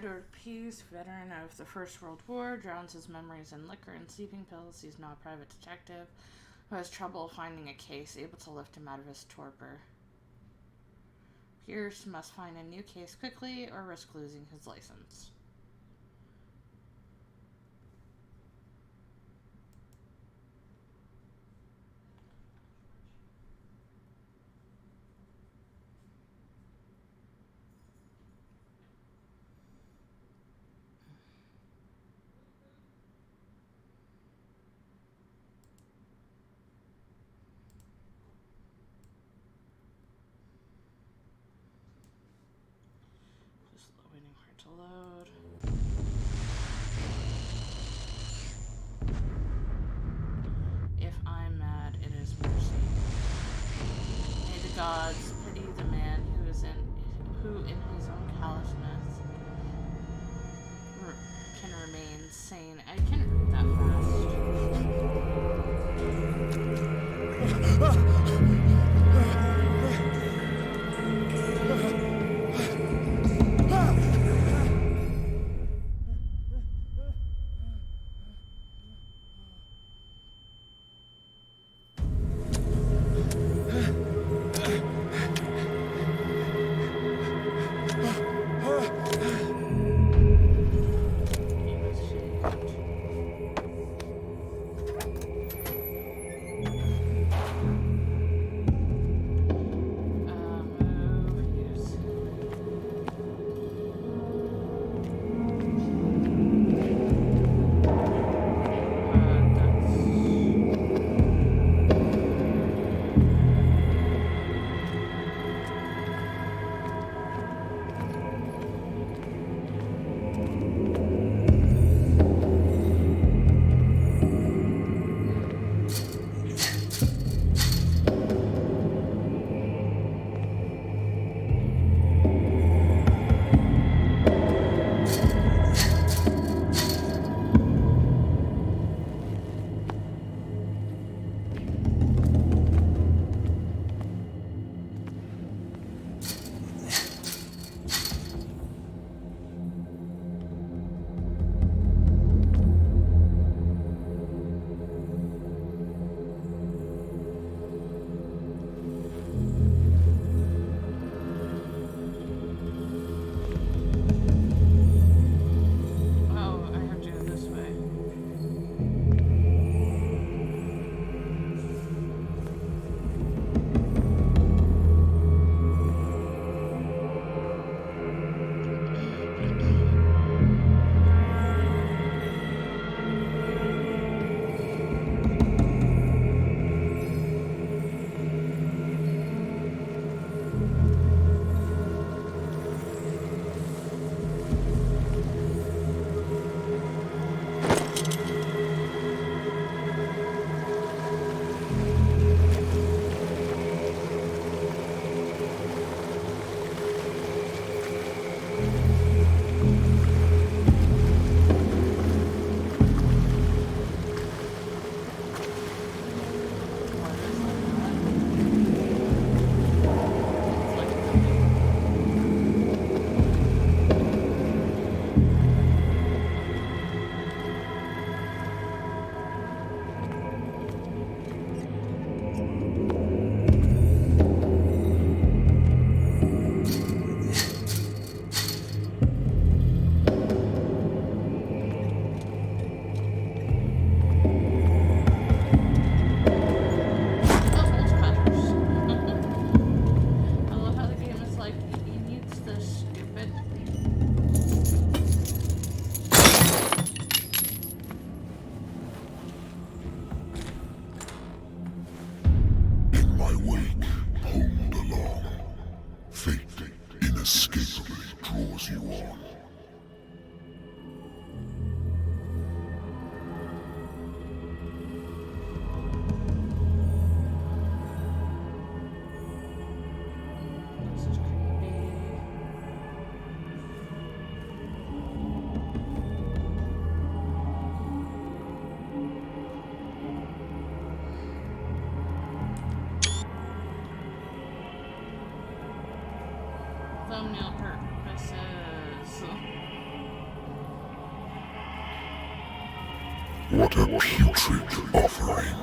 Edward Pease, veteran of the First World War, drowns his memories in liquor and sleeping pills. He's now a private detective who has trouble finding a case able to lift him out of his torpor. Pierce must find a new case quickly or risk losing his license. Waiting for it to load. If I'm mad, it is mercy. May the gods pity the man who in his own callousness can remain sane. I can't read that fast. thumbnail purposes. What a putrid offering.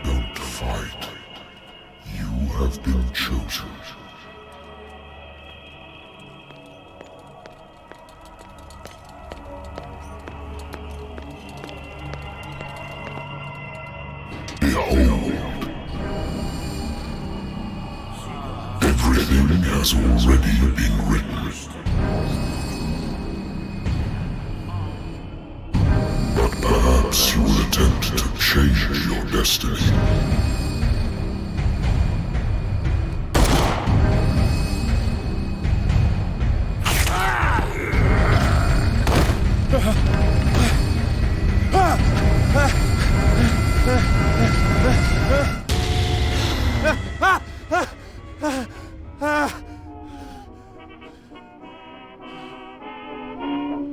Don't fight. You have been chosen. Behold. Everything has already been written. But perhaps you will attempt to change your destiny.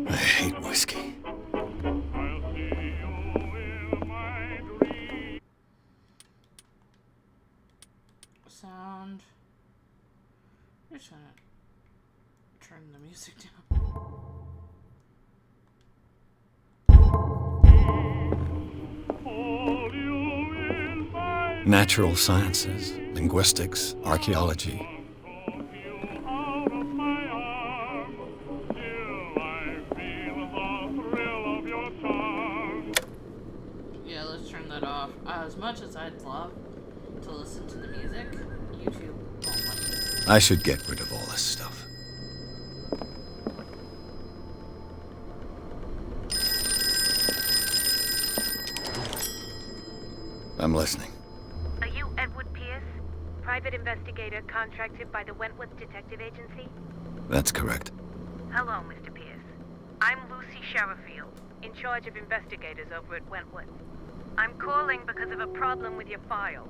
I hate whiskey. Sound. I'm just gonna turn the music down. Natural sciences, linguistics, archaeology. Yeah, let's turn that off. As much as I'd love to listen to the music, YouTube won't let me. I should get rid of all this stuff. I'm listening. Are you Edward Pierce, private investigator contracted by the Wentworth Detective Agency? That's correct. Hello, Mr. Pierce. I'm Lucy Sherrifield, in charge of investigators over at Wentworth. I'm calling because of a problem with your file.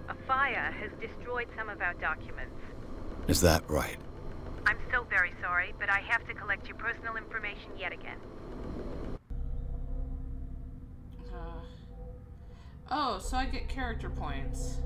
A fire has destroyed some of our documents. Is that right? I'm so very sorry, but I have to collect your personal information yet again. Oh, so I get character points.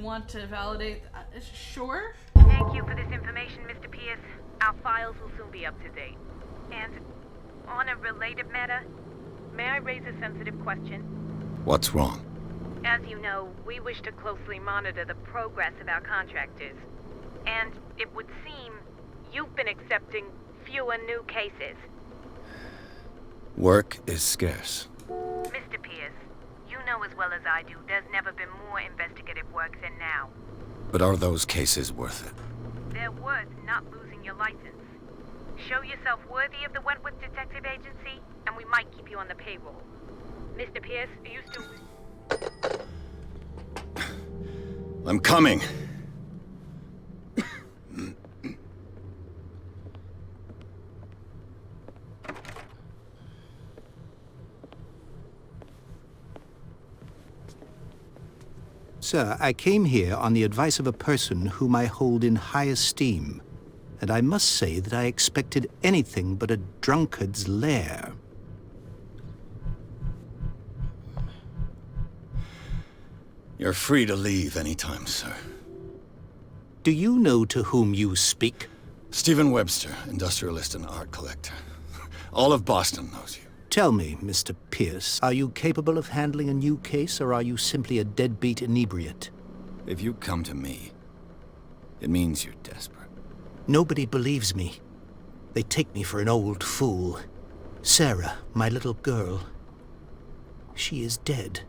Want to validate that? Sure. Thank you for this information, Mr. Pierce. Our files will soon be up to date. And on a related matter, may I raise a sensitive question? What's wrong? As you know, we wish to closely monitor the progress of our contractors. And it would seem you've been accepting fewer new cases. Work is scarce. Mr. Pierce, you know as well as I do, there's never been more investigative work than now. But are those cases worth it? They're worth not losing your license. Show yourself worthy of the Wentworth Detective Agency, and we might keep you on the payroll. Mr. Pierce, are you still... I'm coming. Sir, I came here on the advice of a person whom I hold in high esteem, and I must say that I expected anything but a drunkard's lair. You're free to leave anytime, sir. Do you know to whom you speak? Stephen Webster, industrialist and art collector. All of Boston knows you. Tell me, Mr. Pierce, are you capable of handling a new case, or are you simply a deadbeat inebriate? If you come to me, it means you're desperate. Nobody believes me. They take me for an old fool. Sarah, my little girl. She is dead.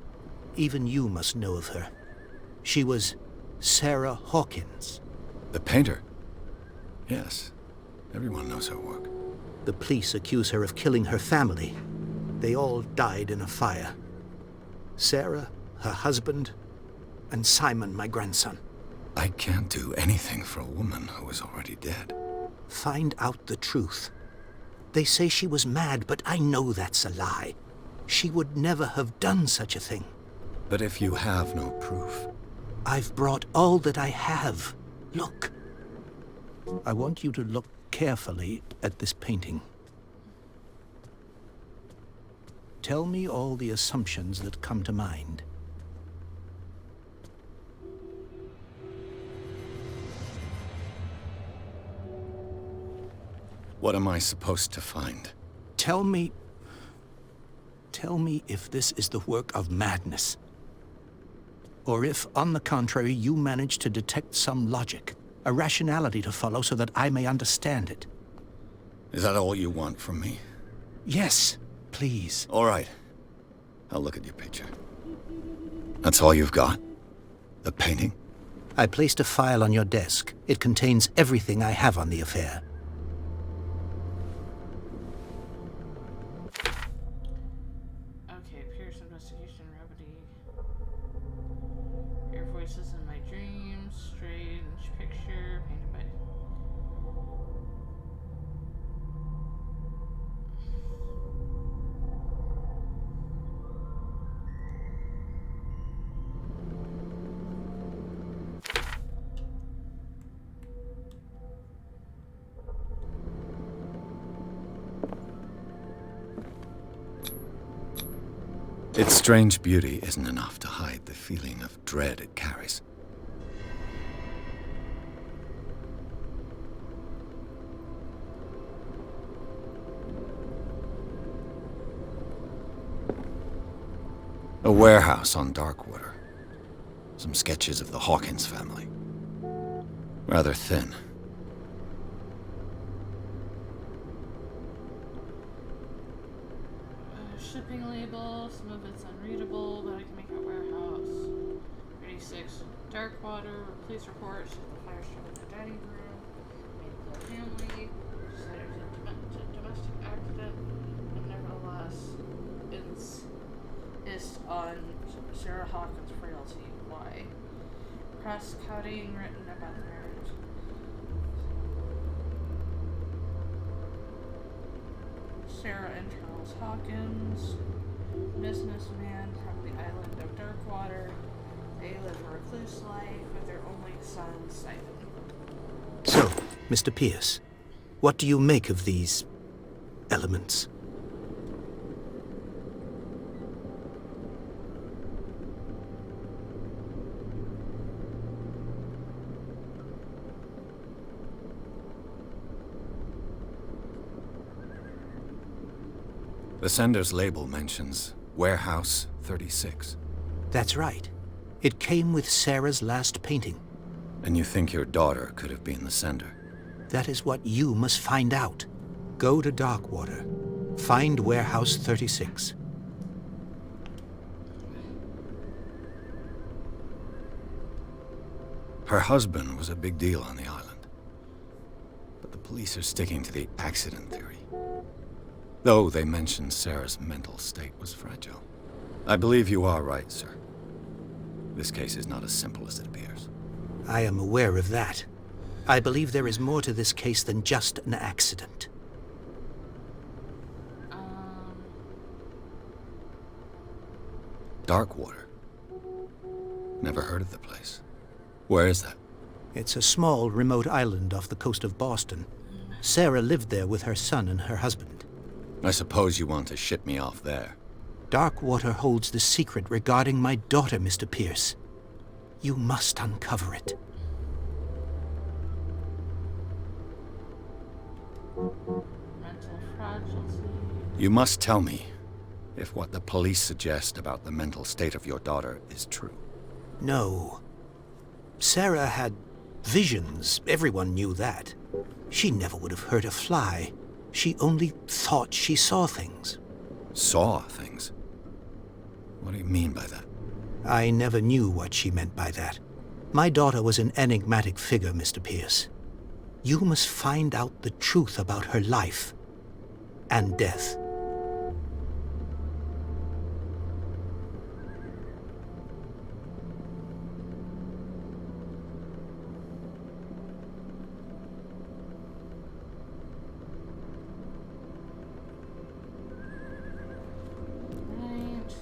Even you must know of her. She was Sarah Hawkins. The painter? Yes. Everyone knows her work. The police accuse her of killing her family. They all died in a fire. Sarah, her husband, and Simon, my grandson. I can't do anything for a woman who is already dead. Find out the truth. They say she was mad, but I know that's a lie. She would never have done such a thing. But if you have no proof... I've brought all that I have. Look. I want you to look carefully at this painting. Tell me all the assumptions that come to mind. What am I supposed to find? Tell me if this is the work of madness. Or if, on the contrary, you manage to detect some logic, a rationality to follow so that I may understand it. Is that all you want from me? Yes, please. All right. I'll look at your picture. That's all you've got? The painting? I placed a file on your desk. It contains everything I have on the affair. Okay, Pierce investigation remedy. Hear voices in my dreams. Strange picture painted by. Its strange beauty isn't enough to hide the feeling of dread it carries. A warehouse on Darkwater. Some sketches of the Hawkins family. Rather thin. Shipping label, some of it's unreadable, but I can make out warehouse. 36, Darkwater, police report, the fire started in the dining room, made the family, said it was a domestic accident, but nevertheless, it's on Sarah Hawkins' frailty. Why? Press cutting written about the marriage. Sarah and Charles Hawkins, businessman from the island of Darkwater. They live a recluse life with their only son, Simon. So, Mr. Pierce, what do you make of these elements? The sender's label mentions Warehouse 36. That's right. It came with Sarah's last painting. And you think your daughter could have been the sender? That is what you must find out. Go to Darkwater. Find Warehouse 36. Her husband was a big deal on the island. But the police are sticking to the accident theory. Though they mentioned Sarah's mental state was fragile. I believe you are right, sir. This case is not as simple as it appears. I am aware of that. I believe there is more to this case than just an accident. Darkwater. Never heard of the place. Where is that? It's a small, remote island off the coast of Boston. Sarah lived there with her son and her husband. I suppose you want to ship me off there. Darkwater holds the secret regarding my daughter, Mr. Pierce. You must uncover it. Mental fragility. You must tell me if what the police suggest about the mental state of your daughter is true. No. Sarah had visions. Everyone knew that. She never would have hurt a fly. She only thought she saw things. Saw things? What do you mean by that? I never knew what she meant by that. My daughter was an enigmatic figure, Mr. Pierce. You must find out the truth about her life and death. Right.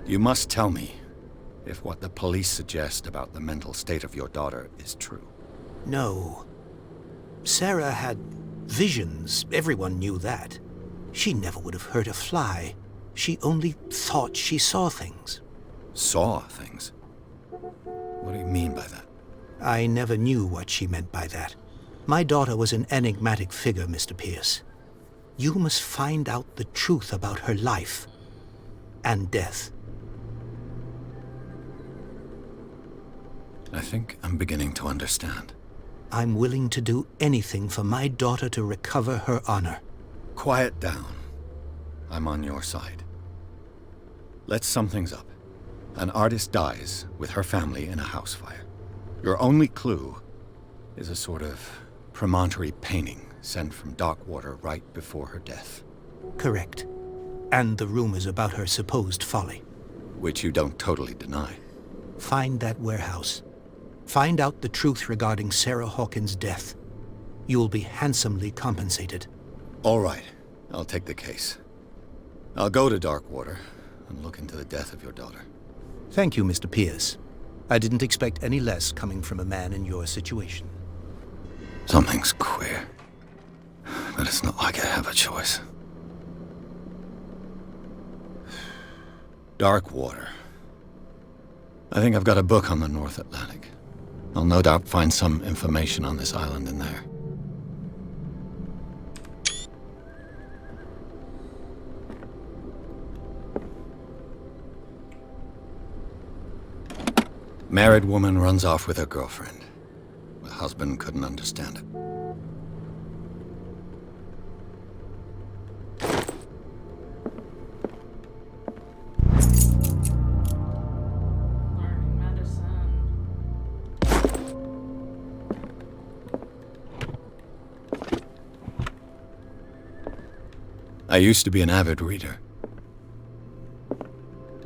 You must tell me if what the police suggest about the mental state of your daughter is true. No. Sarah had visions. Everyone knew that. She never would have hurt a fly. She only thought she saw things. Saw things? What do you mean by that? I never knew what she meant by that. My daughter was an enigmatic figure, Mr. Pierce. You must find out the truth about her life and death. I think I'm beginning to understand. I'm willing to do anything for my daughter to recover her honor. Quiet down. I'm on your side. Let's sum things up. An artist dies with her family in a house fire. Your only clue is a sort of promontory painting sent from Darkwater right before her death. Correct. And the rumors about her supposed folly. Which you don't totally deny. Find that warehouse. Find out the truth regarding Sarah Hawkins' death. You'll be handsomely compensated. All right. I'll take the case. I'll go to Darkwater and look into the death of your daughter. Thank you, Mr. Pierce. I didn't expect any less coming from a man in your situation. Something's queer. But it's not like I have a choice. Darkwater. I think I've got a book on the North Atlantic. I'll no doubt find some information on this island in there. Married woman runs off with her girlfriend. The husband couldn't understand it. Learning medicine. I used to be an avid reader.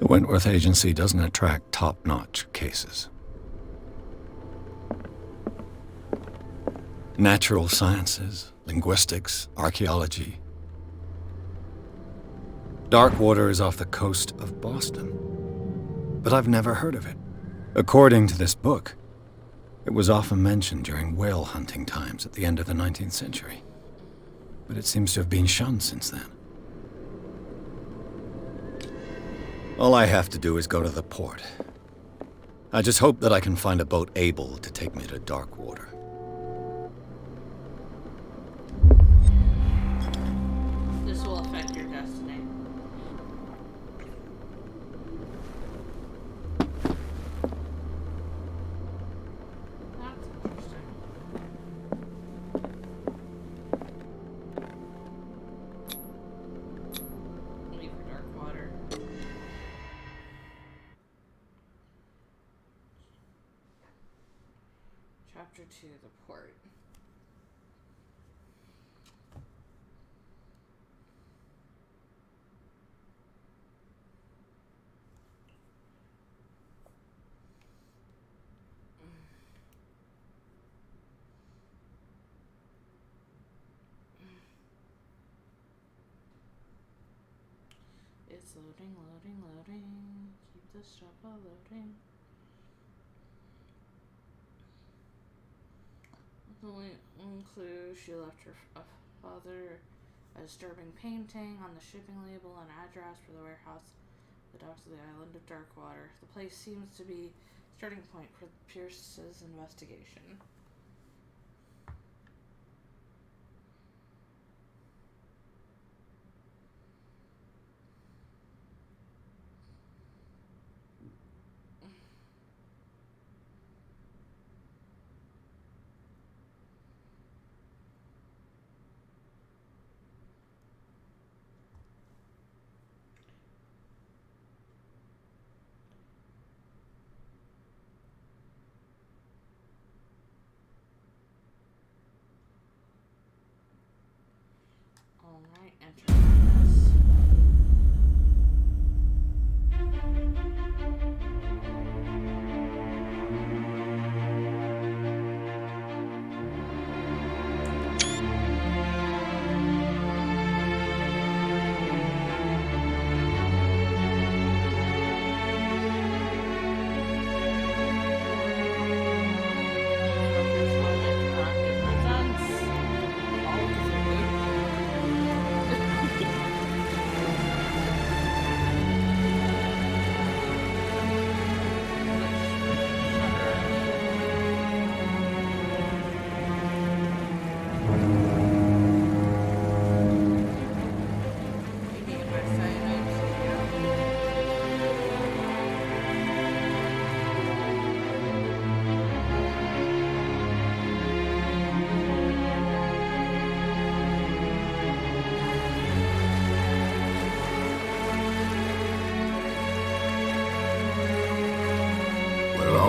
The Wentworth Agency doesn't attract top-notch cases. Natural sciences, linguistics, archaeology. Darkwater is off the coast of Boston, but I've never heard of it. According to this book, it was often mentioned during whale hunting times at the end of the 19th century, but it seems to have been shunned since then. All I have to do is go to the port. I just hope that I can find a boat able to take me to Darkwater. This will affect your destiny. That's interesting. Leave for Darkwater. Chapter 2, the port. It's loading, loading, loading. Keep this stuff all loading. The only one clue, she left her father a disturbing painting on the shipping label and address for the warehouse, the docks of the island of Darkwater. The place seems to be a starting point for Pierce's investigation.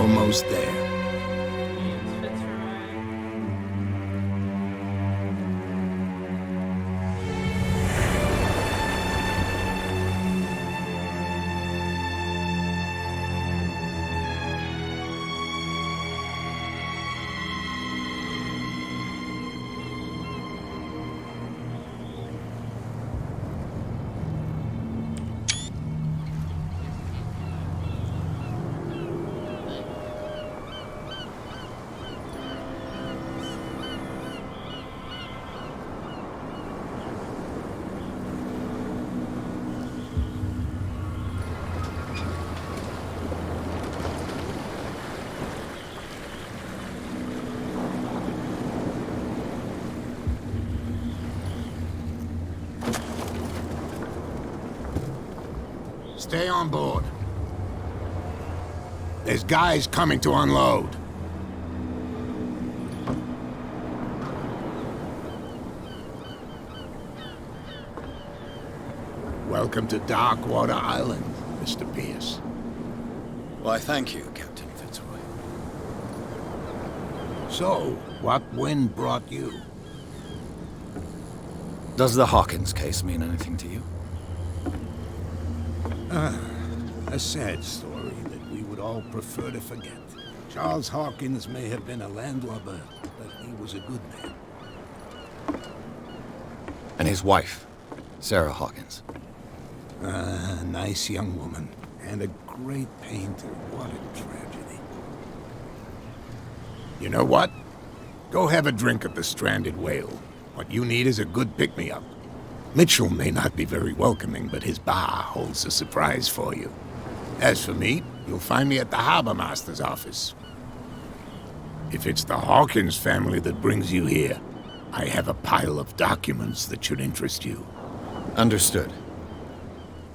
almost there. It's Fitzroy. Stay on board. There's guys coming to unload. Welcome to Darkwater Island, Mr. Pierce. Why, thank you, Captain Fitzroy. So, what wind brought you? Does the Hawkins case mean anything to you? A sad story that we would all prefer to forget. Charles Hawkins may have been a landlubber, but he was a good man. And his wife, Sarah Hawkins. A nice young woman, and a great painter. What a tragedy. You know what? Go have a drink at the Stranded Whale. What you need is a good pick-me-up. Mitchell may not be very welcoming, but his bar holds a surprise for you. As for me, you'll find me at the Harbor Master's office. If it's the Hawkins family that brings you here, I have a pile of documents that should interest you. Understood.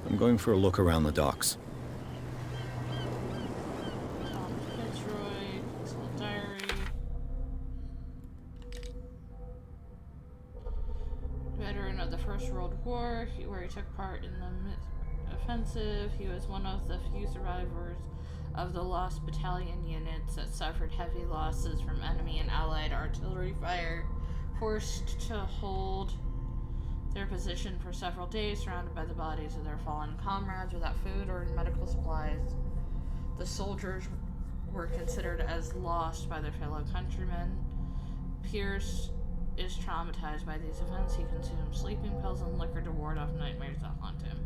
I'm going for a look around the docks. Tom Fitzroy, personal diary. Veteran of the First World War, where he took part in the offensive. He was one of the few survivors of the lost battalion units that suffered heavy losses from enemy and allied artillery fire, forced to hold their position for several days, surrounded by the bodies of their fallen comrades without food or medical supplies. The soldiers were considered as lost by their fellow countrymen. Pierce is traumatized by these events. He consumes sleeping pills and liquor to ward off nightmares that haunt him.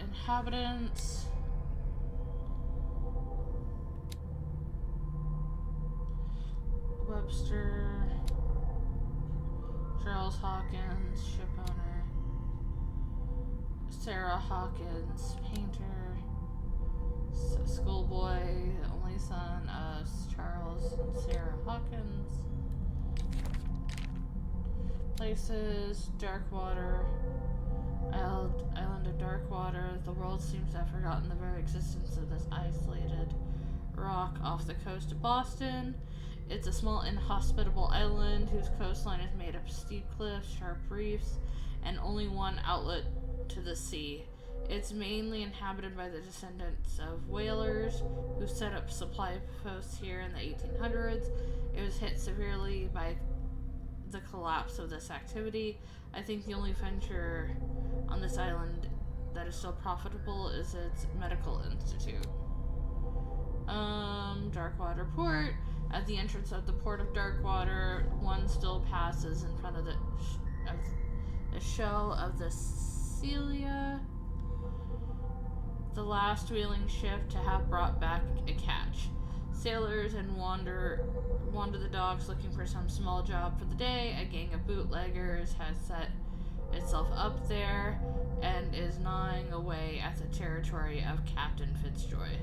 Inhabitants. Webster. Charles Hawkins, shipowner. Sarah Hawkins, painter. Schoolboy, the only son of Charles and Sarah Hawkins. Places, Darkwater. Island of Darkwater. The world seems to have forgotten the very existence of this isolated rock off the coast of Boston. It's a small, inhospitable island whose coastline is made up of steep cliffs, sharp reefs, and only one outlet to the sea. It's mainly inhabited by the descendants of whalers who set up supply posts here in the 1800s. It was hit severely by the collapse of this activity. I think the only venture on this island that is still profitable is its medical institute. Darkwater Port. At the entrance of the port of Darkwater, one still passes in front of the shell of the Celia, the last whaling ship to have brought back a catch. Sailors and wander the docks looking for some small job for the day. A gang of bootleggers has set itself up there and is gnawing away at the territory of Captain Fitzroy.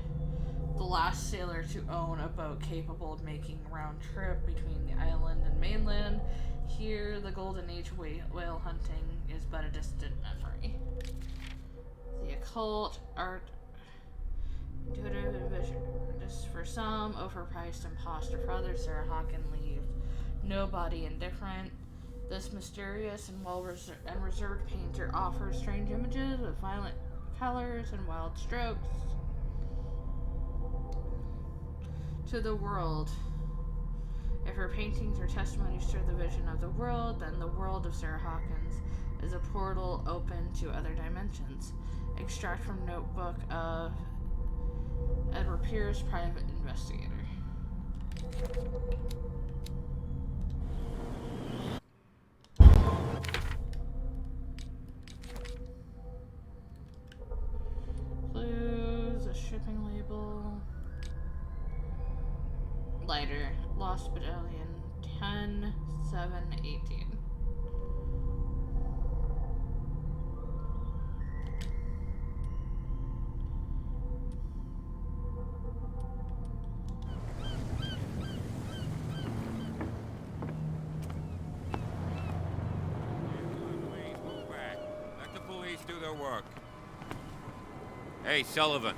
the last sailor to own a boat capable of making a round trip between the island and mainland. Here, the Golden Age whale hunting is but a distant memory. The occult, art, intuitive vision. This for some, overpriced imposter. For others, Sarah Hawkin leaves nobody indifferent. This mysterious and reserved painter offers strange images with violent colors and wild strokes to the world. If her paintings are testimonies to the vision of the world, then the world of Sarah Hawkins is a portal open to other dimensions. Extract from notebook of Edward Pierce, private investigator. Clues, a shipping label. Lighter, Lost Battalion 10-7-18. Let the police do their work. Hey, Sullivan,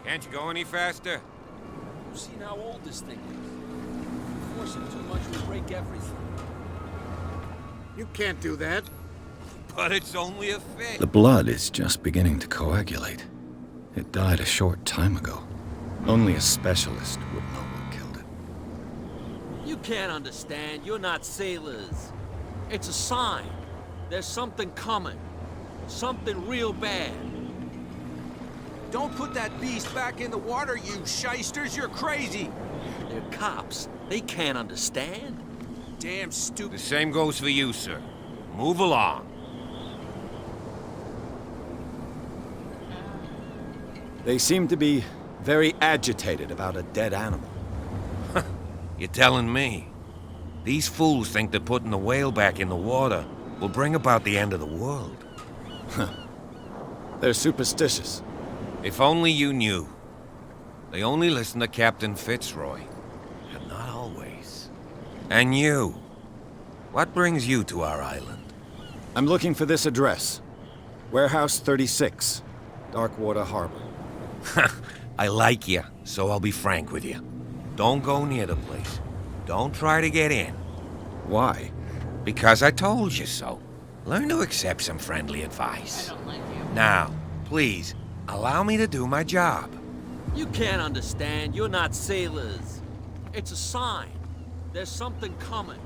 can't you go any faster? You've seen how old this thing is. Forcing too much will break everything. You can't do that. But it's only a fit. The blood is just beginning to coagulate. It died a short time ago. Only a specialist would know what killed it. You can't understand. You're not sailors. It's a sign. There's something coming. Something real bad. Don't put that beast back in the water, you shysters! You're crazy! They're cops. They can't understand. Damn The stupid. same goes for you, sir. Move along. They seem to be very agitated about a dead animal. You're telling me? These fools think that putting the whale back in the water will bring about the end of the world. They're superstitious. If only you knew. They only listen to Captain Fitzroy. And not always. And you. What brings you to our island? I'm looking for this address. Warehouse 36, Darkwater Harbor. I like you, so I'll be frank with you. Don't go near the place. Don't try to get in. Why? Because I told you so. Learn to accept some friendly I advice. don't like you. Now, please, allow me to do my job. You can't understand. You're not sailors. It's a sign. There's something coming.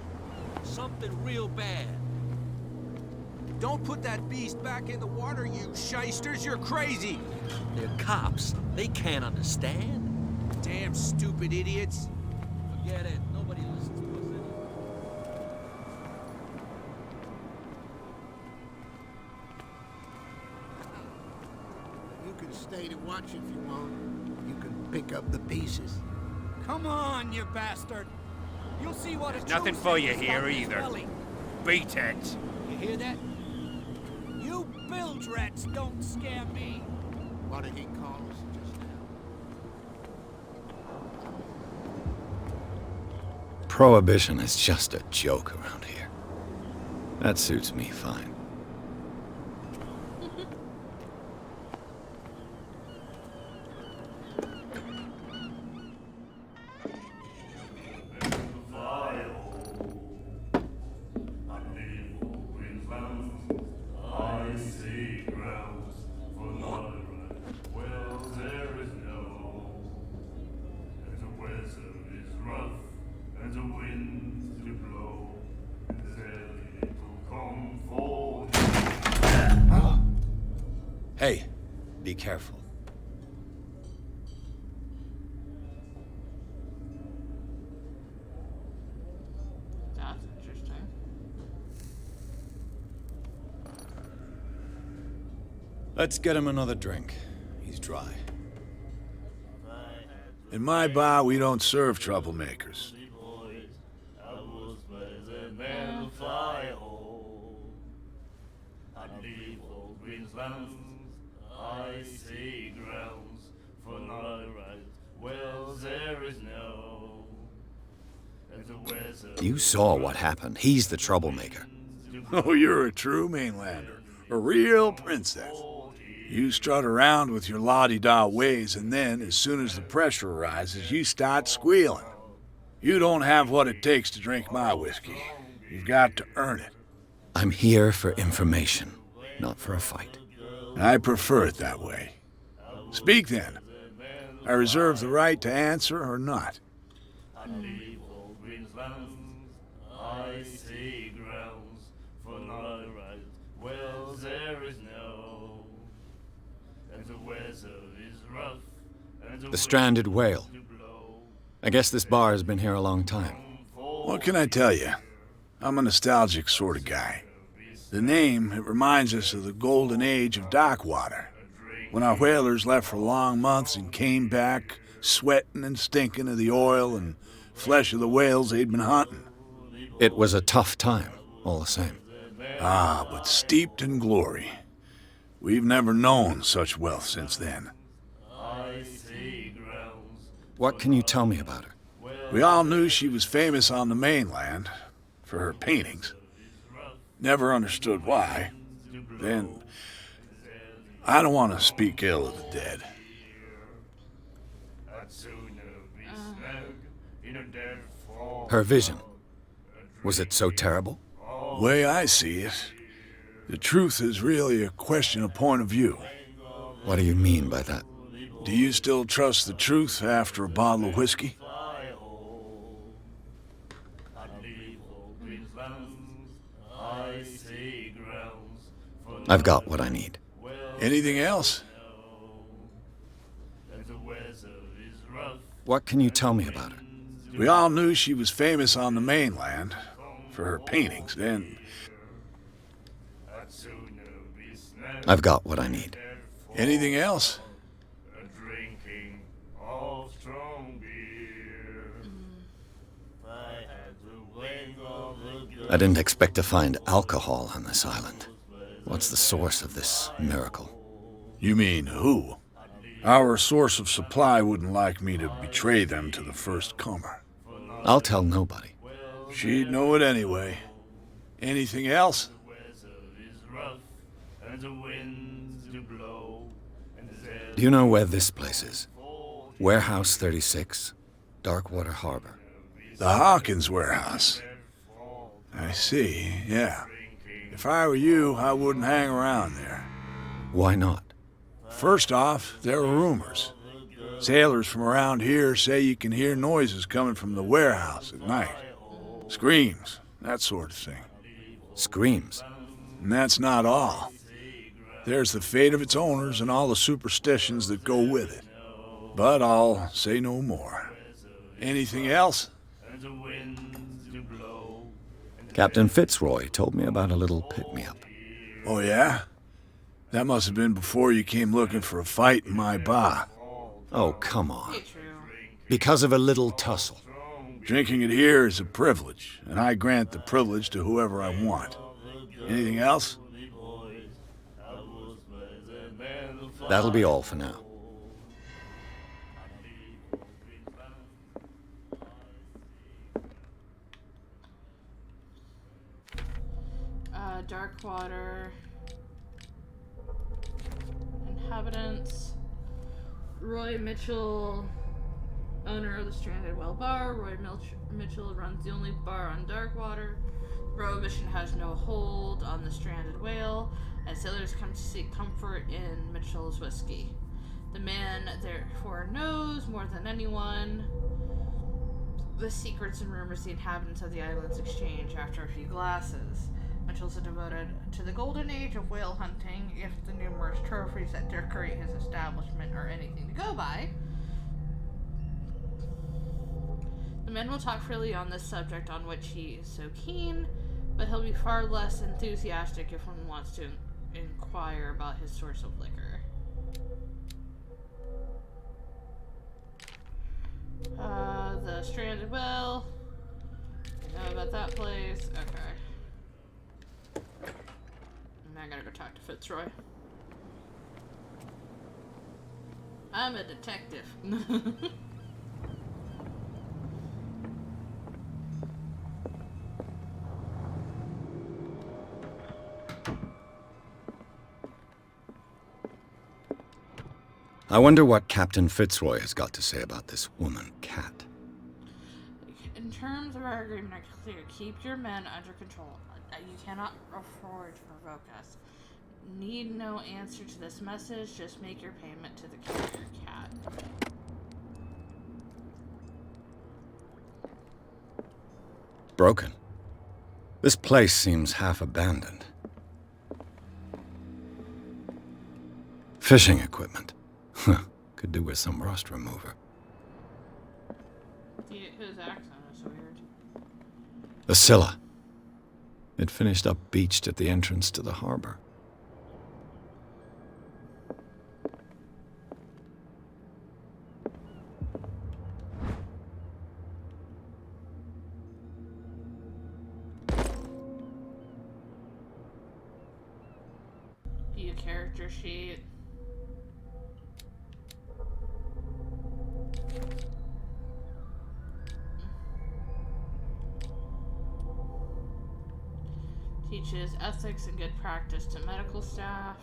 Something real bad. Don't put that beast back in the water, you shysters! You're crazy! They're cops. They can't understand. Damn stupid idiots! Forget it. Nobody listens to us anyway. You can stay to watch if you want. You can pick up the pieces. Come on, you bastard! You'll see what There's a nothing Joe for you says here about his either. belly. Beat it. You hear that? You bilge rats don't scare me. What did he call us just now? Prohibition is just a joke around here. That suits me fine. Hey, be careful. That's interesting. Let's get him another drink. He's dry. In my bar, we don't serve troublemakers. You saw what happened. He's the troublemaker. Oh, you're a true mainlander. A real princess. You strut around with your la-di-da ways, and then, as soon as the pressure rises, you start squealing. You don't have what it takes to drink my whiskey. You've got to earn it. I'm here for information, not for a fight. I prefer it that way. Speak then. I reserve the right to answer or not. The Stranded Whale. I guess this bar has been here a long time. What can I tell you? I'm a nostalgic sort of guy. The name, it reminds us of the golden age of Darkwater, when our whalers left for long months and came back sweating and stinking of the oil and flesh of the whales they'd been hunting. It was a tough time, all the same. Ah, but steeped in glory. We've never known such wealth since then. What can you tell me about her? We all knew she was famous on the mainland for her paintings. Never understood why. Then, I don't want to speak ill of the dead. Her vision. Was it so terrible? Way I see it, the truth is really a question of point of view. What do you mean by that? Do you still trust the truth after a bottle of whiskey? I've got what I need. Anything else? What can you tell me about her? We all knew she was famous on the mainland for her paintings. Then, I've got what I need. anything else? I didn't expect to find alcohol on this island. What's the source of this miracle? You mean who? Our source of supply wouldn't like me to betray them to the first comer. I'll tell nobody. She'd know it anyway. Anything else? Do you know where this place is? Warehouse 36, Darkwater Harbor. The Hawkins Warehouse. I see, yeah. If I were you, I wouldn't hang around there. Why not? First off, there are rumors. Sailors from around here say you can hear noises coming from the warehouse at night. Screams, that sort of thing. Screams? And that's not all. There's the fate of its owners and all the superstitions that go with it. But I'll say no more. Anything else? Captain Fitzroy told me about a little pick-me-up. Oh, yeah? That must have been before you came looking for a fight in my bar. Oh, come on. Because of a little tussle. Drinking it here is a privilege, and I grant the privilege to whoever I want. Anything else? That'll be all for now. Darkwater. Inhabitants. Roy Mitchell, owner of the Stranded Whale Bar. Roy Mitchell runs the only bar on Darkwater. Prohibition has no hold on the Stranded Whale, and sailors come to seek comfort in Mitchell's whiskey. The man, therefore, knows more than anyone the secrets and rumors the inhabitants of the islands exchange after a few glasses. Mitchell's devoted to the golden age of whale hunting, if the numerous trophies that decorate his establishment are anything to go by. The men will talk freely on this subject on which he is so keen, but he'll be far less enthusiastic if one wants to inquire about his source of liquor. The Stranded Whale. I know about that place. Okay. Now I gotta go talk to Fitzroy. I'm a detective. I wonder what Captain Fitzroy has got to say about this woman, Cat. In terms of our agreement are clear. Keep your men under control. You cannot afford to provoke us. Need no answer to this message. Just make your payment to the carrier, Cat. Broken. This place seems half abandoned. Fishing equipment. Could do with some rust remover. His accent is weird. The Scylla. It finished up beached at the entrance to the harbor. View character sheet. Teaches ethics and good practice to medical staff.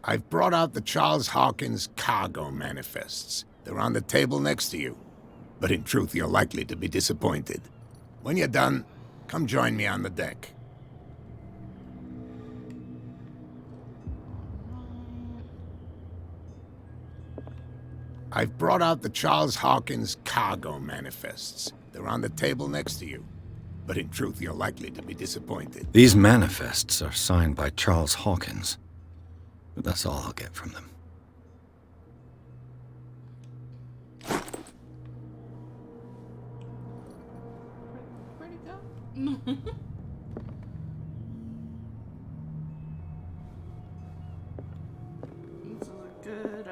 I've brought out the Charles Hawkins cargo manifests. They're on the table next to you. But in truth, you're likely to be disappointed. When you're done, come join me on the deck. I've brought out the Charles Hawkins cargo manifests. They're on the table next to you. But in truth, you're likely to be disappointed. These manifests are signed by Charles Hawkins. But that's all I'll get from them. Where'd he go? This is a good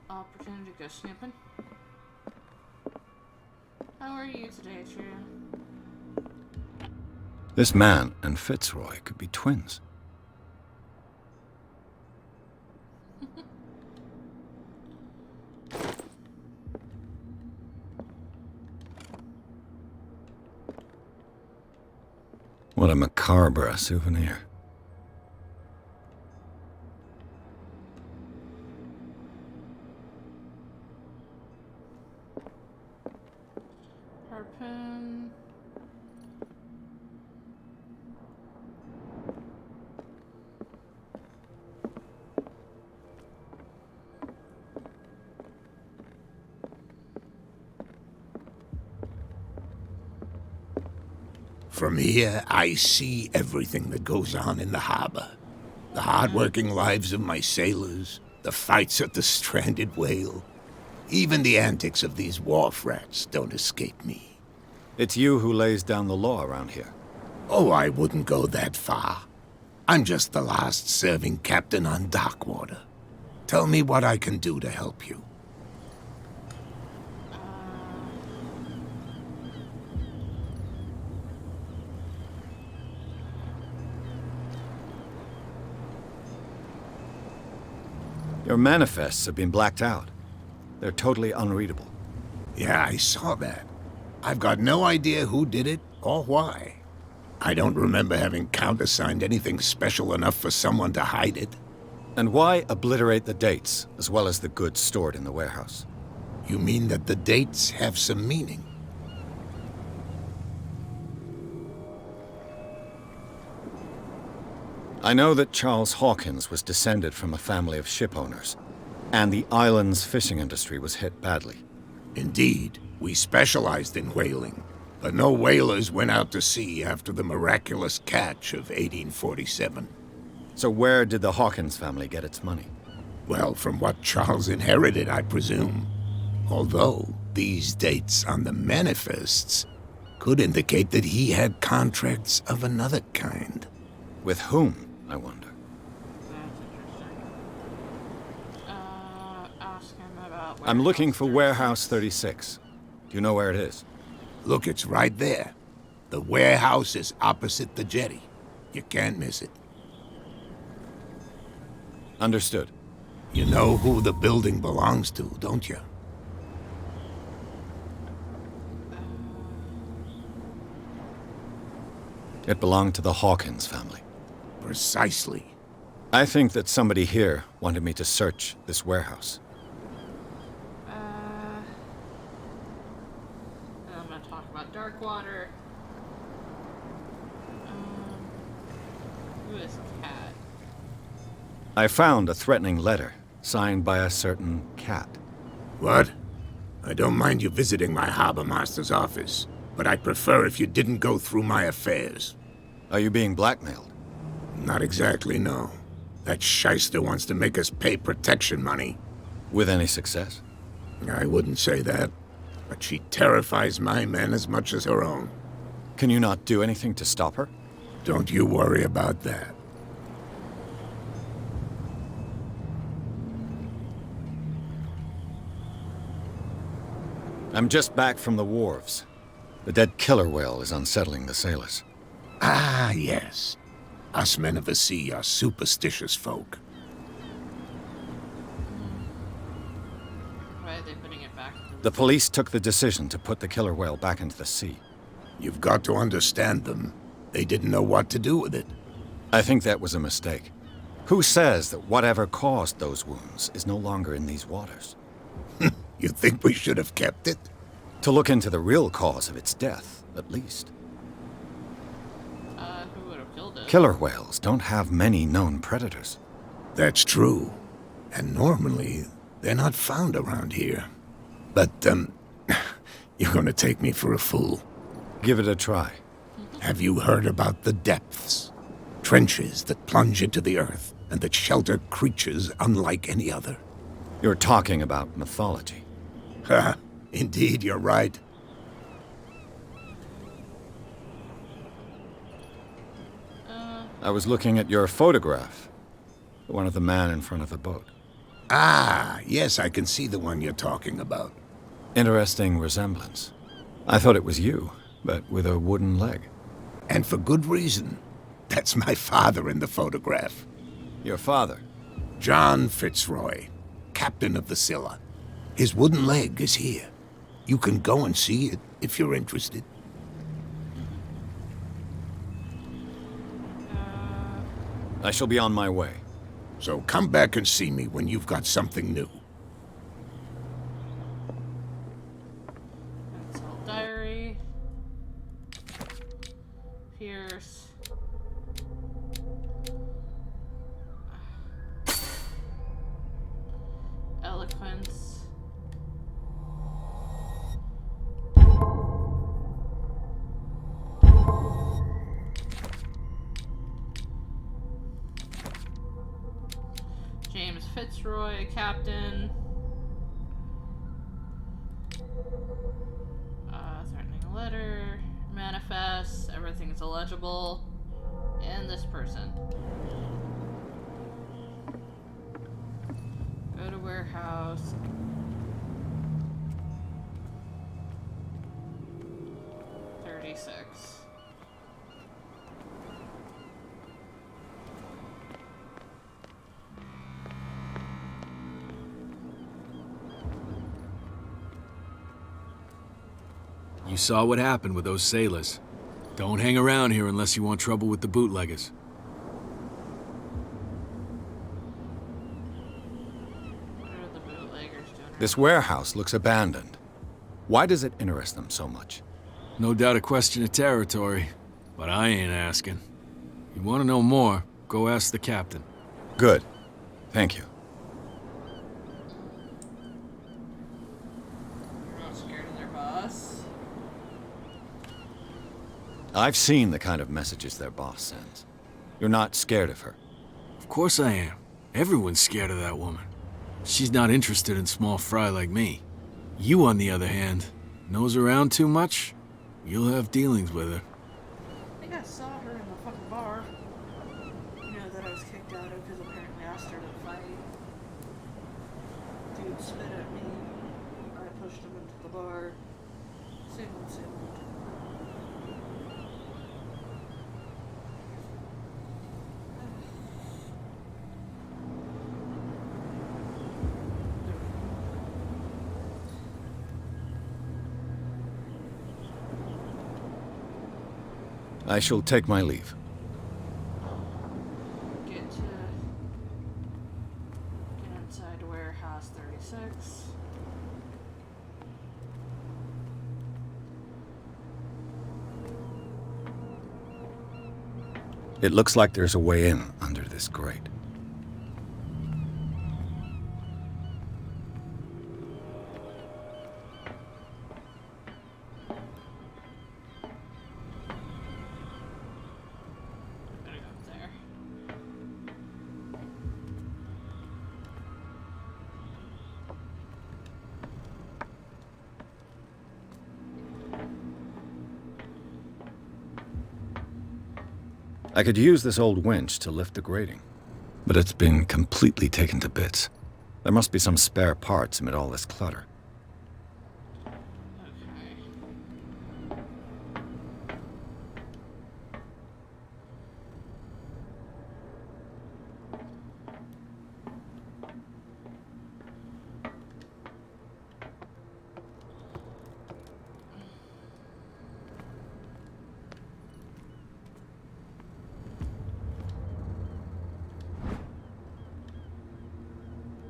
opportunity to go snooping. How are you today, Tria? This man and Fitzroy could be twins. What a macabre souvenir. Harpoon. From here, I see everything that goes on in the harbor. The hard-working lives of my sailors, the fights at the stranded whale. Even the antics of these wharf rats don't escape me. It's you who lays down the law around here. Oh, I wouldn't go that far. I'm just the last serving captain on Darkwater. Tell me what I can do to help you. Your manifests have been blacked out. They're totally unreadable. Yeah, I saw that. I've got no idea who did it or why. I don't remember having countersigned anything special enough for someone to hide it. And why obliterate the dates, as well as the goods stored in the warehouse? You mean that the dates have some meaning? I know that Charles Hawkins was descended from a family of ship owners, and the island's fishing industry was hit badly. Indeed, we specialized in whaling, but no whalers went out to sea after the miraculous catch of 1847. So where did the Hawkins family get its money? Well, from what Charles inherited, I presume. Although, these dates on the manifests could indicate that he had contracts of another kind. With whom, I wonder? That's interesting. Ask him about I'm looking for Warehouse Warehouse 36. Do you know where it is? Look, it's right there. The warehouse is opposite the jetty. You can't miss it. Understood. You know who the building belongs to, don't you? It belonged to the Hawkins family. Precisely. I think that somebody here wanted me to search this warehouse. I'm gonna talk about Darkwater. Who is Cat? I found a threatening letter signed by a certain Cat. What? I don't mind you visiting my harbor master's office, but I'd prefer if you didn't go through my affairs. Are you being blackmailed? Not exactly, no. That shyster wants to make us pay protection money. With any success? I wouldn't say that, but she terrifies my men as much as her own. Can you not do anything to stop her? Don't you worry about that. I'm just back from the wharves. The dead killer whale is unsettling the sailors. Ah, yes. Us men of the sea are superstitious folk. Why are they putting it back? The police took the decision to put the killer whale back into the sea. You've got to understand them. They didn't know what to do with it. I think that was a mistake. Who says that whatever caused those wounds is no longer in these waters? You think we should have kept it? To look into the real cause of its death, at least. Who would have killed it? Killer whales don't have many known predators. That's true. And normally, they're not found around here. But, you're gonna take me for a fool. Give it a try. Have you heard about the depths? Trenches that plunge into the earth and that shelter creatures unlike any other. You're talking about mythology. Ha! Indeed, you're right. I was looking at your photograph. The one of the man in front of the boat. Ah, yes, I can see the one you're talking about. Interesting resemblance. I thought it was you, but with a wooden leg. And for good reason. That's my father in the photograph. Your father? John Fitzroy, captain of the Scylla. His wooden leg is here. You can go and see it if you're interested. I shall be on my way. So come back and see me when you've got something new. Pencil diary. Pierce. Eloquence. James Fitzroy, captain. Threatening letter. Manifest. Everything's illegible. And this person. Go to warehouse. $36. You saw what happened with those sailors. Don't hang around here unless you want trouble with the bootleggers. What are the bootleggers doing? This warehouse looks abandoned. Why does it interest them so much? No doubt a question of territory, but I ain't asking. You want to know more, go ask the captain. Good. Thank you. You're not scared of their boss? I've seen the kind of messages their boss sends. You're not scared of her. Of course I am. Everyone's scared of that woman. She's not interested in small fry like me. You, on the other hand, nose around too much, you'll have dealings with her. I think I saw her in the fucking bar. You know, that I was kicked out of because apparently I started a fight. Dude spit at me. I pushed him into the bar. Same one, same one. I shall take my leave. Get inside warehouse 36. It looks like there's a way in under this grate. Gotta go up there. I could use this old winch to lift the grating, but it's been completely taken to bits. There must be some spare parts amid all this clutter. Okay.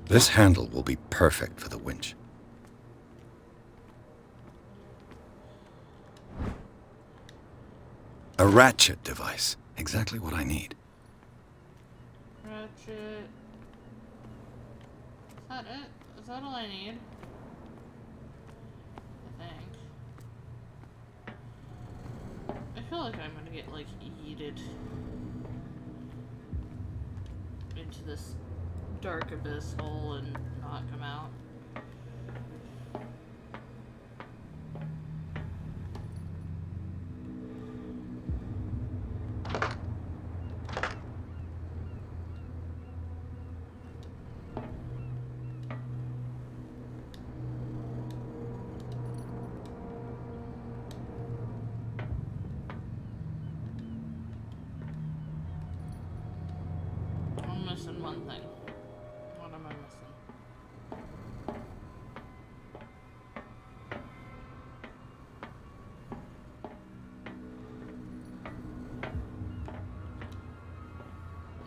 This handle will be perfect for the winch. A ratchet device. Exactly what I need. Ratchet. Is that it? Is that all I need? I think. I feel like I'm gonna get, like, yeeted into this dark abyss hole and not come out. I'm missing one thing. What am I missing?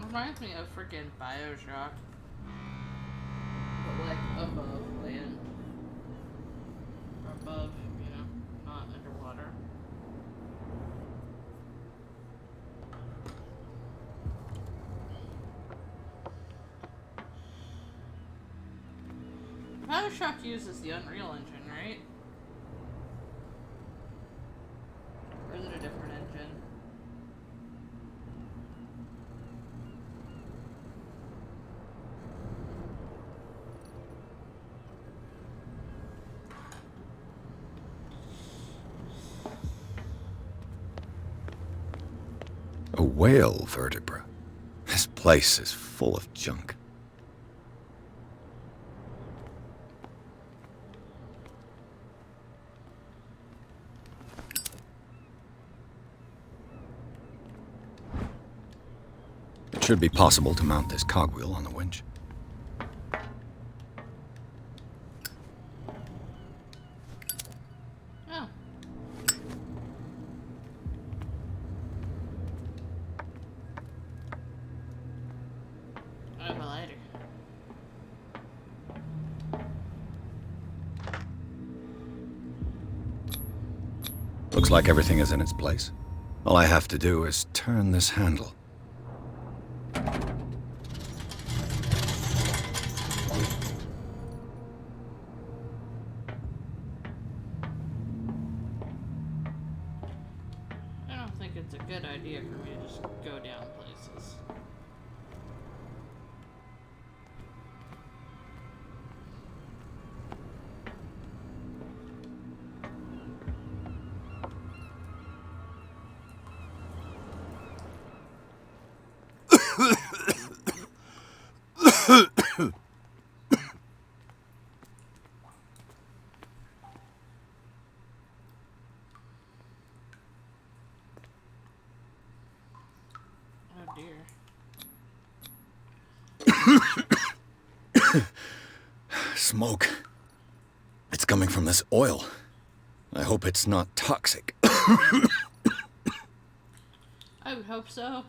Reminds me of freaking BioShock. But like above land. Or above, you know, not underwater. BioShock uses the Unreal Engine, right? Or is it a different engine? A whale vertebra. This place is full of junk. It should be possible to mount this cogwheel on the winch. Oh. I have a lighter. Looks like everything is in its place. All I have to do is turn this handle. I don't think it's a good idea for me to just go down places. Oh dear. Smoke. It's coming from this oil. I hope it's not toxic. I would hope so.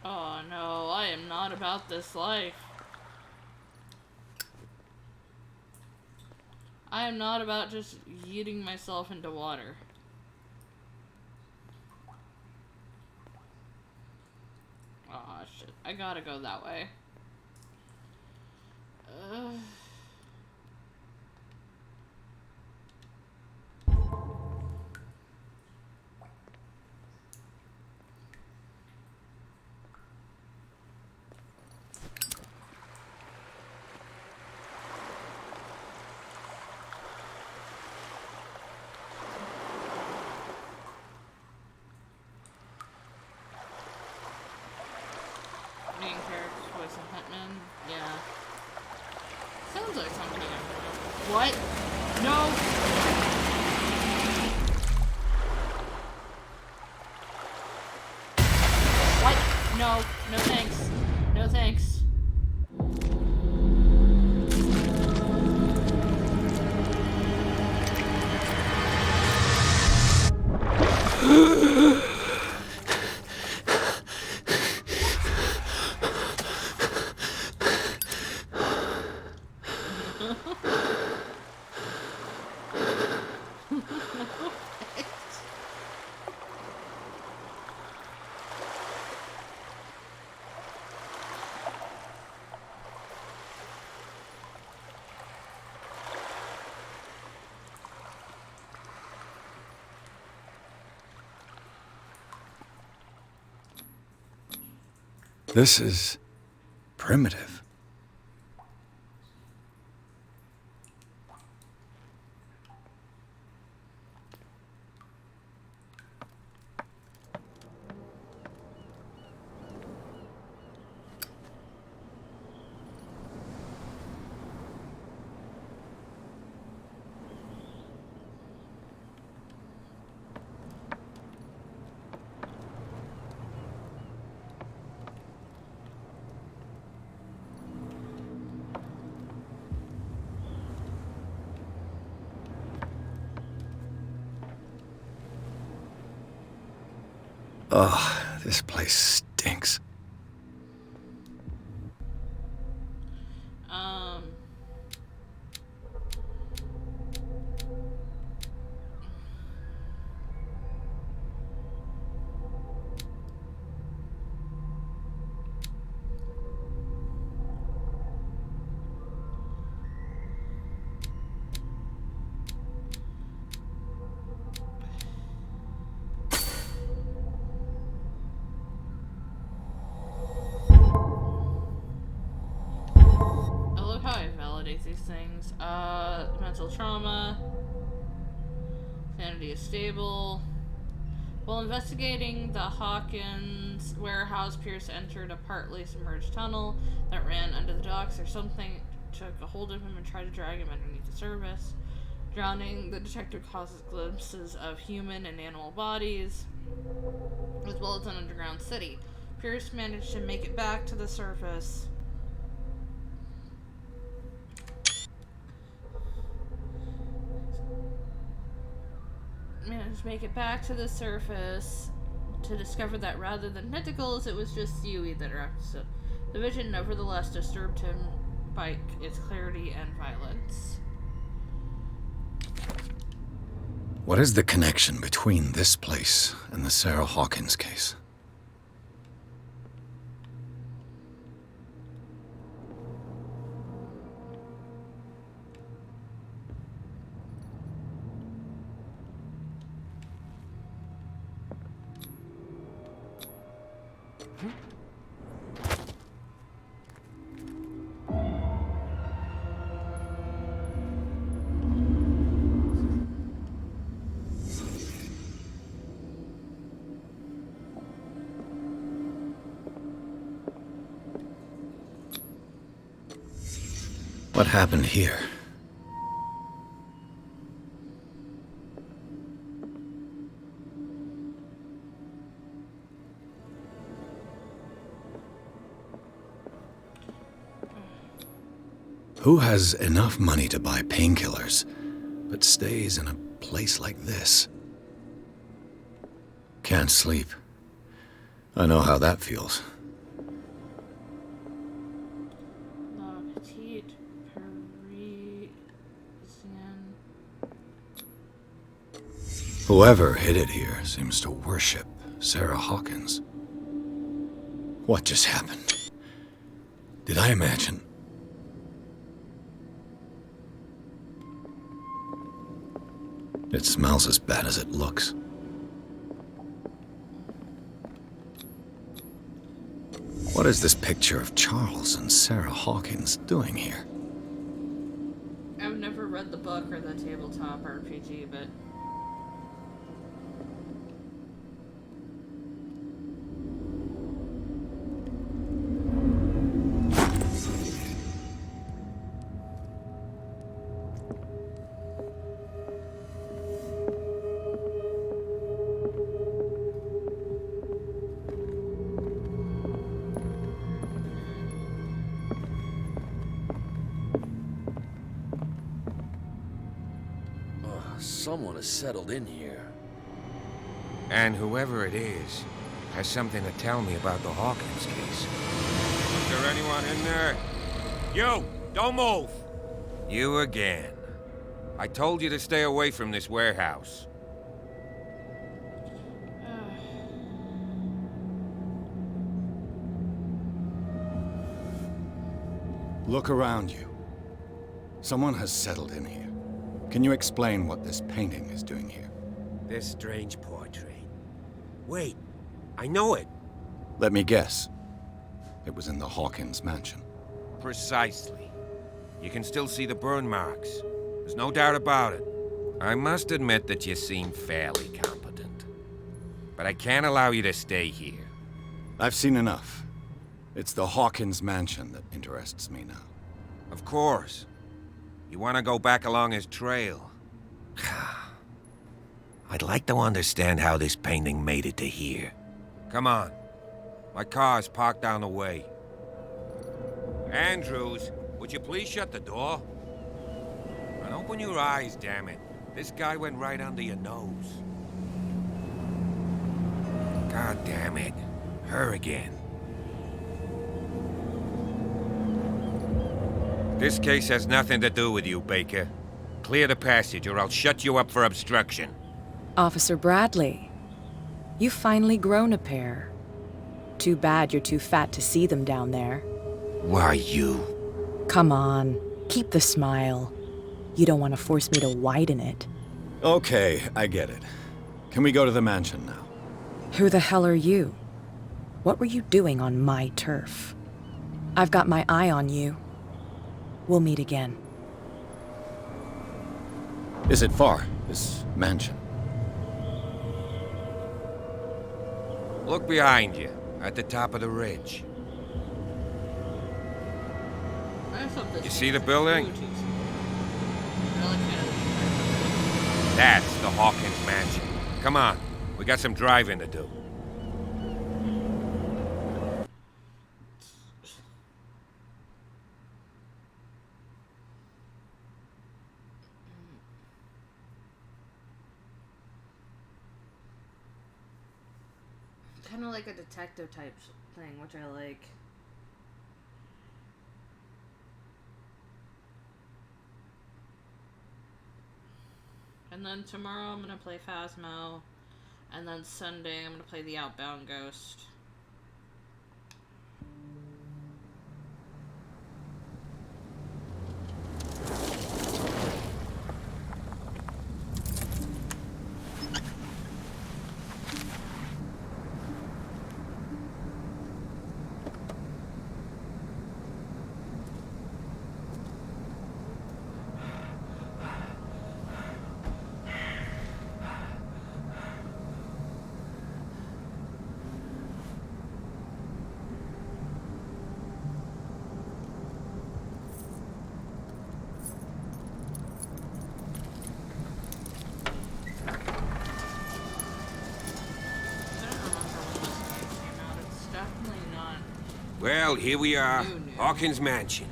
Oh no, I am not about this life. I am not about just yeeting myself into water. Aw, shit. I gotta go that way. Main character's voice of Hitman? Yeah. Sounds like something I know. What? No! What? No. No thanks. No thanks. This is primitive. Ugh, this place stinks. These things. Mental trauma. Sanity is stable. While investigating the Hawkins Warehouse, Pierce entered a partly submerged tunnel that ran under the docks. Or something took a hold of him and tried to drag him underneath the surface. Drowning, the detective causes glimpses of human and animal bodies, as well as an underground city. Pierce managed to make it back to the surface. Managed to make it back to the surface to discover that rather than tentacles, it was just seaweed that wrapped it. The vision nevertheless disturbed him by its clarity and violence. What is the connection between this place and the Sarah Hawkins case? What happened here? Who has enough money to buy painkillers, but stays in a place like this? Can't sleep. I know how that feels. La Petite Parisienne. Whoever hid it here seems to worship Sarah Hawkins. What just happened? Did I imagine? It smells as bad as it looks. What is this picture of Charles and Sarah Hawkins doing here? I've never read the book or the tabletop RPG, but Someone has settled in here. And whoever it is has something to tell me about the Hawkins case. Is there anyone in there? You! Don't move! You again. I told you to stay away from this warehouse. Look around you. Someone has settled in here. Can you explain what this painting is doing here? This strange portrait. Wait, I know it. Let me guess. It was in the Hawkins mansion. Precisely. You can still see the burn marks. There's no doubt about it. I must admit that you seem fairly competent. But I can't allow you to stay here. I've seen enough. It's the Hawkins mansion that interests me now. Of course. You want to go back along his trail. I'd like to understand how this painting made it to here. Come on. My car's parked down the way. Andrews, would you please shut the door? And open your eyes, damn it. This guy went right under your nose. God damn it. Her again. This case has nothing to do with you, Baker. Clear the passage or I'll shut you up for obstruction. Officer Bradley, you've finally grown a pair. Too bad you're too fat to see them down there. Why, you? Come on, keep the smile. You don't want to force me to widen it. Okay, I get it. Can we go to the mansion now? Who the hell are you? What were you doing on my turf? I've got my eye on you. We'll meet again. Is it far, this mansion? Look behind you, at the top of the ridge. You see the building? That's the Hawkins mansion. Come on, we got some driving to do. Kind of like a detective type thing, which I like. And then tomorrow I'm gonna play Phasmo, and then Sunday I'm gonna play the Outbound Ghost. Well, here we are. Hawkins Mansion.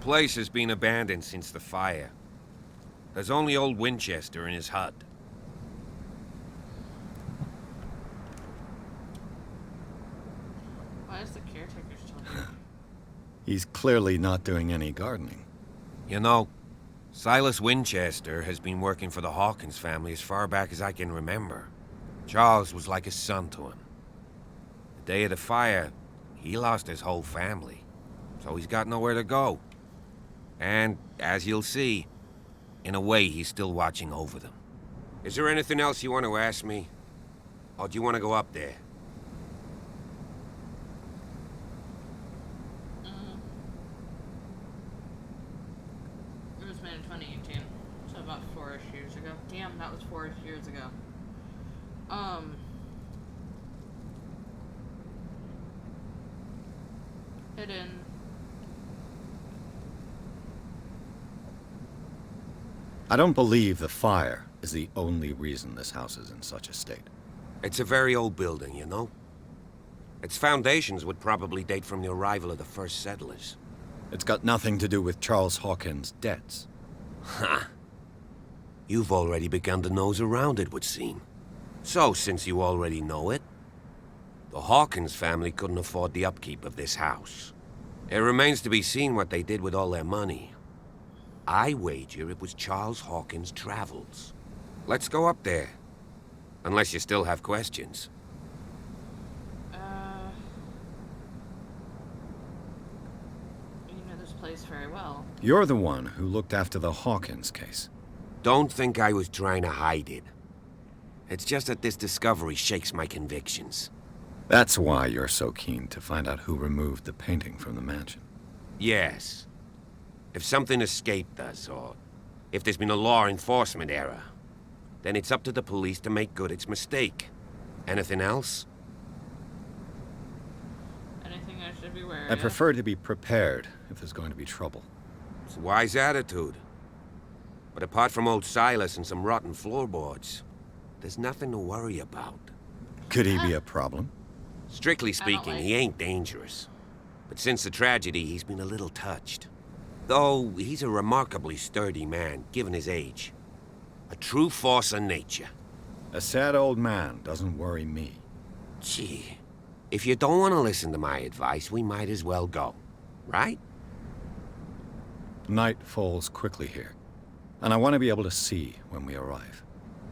place has been abandoned since the fire. There's only old Winchester in his hut. Why is the caretaker still here? He's clearly not doing any gardening. You know, Silas Winchester has been working for the Hawkins family as far back as I can remember. Charles was like a son to him. The day of the fire, he lost his whole family, so he's got nowhere to go. And, as you'll see, in a way, he's still watching over them. Is there anything else you want to ask me? Or do you want to go up there? It was made in 2018, so about 4-ish years ago. Damn, that was 4-ish years ago. Hidden. I don't believe the fire is the only reason this house is in such a state. It's a very old building, you know? Its foundations would probably date from the arrival of the first settlers. It's got nothing to do with Charles Hawkins' debts. Ha! You've already begun to nose around, it would seem. So, since you already know it, the Hawkins family couldn't afford the upkeep of this house. It remains to be seen what they did with all their money. I wager it was Charles Hawkins' travels. Let's go up there. Unless you still have questions. You know this place very well. You're the one who looked after the Hawkins case. Don't think I was trying to hide it. It's just that this discovery shakes my convictions. That's why you're so keen to find out who removed the painting from the mansion. Yes. If something escaped us, or if there's been a law enforcement error, then it's up to the police to make good its mistake. Anything else? Anything I should be wary I of? prefer to be prepared if there's going to be trouble. It's a wise attitude. But apart from old Silas and some rotten floorboards, there's nothing to worry about. Could he be a problem? Strictly speaking, he ain't dangerous. But since the tragedy, he's been a little touched. Though he's a remarkably sturdy man, given his age. A true force of nature. A sad old man doesn't worry me. Gee, if you don't want to listen to my advice, we might as well go. Right? Night falls quickly here, and I want to be able to see when we arrive.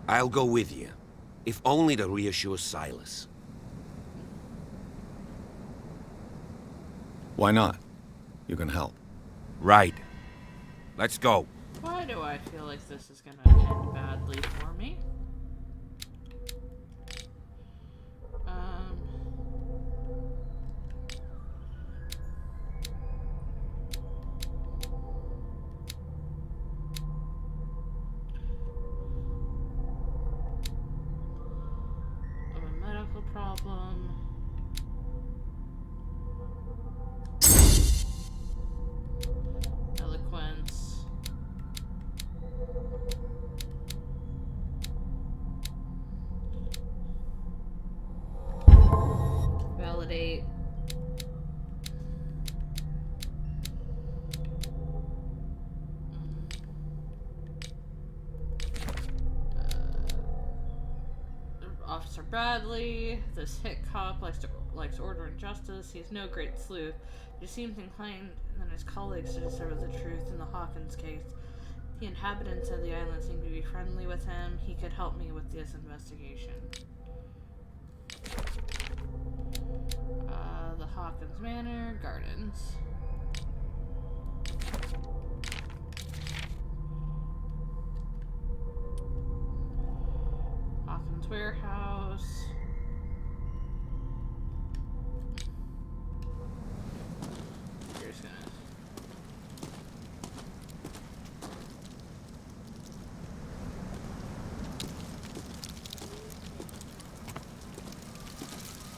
I'll go with you, if only to reassure Silas. Why not? You can help. Right. Let's go. Why do I feel like this is gonna end badly for me? Of a medical problem. Eloquence. Validate. Officer Bradley, this hit cop likes order and justice. He's no great sleuth. He seems inclined than his colleagues to discover the truth in the Hawkins case. The inhabitants of the island seem to be friendly with him. He could help me with this investigation. The Hawkins Manor, Gardens. Hawkins Warehouse. You're just gonna...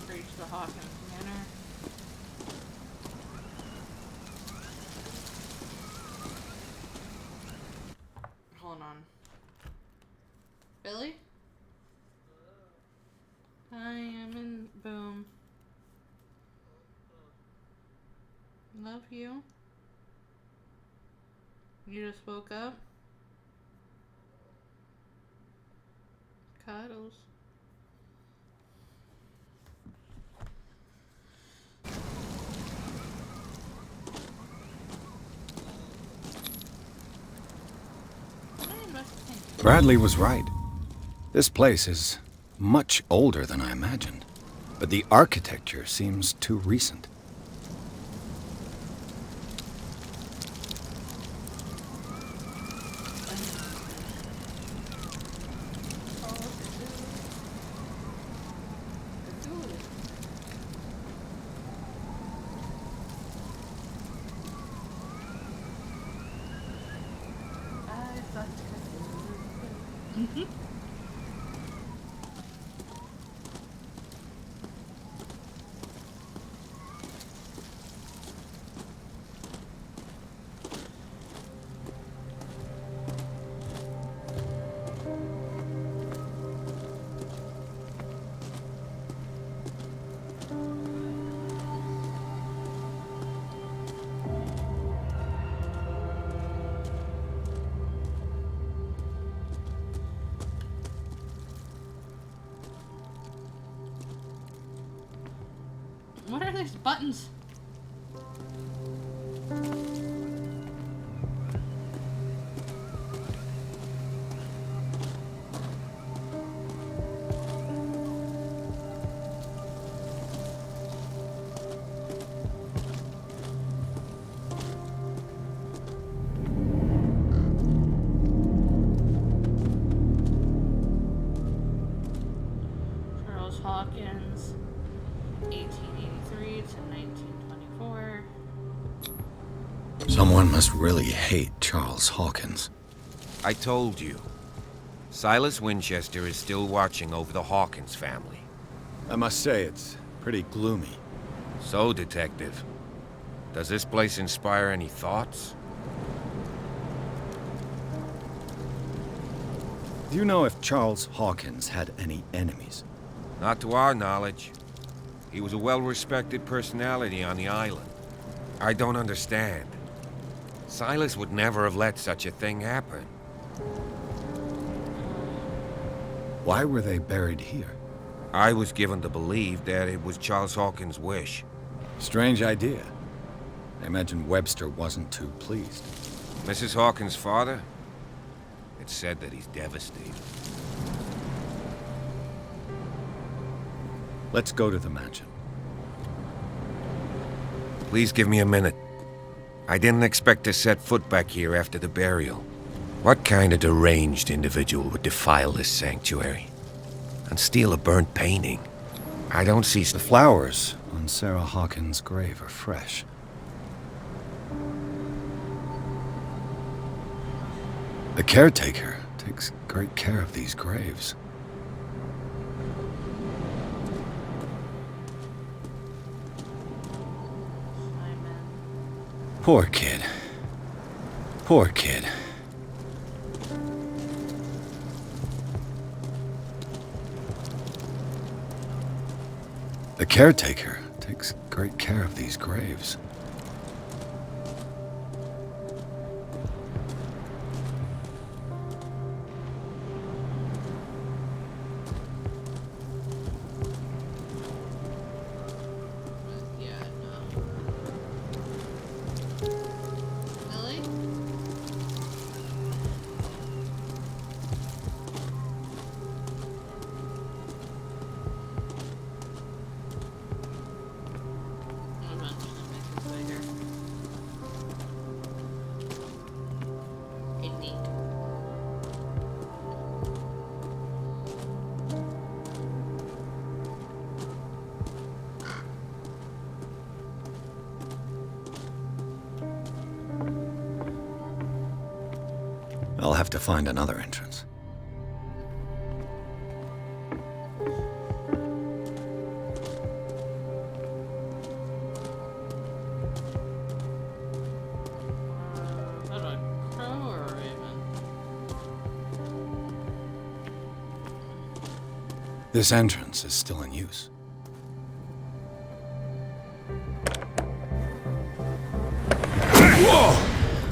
reach the Hawkins Manor. Hold on. Billy? I am in boom. Love you. You just woke up? Cuddles. Bradley was right. This place is much older than I imagined, but the architecture seems too recent. What are these buttons? Charles Hawkins, 1883 to 1924. Someone must really hate Charles Hawkins. I told you. Silas Winchester is still watching over the Hawkins family. I must say, it's pretty gloomy. So, Detective, does this place inspire any thoughts? Do you know if Charles Hawkins had any enemies? Not to our knowledge. He was a well-respected personality on the island. I don't understand. Silas would never have let such a thing happen. Why were they buried here? I was given to believe that it was Charles Hawkins' wish. Strange idea. I imagine Webster wasn't too pleased. Mrs. Hawkins' father? It's said that he's devastated. Let's go to the mansion. Please give me a minute. I didn't expect to set foot back here after the burial. What kind of deranged individual would defile this sanctuary? And steal a burnt painting? I don't see... The flowers on Sarah Hawkins' grave are fresh. The caretaker takes great care of these graves. Poor kid. Poor kid. The caretaker takes great care of these graves. I'll have to find another entrance. Is that a crow or a raven? This entrance is still in use. Whoa!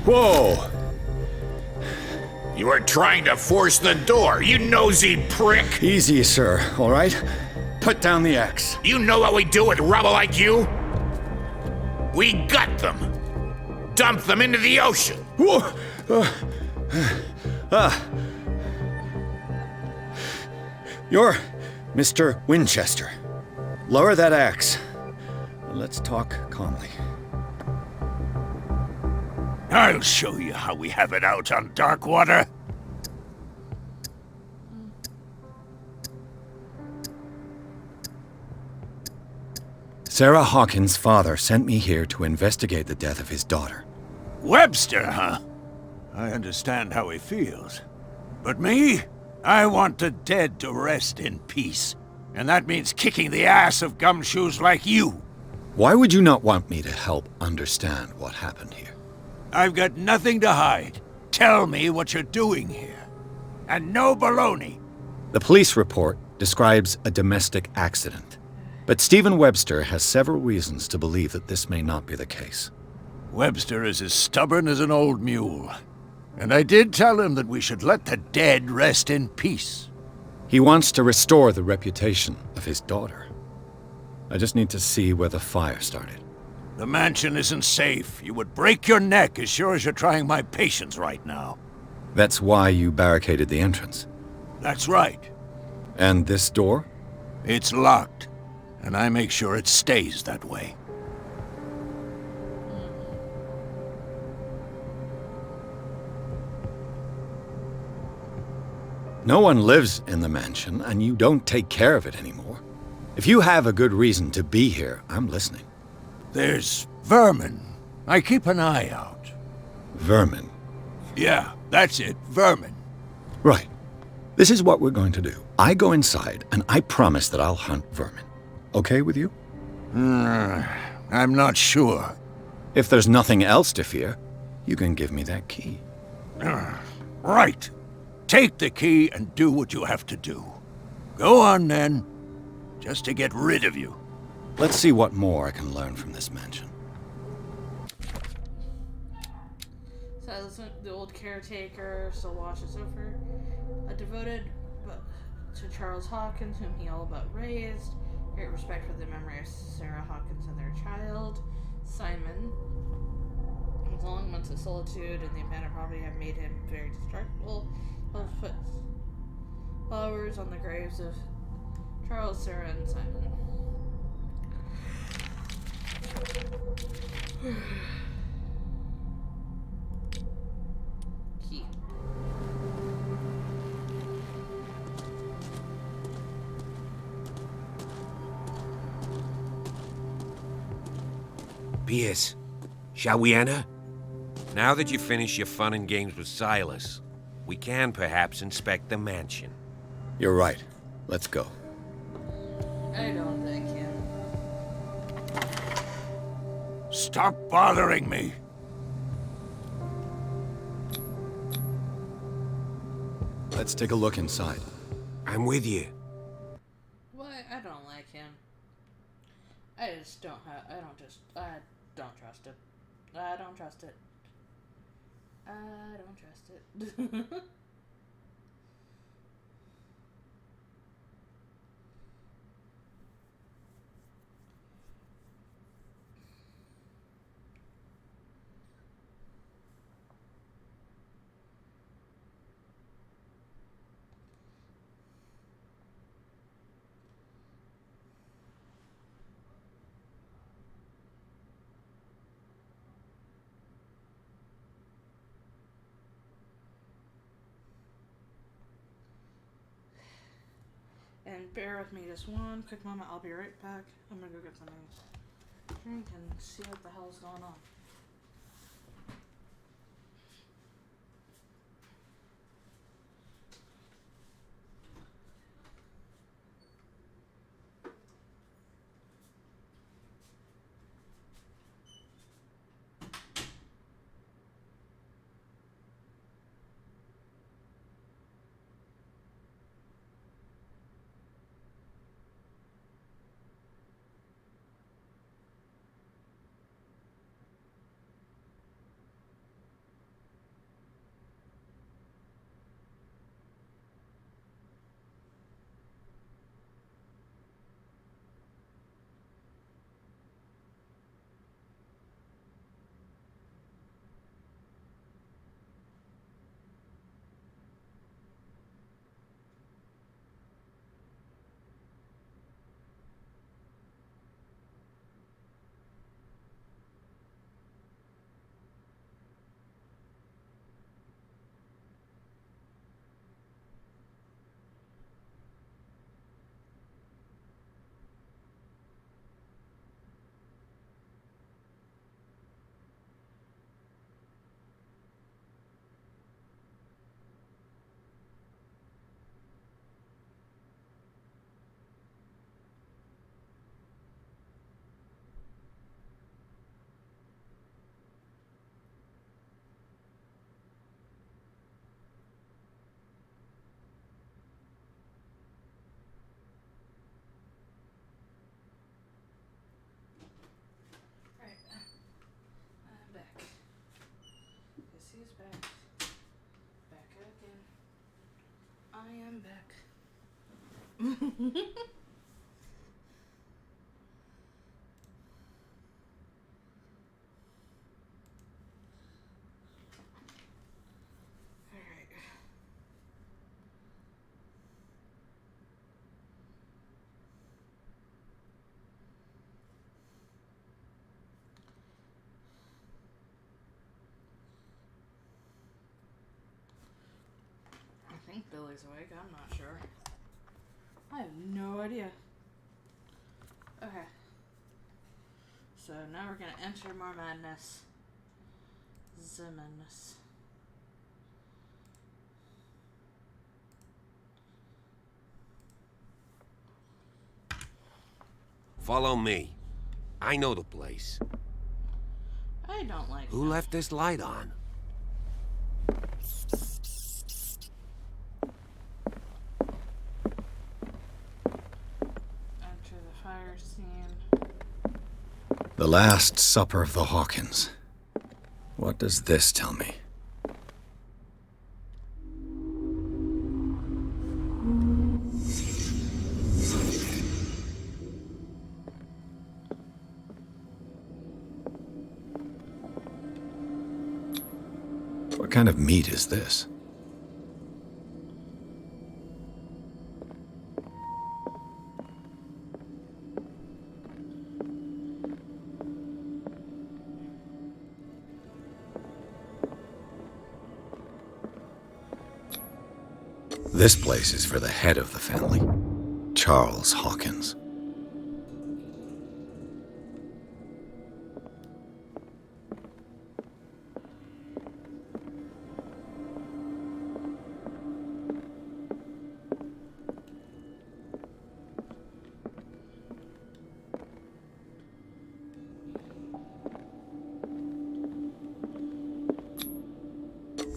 Whoa! You are trying to force the door, you nosy prick! Easy, sir, all right? Put down the axe. You know what we do with rubble like you? We gut them. Dump them into the ocean. You're Mr. Winchester. Lower that axe. Let's talk calmly. I'll show you how we have it out on Darkwater. Sarah Hawkins' father sent me here to investigate the death of his daughter. Webster, huh? I understand how he feels. But me? I want the dead to rest in peace. And that means kicking the ass of gumshoes like you. Why would you not want me to help understand what happened here? I've got nothing to hide. Tell me what you're doing here. And no baloney. The police report describes a domestic accident. But Stephen Webster has several reasons to believe that this may not be the case. Webster is as stubborn as an old mule. And I did tell him that we should let the dead rest in peace. He wants to restore the reputation of his daughter. I just need to see where the fire started. The mansion isn't safe. You would break your neck as sure as you're trying my patience right now. That's why you barricaded the entrance. That's right. And this door? It's locked. And I make sure it stays that way. No one lives in the mansion, and you don't take care of it anymore. If you have a good reason to be here, I'm listening. There's vermin. I keep an eye out. Vermin? Yeah, that's it, vermin. Right. This is what we're going to do. I go inside, and I promise that I'll hunt vermin. Okay with you? I'm not sure. If there's nothing else to fear, you can give me that key. Right. Take the key and do what you have to do. Go on, then. Just to get rid of you. Let's see what more I can learn from this mansion. So the old caretaker still watches over a devoted to Charles Hawkins, whom he all but raised. Great respect for the memory of Sarah Hawkins and their child, Simon. His long months of solitude and the abandoned property have made him very distractible. He'll put flowers on the graves of Charles, Sarah, and Simon. Key. Pierce, shall we enter? Now that you finish your fun and games with Silas, we can perhaps inspect the mansion. You're right. Let's go. I don't think him. Stop bothering me. Let's take a look inside. I'm with you. What? I don't like him. I just don't have. I don't trust it. I don't trust it. I don't trust it. And bear with me just one quick moment. I'll be right back. I'm gonna go get something to drink and see what the hell's going on. I think Billy's awake. I'm not sure. I have no idea. Okay. So now we're gonna enter more madness. The madness. Follow me. I know the place. I don't like Who left this light on? enter the fire scene. The Last Supper of the Hawkins. What does this tell me? What kind of meat is this? This place is for the head of the family, Charles Hawkins.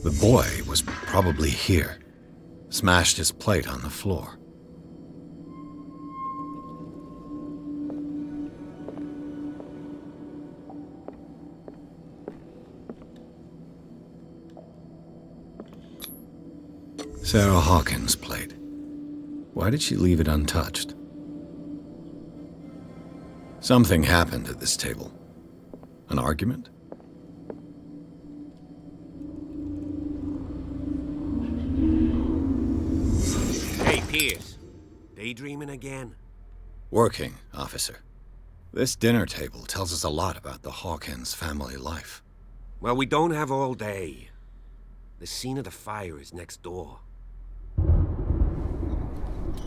The boy was probably here. Smashed his plate on the floor. Sarah Hawkins' plate. Why did she leave it untouched? Something happened at this table. An argument? Pierce, daydreaming again? Working, officer. This dinner table tells us a lot about the Hawkins family life. Well, we don't have all day. The scene of the fire is next door. You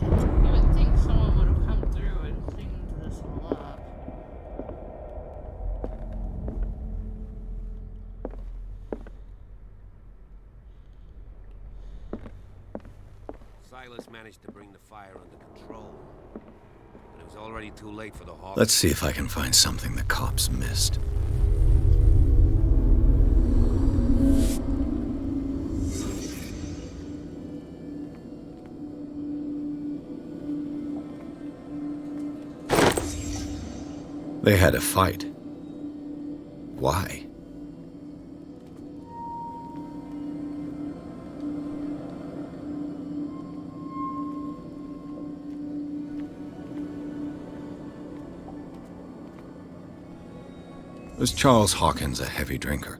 would think someone would have come through and cleaned this all up. Silas managed to bring the fire under control, but it was already too late for the Hawkins. Let's see if I can find something the cops missed. They had a fight. Why? Was Charles Hawkins a heavy drinker?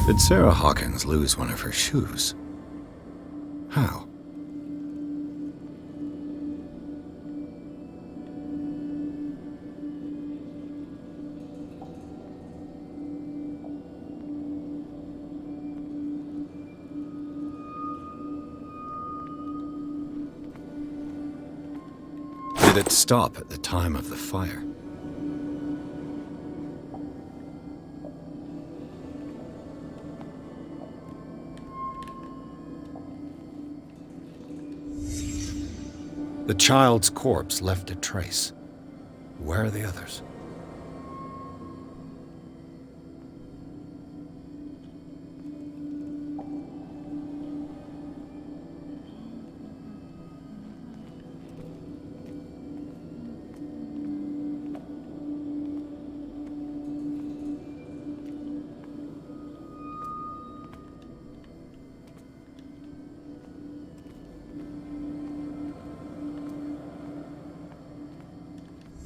Did Sarah Hawkins lose one of her shoes? How? Did it stop at the time of the fire? The child's corpse left a trace. Where are the others?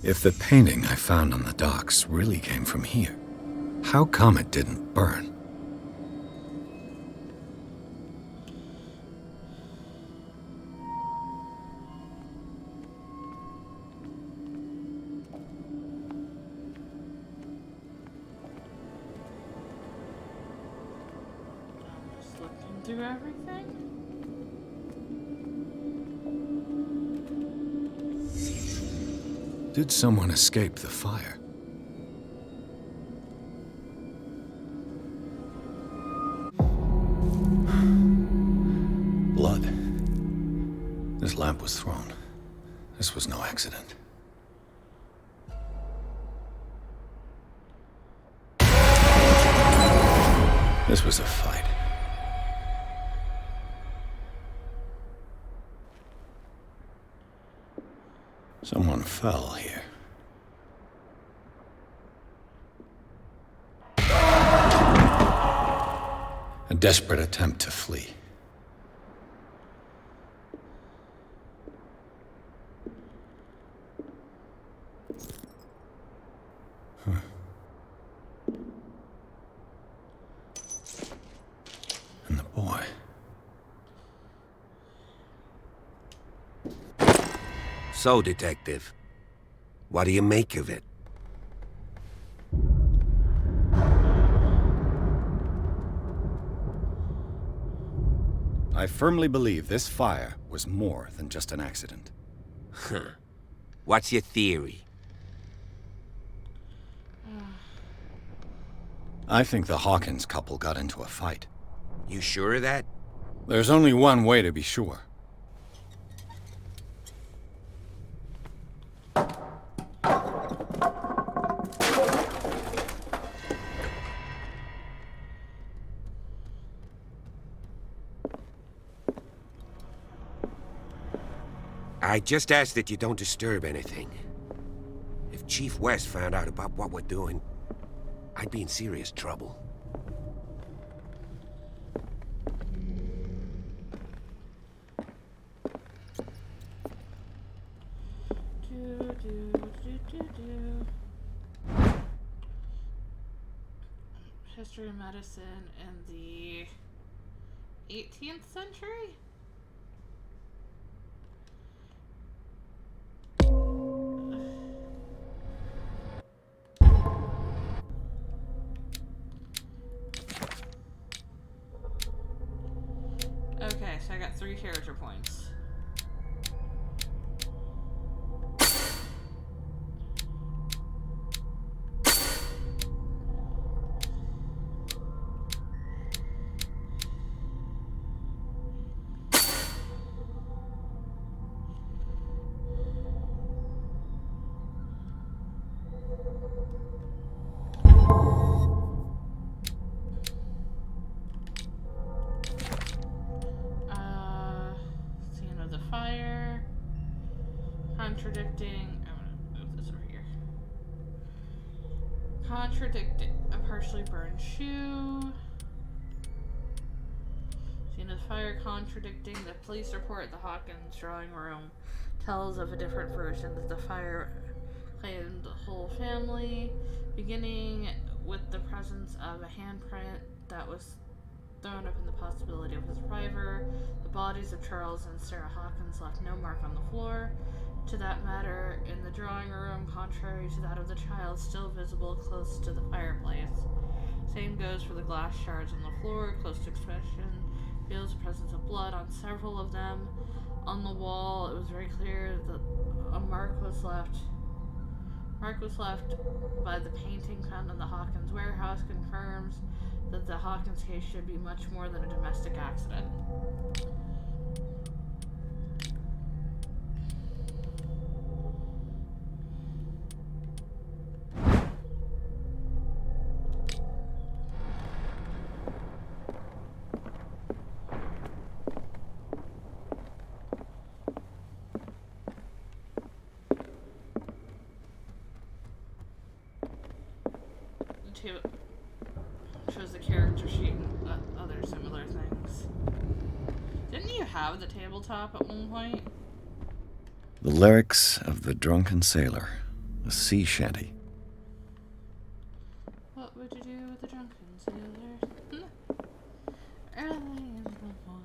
If the painting I found on the docks really came from here, how come it didn't burn? Just looking through everything. Did someone escape the fire? Blood. This lamp was thrown. This was no accident. This was a fight. Someone fell here. A desperate attempt to flee. And the boy. So, Detective, what do you make of it? I firmly believe this fire was more than just an accident. Huh. What's your theory? I think the Hawkins couple got into a fight. You sure of that? There's only one way to be sure. I just ask that you don't disturb anything. If Chief West found out about what we're doing, I'd be in serious trouble. History of medicine in the 18th century? Okay, so I got 3 character points. Scene of the fire. Contradicting. I'm gonna move this over here. Contradicting a partially burned shoe. Scene of the fire contradicting the police report. The Hawkins drawing room tells of a different version that the fire claimed the whole family, beginning with the presence of a handprint that was thrown up in the possibility of a survivor. The bodies of Charles and Sarah Hawkins left no mark on the floor. To that matter, in the drawing room, contrary to that of the child, still visible close to the fireplace. Same goes for the glass shards on the floor, close to expression, feels the presence of blood on several of them. On the wall, it was very clear that a mark was left. Mark was left by the painting found in the Hawkins Warehouse, confirms that the Hawkins case should be much more than a domestic accident. Shows the character sheet and other similar things. Didn't you have the tabletop at one point? The lyrics of the drunken sailor A sea shanty. What would you do with a drunken sailor? Early in the morning.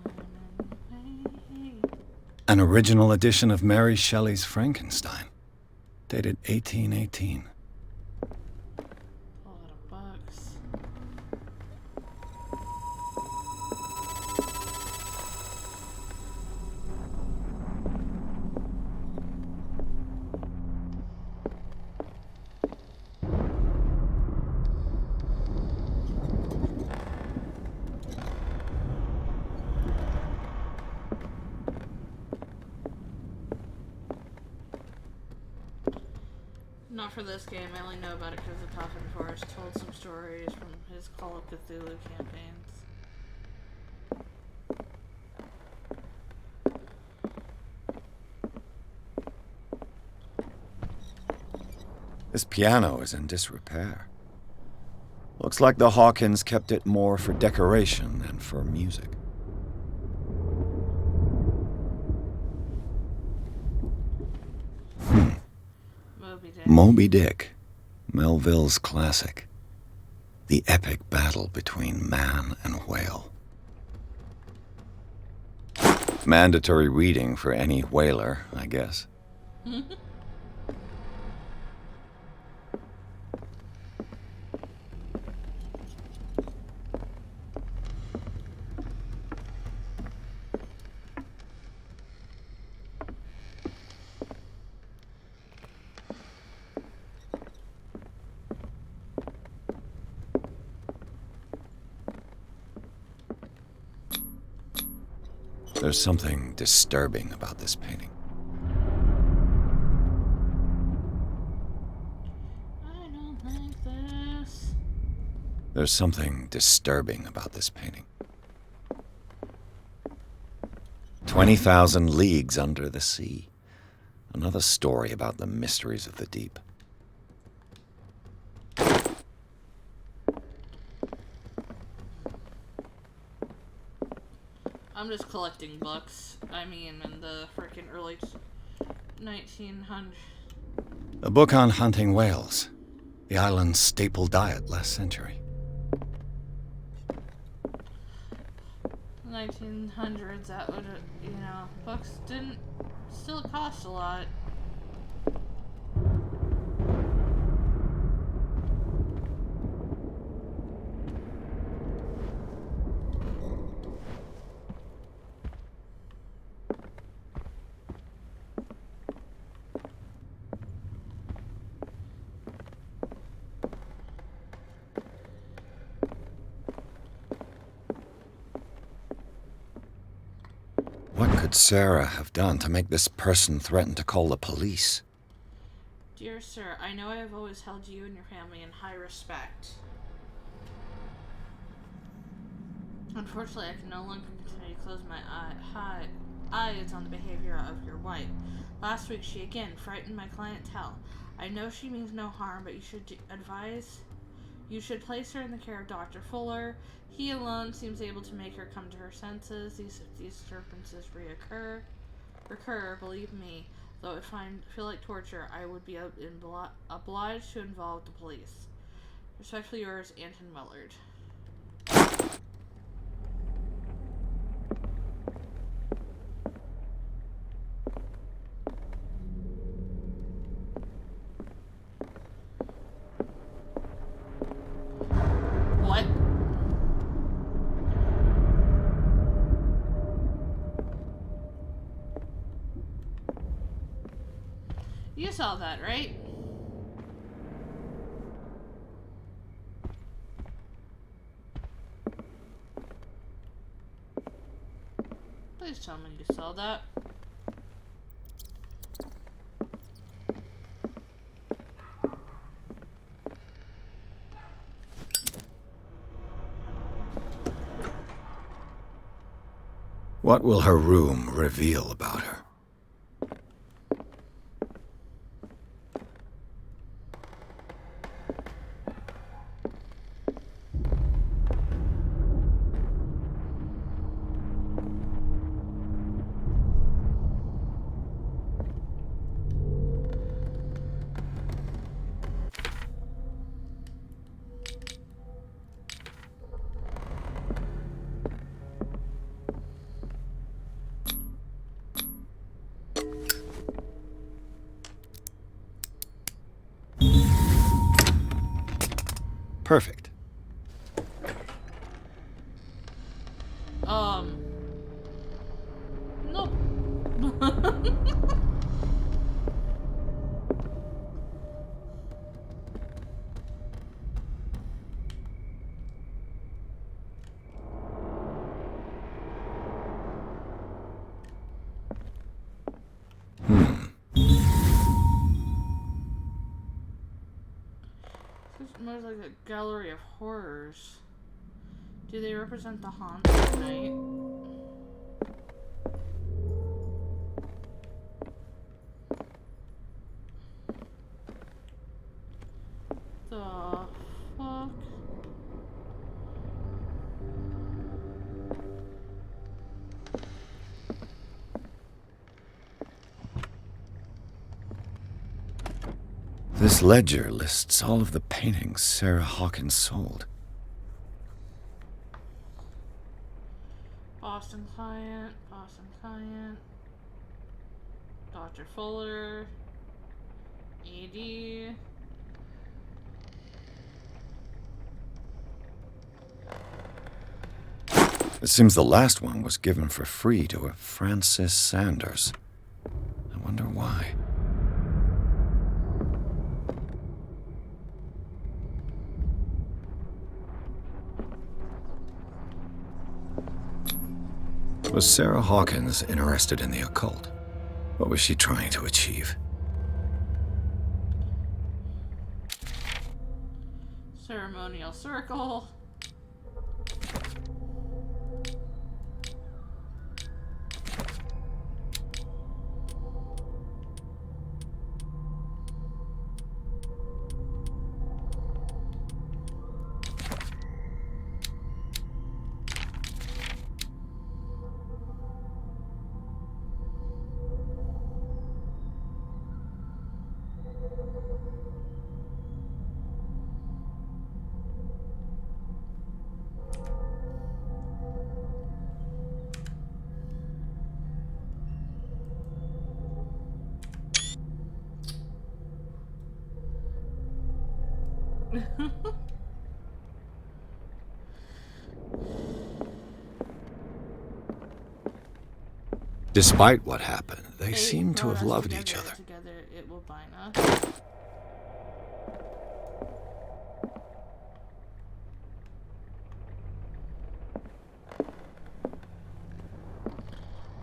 An original edition of Mary Shelley's Frankenstein, dated 1818. A lot of books. Not for this game, I only know about it because the Coffin Forest told some stories from his Call of Cthulhu campaigns. This piano is in disrepair. Looks like the Hawkins kept it more for decoration than for music. Moby Dick, Melville's classic. The epic battle between man and whale. Mandatory reading for any whaler, I guess. There's something disturbing about this painting. I don't like this. There's something disturbing about this painting. 20,000 leagues under the sea. Another story about the mysteries of the deep. I'm just collecting books. I mean, in the freaking early 1900s. A book on hunting whales. The island's staple diet last century. 1900s, that would, books didn't still cost a lot. What could Sarah have done to make this person threaten to call the police? Dear sir, I know I have always held you and your family in high respect. Unfortunately, I can no longer continue to close my eyes on the behavior of your wife. Last week, she again frightened my clientele. I know she means no harm, but you should place her in the care of Dr. Fuller. He alone seems able to make her come to her senses. These disturbances recur, believe me. Though it feel like torture, I would be obliged to involve the police. Respectfully yours, Anton Willard. What? You saw that, right? Please tell me you saw that. What will her room reveal about her? Perfect. Nope. This is more like a gallery of horrors. Do they represent the haunts at night? The fuck? This ledger lists all of the paintings Sarah Hawkins sold. Boston client, Dr. Fuller, AD. It seems the last one was given for free to a Francis Sanders. I wonder why. Was Sarah Hawkins interested in the occult? What was she trying to achieve? Ceremonial circle. Despite what happened, they seem to have loved each other. Together, it will bind us.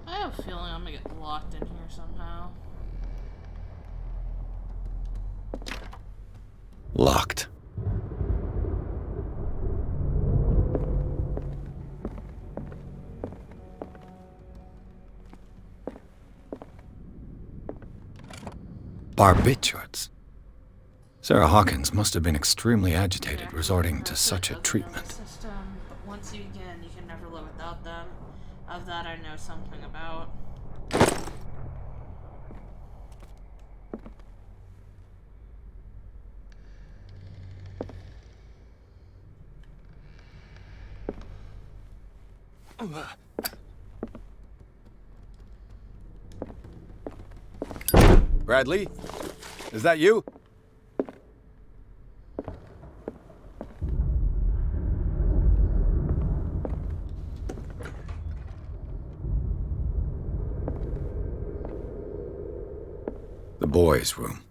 I have a feeling I'm gonna get locked in here somehow. Locked. Barbiturates. Sarah Hawkins must have been extremely agitated resorting to such a treatment. System, but once you begin, you can never live without them. Of that I know something about. Bradley? Is that you? The boys' room.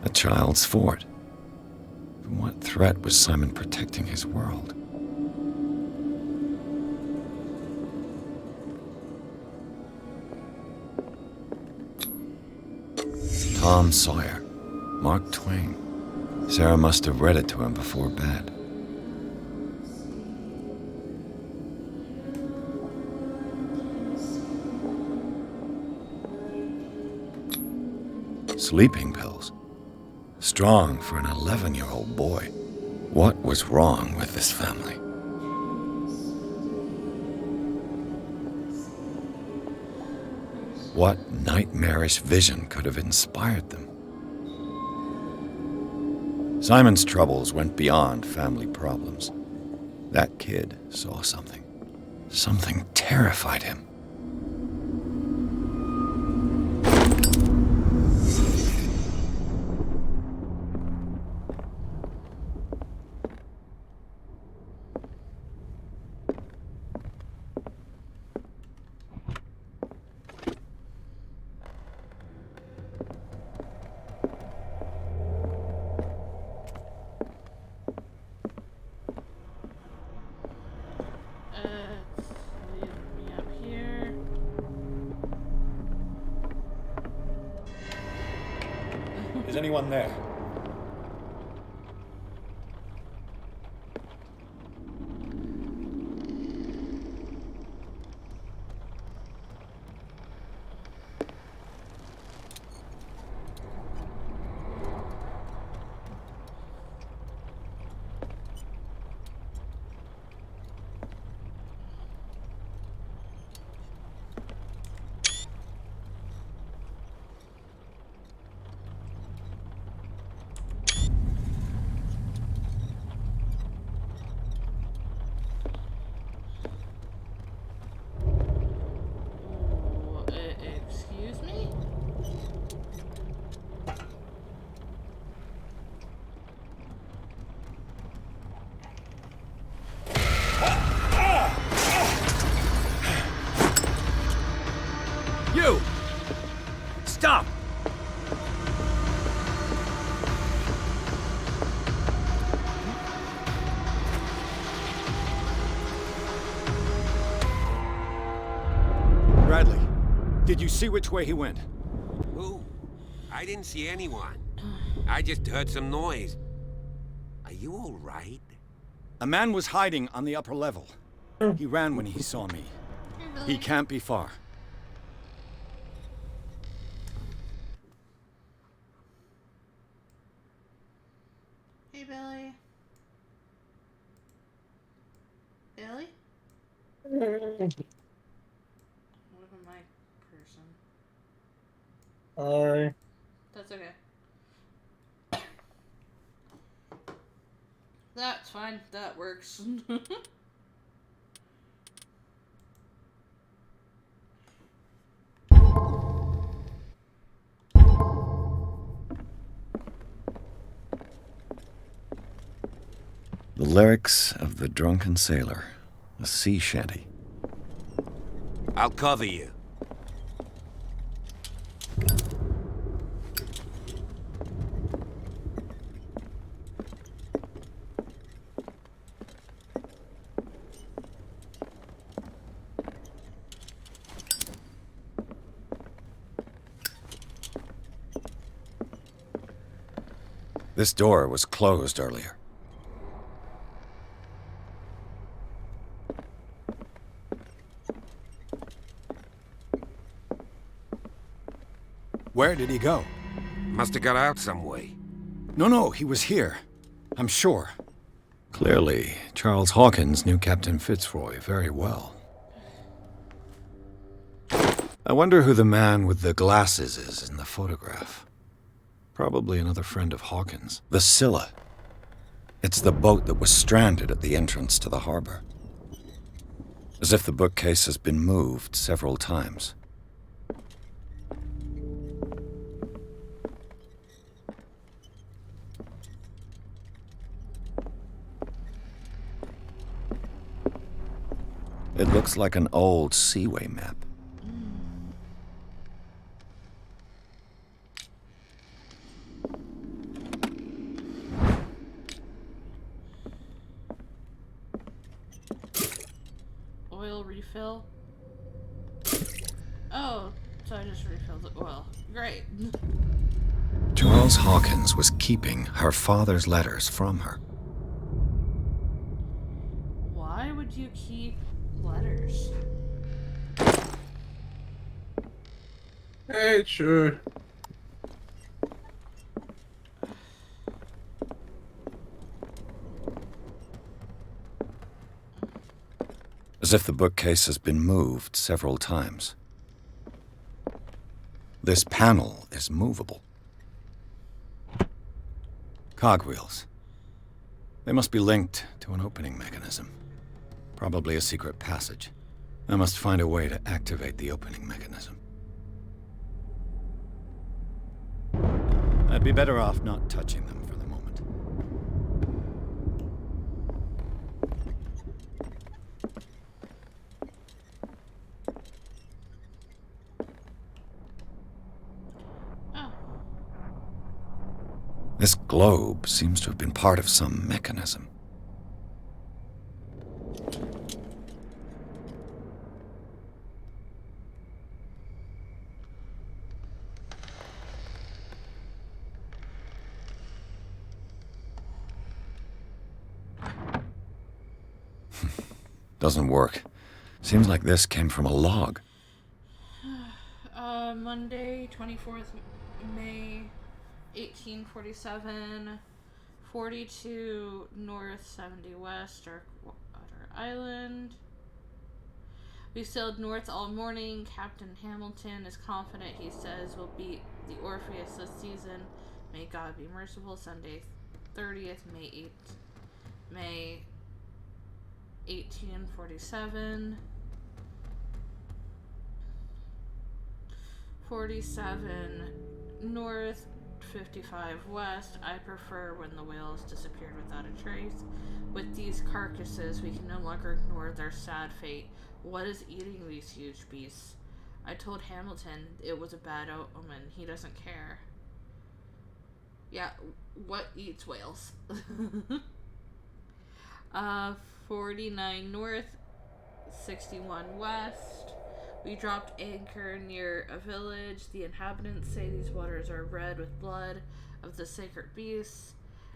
A child's fort. From what threat was Simon protecting his world? Tom Sawyer, Mark Twain. Sarah must have read it to him before bed. Sleeping pills. Strong for an 11-year-old boy. What was wrong with this family? What nightmarish vision could have inspired them? Simon's troubles went beyond family problems. That kid saw something. Something terrified him. Leave me up here. Is anyone there? Excuse me? You! Stop! Bradley, did you see which way he went? Who? I didn't see anyone. I just heard some noise. Are you all right? A man was hiding on the upper level. He ran when he saw me. He can't be far. Hey, Billy. Billy? What about my person? Hi. That's okay. That's fine. That works. The lyrics of The Drunken Sailor, a sea shanty. I'll cover you. This door was closed earlier. Where did he go? Must have got out some way. No, he was here. I'm sure. Clearly, Charles Hawkins knew Captain Fitzroy very well. I wonder who the man with the glasses is in the photograph. Probably another friend of Hawkins. The Scylla. It's the boat that was stranded at the entrance to the harbor. As if the bookcase has been moved several times. It looks like an old seaway map. Oil refill. Oh, so I just refilled the oil. Great. Charles Hawkins was keeping her father's letters from her. Why would you keep letters? Hey, sure. As if the bookcase has been moved several times. this panel is movable. Cogwheels. They must be linked to an opening mechanism. Probably a secret passage. I must find a way to activate the opening mechanism. I'd be better off not touching them for the moment. Oh. This globe seems to have been part of some mechanism. Doesn't work. Seems like this came from a log. Monday, 24th May, 1847, 42 North, 70 West, Darkwater Island. We sailed north all morning. Captain Hamilton is confident he says we'll beat the Orpheus this season. May God be merciful. Sunday, 30th May 1847. 47 North, 55 West. I prefer when the whales disappeared without a trace. With these carcasses, we can no longer ignore their sad fate. What is eating these huge beasts? I told Hamilton it was a bad omen. He doesn't care. Yeah, what eats whales? 49 North, 61 West. We dropped anchor near a village. The inhabitants say these waters are red with blood of the sacred beasts,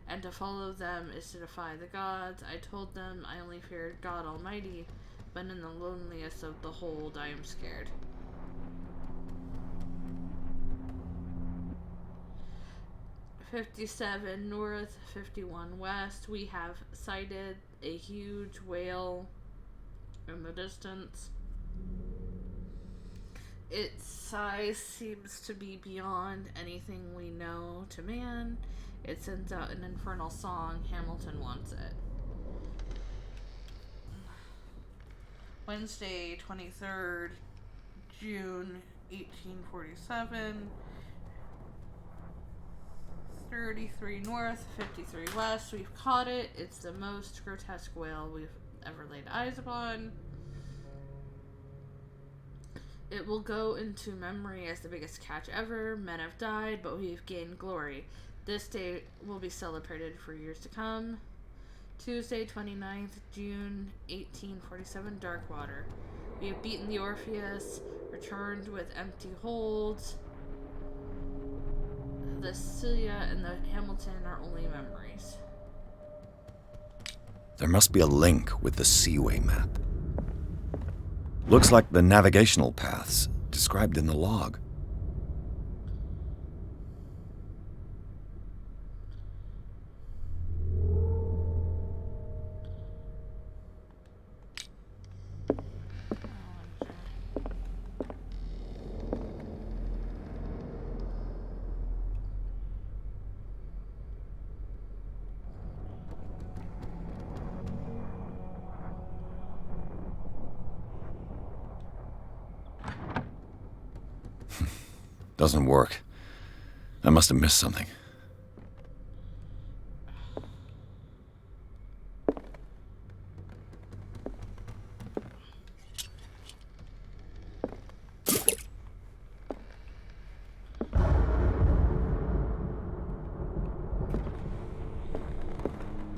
and to follow them is to defy the gods. I told them I only feared God Almighty, but in the loneliness of the hold, I am scared. "57 North, 51 West. We have sighted a huge whale in the distance. Its size seems to be beyond anything we know to man. It sends out an infernal song. Hamilton wants it." Wednesday, 23rd June, 1847. 33 North, 53 West. We've caught it. It's the most grotesque whale we've ever laid eyes upon. It will go into memory as the biggest catch ever. Men have died, but we've gained glory. This day will be celebrated for years to come. Tuesday, 29th June, 1847, Darkwater. We have beaten the Orpheus, returned with empty holds. The Celia and the Hamilton are only memories. There must be a link with the Seaway map. Looks like the navigational paths described in the log. Doesn't work. I must have missed something.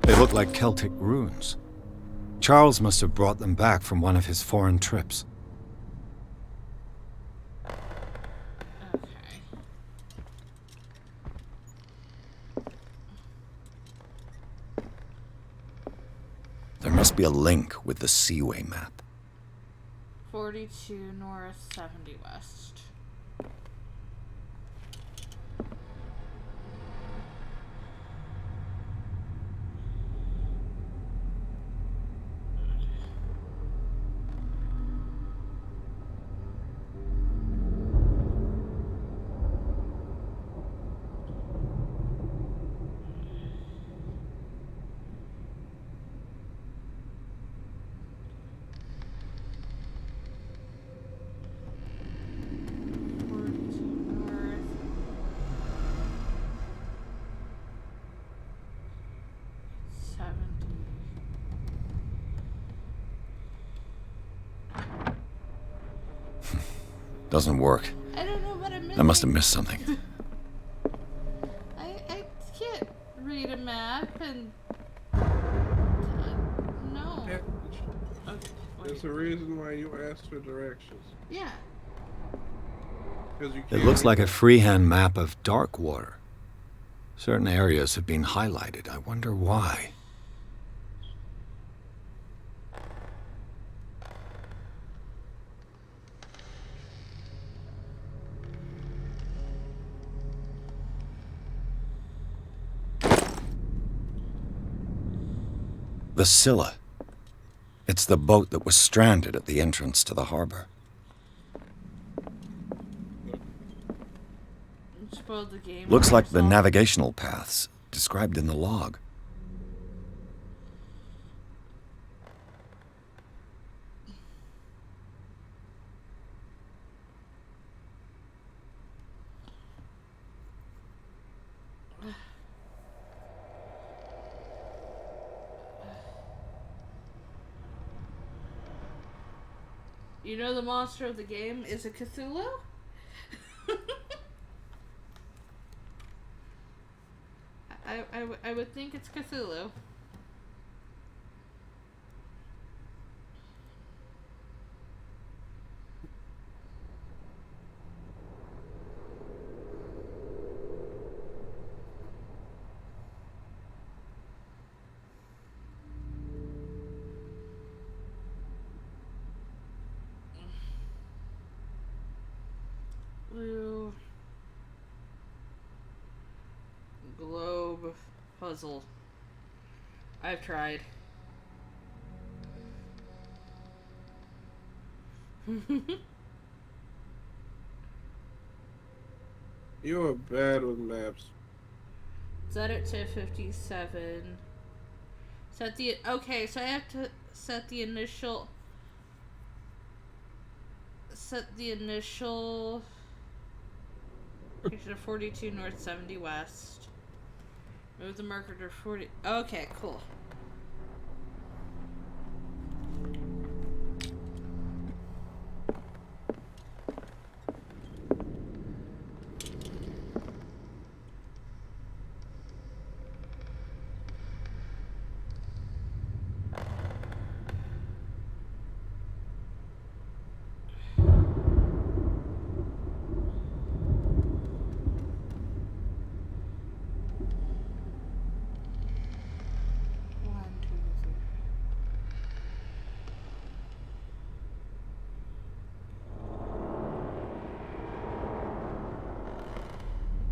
They look like Celtic runes. Charles must have brought them back from one of his foreign trips. There must be a link with the Seaway map. 42 North, 70 West. Doesn't work. I don't know what I'm missing. I must have missed something. I can't read a map and... no. Yeah. Okay, There's a reason why you asked for directions. yeah. Because you It can't looks read like a freehand map of Darkwater. Certain areas have been highlighted. I wonder why. The Scylla. It's the boat that was stranded at the entrance to the harbor. Spoiled the game. Looks like the yourself. navigational paths described in the log. You know the monster of the game is a Cthulhu? I would think it's Cthulhu. Blue globe puzzle. I've tried. You are bad with maps. Set it to 57. Set the... Okay, so I have to set the initial... Set the initial... Location to 42 north, 70 west. Move the marker to 40... Okay, cool.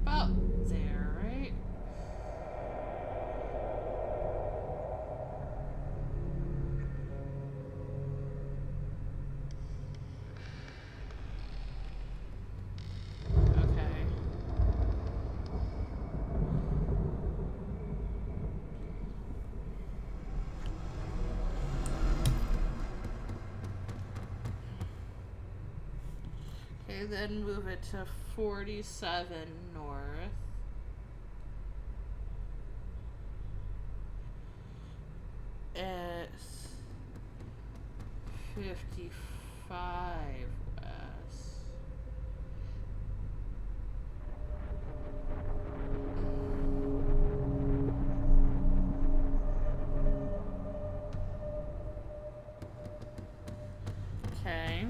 About there, right? Okay. Okay, then move it to 47 north. It's 55 west. Okay.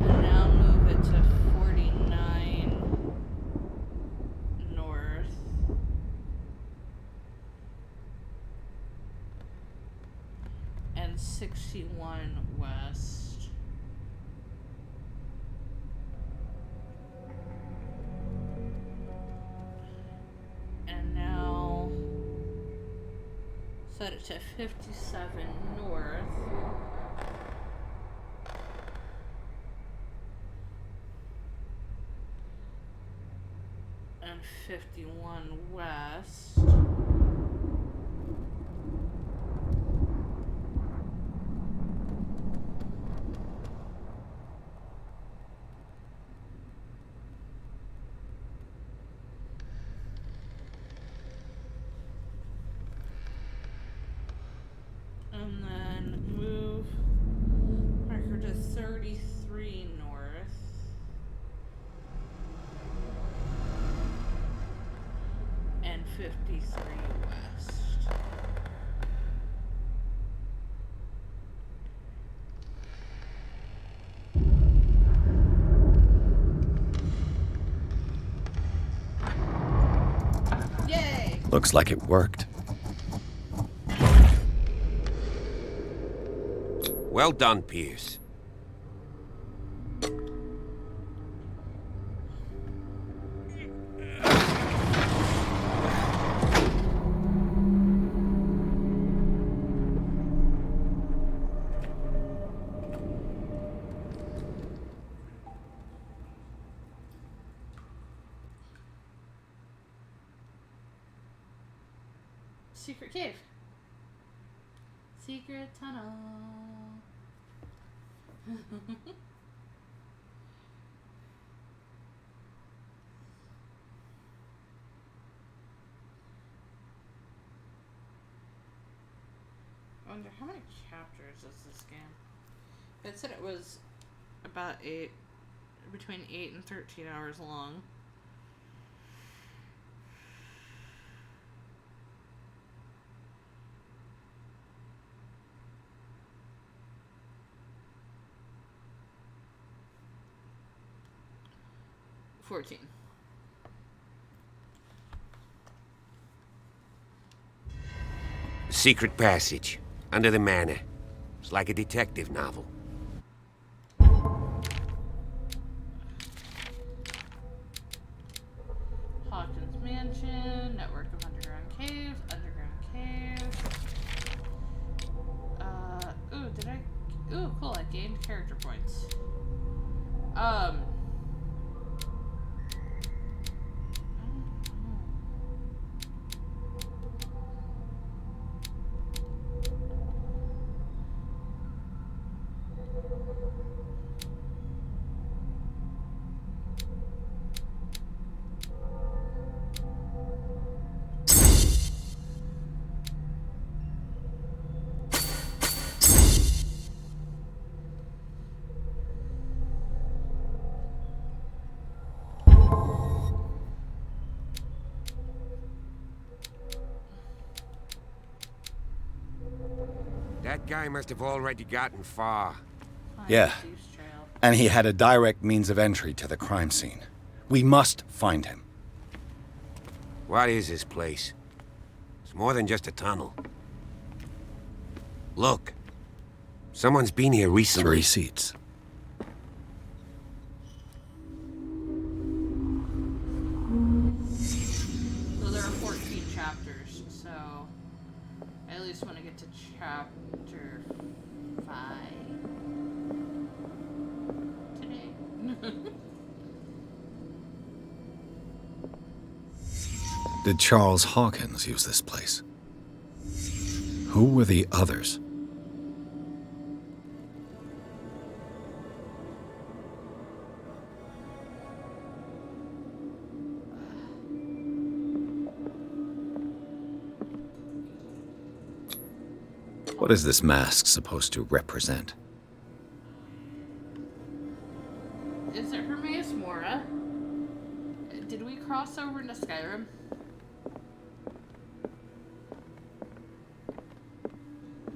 And now move it to 49 north. And 61 west. And now set it to 57 north. And 51 west. And then move 53 West. Yay! Looks like it worked. Well done, Pierce. Secret cave. Secret tunnel. I wonder how many chapters is this game? It said it was about between 8 and 13 hours long. $14. Secret passage. Under the manor. It's like a detective novel. Hawkins Mansion, network of underground caves. Ooh, cool, I gained character points. That guy must have already gotten far. Yeah. And he had a direct means of entry to the crime scene. We must find him. What is this place? It's more than just a tunnel. Look. Someone's been here recently. 3 seats. So there are 14 chapters, so I at least want to get to chapter 5 today. Did Charles Hawkins use this place? Who were the others? What is this mask supposed to represent? Is it Hermaeus Mora? Did we cross over into Skyrim?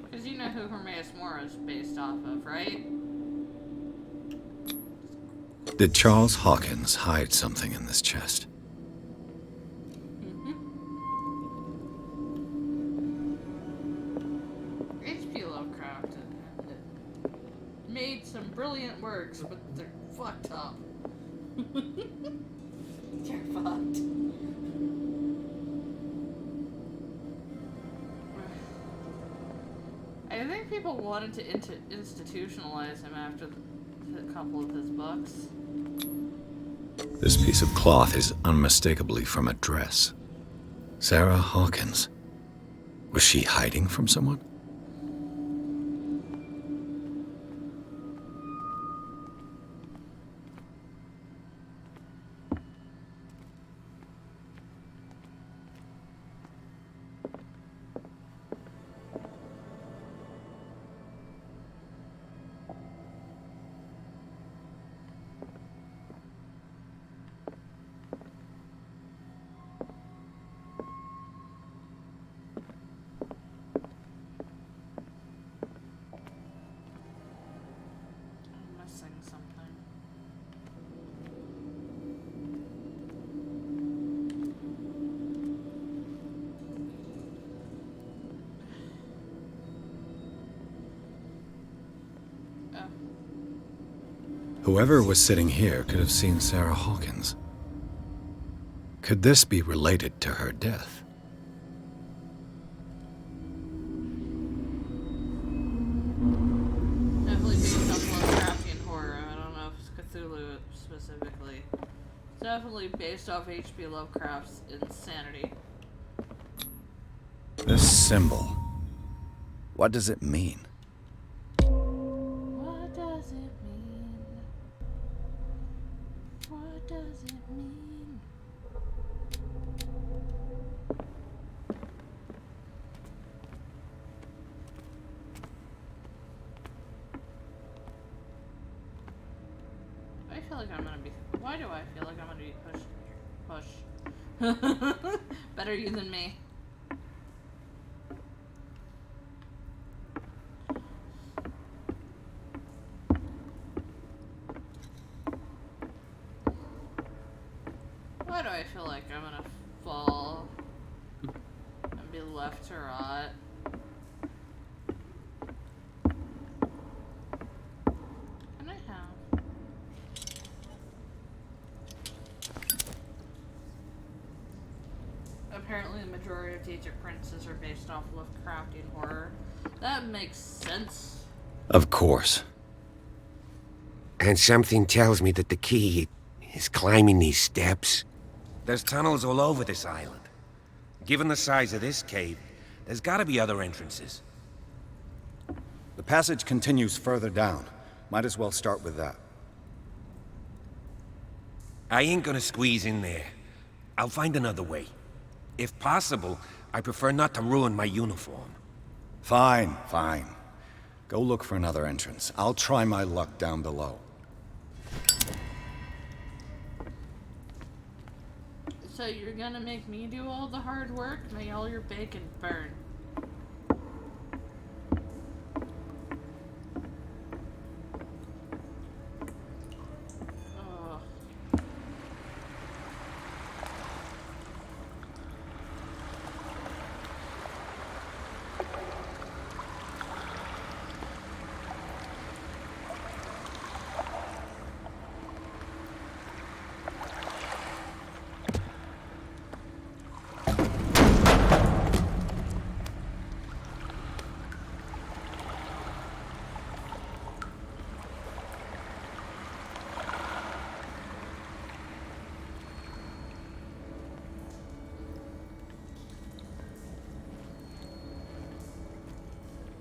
Because you know who Hermaeus Mora is based off of, right? Did Charles Hawkins hide something in this chest? H.P. Lovecraft made some brilliant works, but they're fucked up. They're fucked. I think people wanted to institutionalize him after a couple of his books. This piece of cloth is unmistakably from a dress. Sarah Hawkins. Was she hiding from someone? Whoever was sitting here could have seen Sarah Hawkins. Could this be related to her death? Definitely based off Lovecraftian horror. I don't know if it's Cthulhu specifically. It's definitely based off H.P. Lovecraft's insanity. This symbol. What does it mean? What does it mean? What does it mean? I feel like I'm gonna be. Why do I feel like I'm gonna be pushed? Better you than me. Why do I feel like I'm gonna fall and be left to rot? Can I have? Apparently the majority of Teacher Princes are based off Lovecraftian horror. That makes sense. Of course. And something tells me that the key is climbing these steps. There's tunnels all over this island. Given the size of this cave, there's gotta be other entrances. The passage continues further down. Might as well start with that. I ain't gonna squeeze in there. I'll find another way. If possible, I prefer not to ruin my uniform. Fine, fine. Go look for another entrance. I'll try my luck down below. So you're gonna make me do all the hard work? May all your bacon burn. Ugh.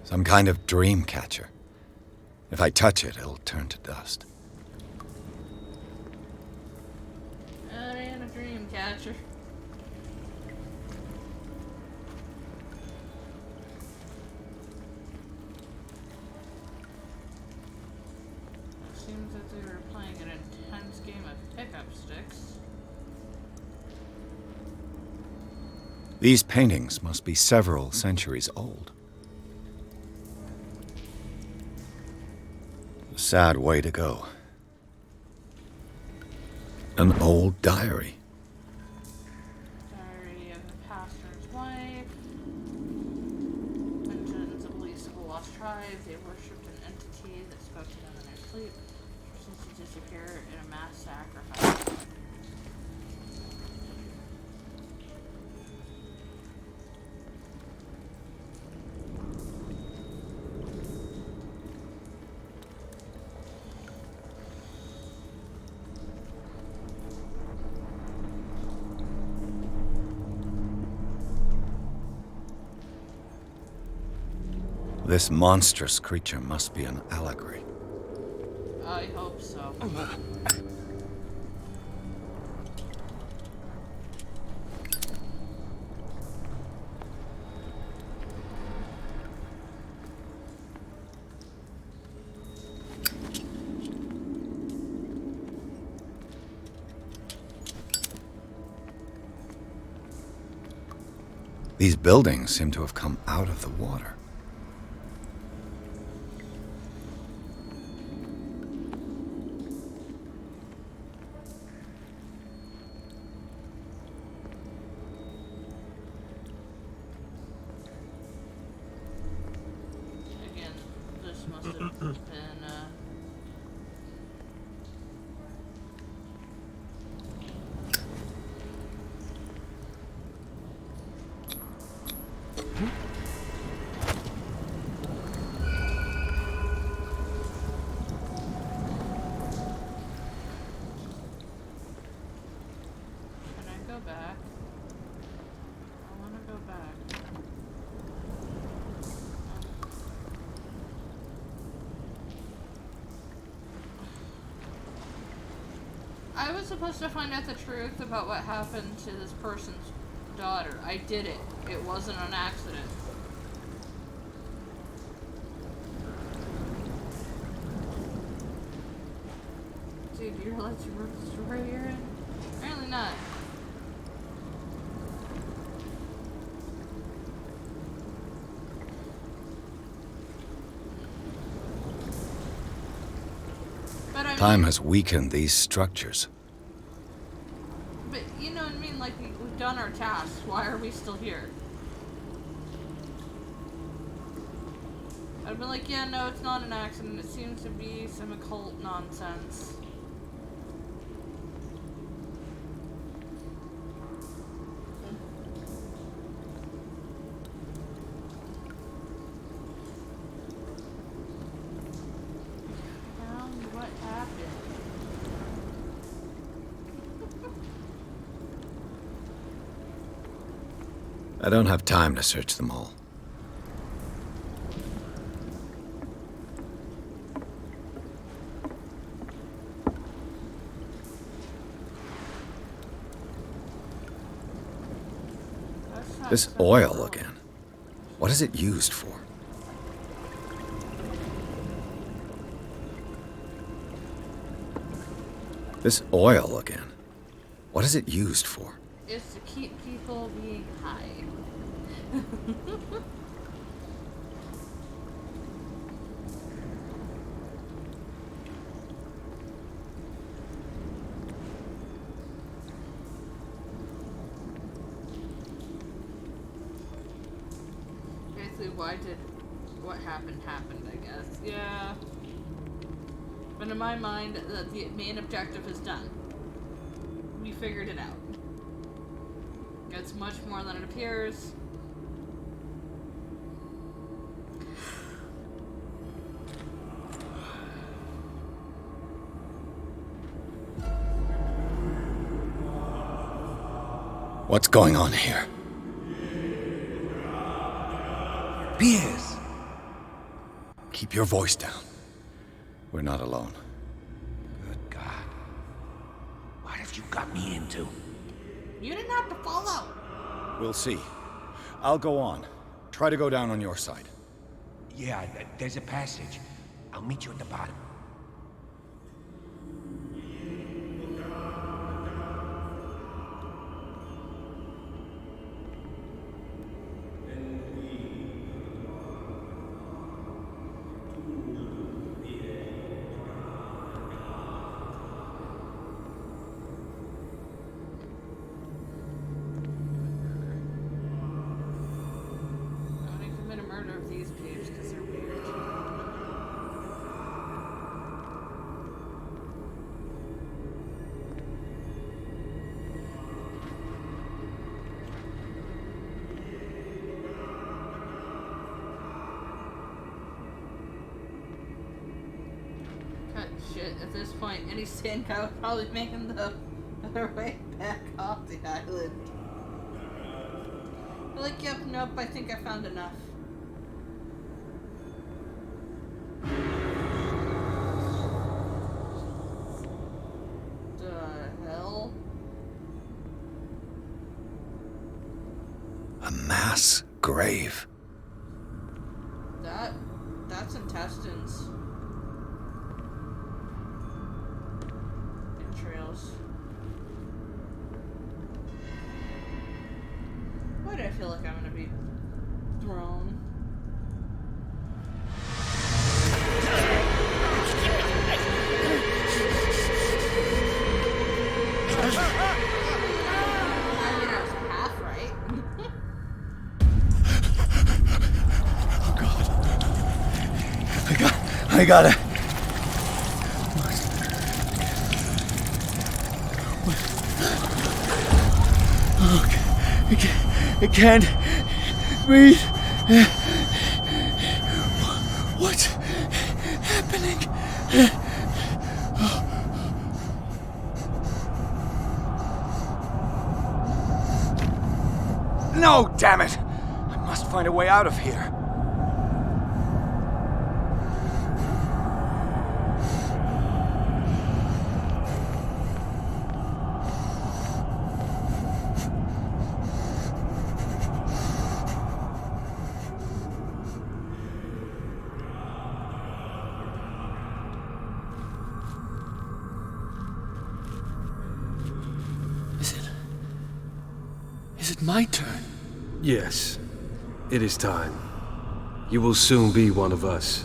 Some kind of dream catcher. If I touch it, it'll turn to dust. That ain't a dream catcher. It seems that they were playing an intense game of pickup sticks. These paintings must be several centuries old. A sad way to go. An old diary. Diary of the pastor's wife. Mentions of beliefs of a lost tribe. They worshipped an entity that spoke to them in their sleep. Since to disappear in a mass sacrifice. This monstrous creature must be an allegory. I hope so. These buildings seem to have come out of the water. Again, this must have been I was supposed to find out the truth about what happened to this person's daughter. I did it. It wasn't an accident. Dude, do you realize you wrote the story you're in? Apparently not. But I mean, Time has weakened these structures. But you know what I mean? Like, we've done our tasks. Why are we still here? I'd be like, yeah, no, it's not an accident. It seems to be some occult nonsense. What happened? I don't have time to search them all. This oil again. What is it used for? This oil again. What is it used for? It's to keep people being high. Basically, what happened, I guess. Yeah. But in my mind, the main objective is done. We figured it out. It's much more than it appears. What's going on here? Pierce! Keep your voice down. We're not alone. Good God. What have you got me into? You didn't have to follow. We'll see. I'll go on. Try to go down on your side. Yeah, there's a passage. I'll meet you at the bottom. Shit, at this point, any sand guy would probably make him the other way back off the island. They're like, yep, nope, I think I found enough. The hell? A mass grave. That's intestines. Trails. Why do I feel like I'm gonna be thrown? I mean, I was half right. Oh God. I got it. I can't breathe. What's happening? No, damn it! I must find a way out of here. Is it my turn? Yes, it is time. You will soon be one of us,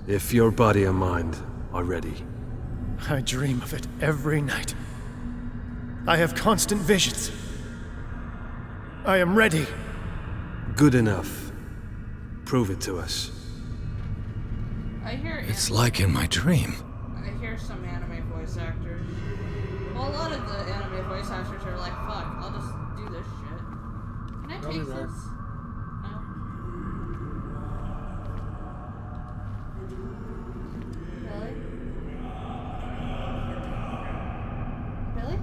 if your body and mind are ready. I dream of it every night. I have constant visions. I am ready. Good enough. Prove it to us. I hear It's like in my dream. I hear some anime voice actors. Well, a lot of the anime voice actors are like, fuck, I'll just do this shit. Can I Probably take right. this? No? Really? Really?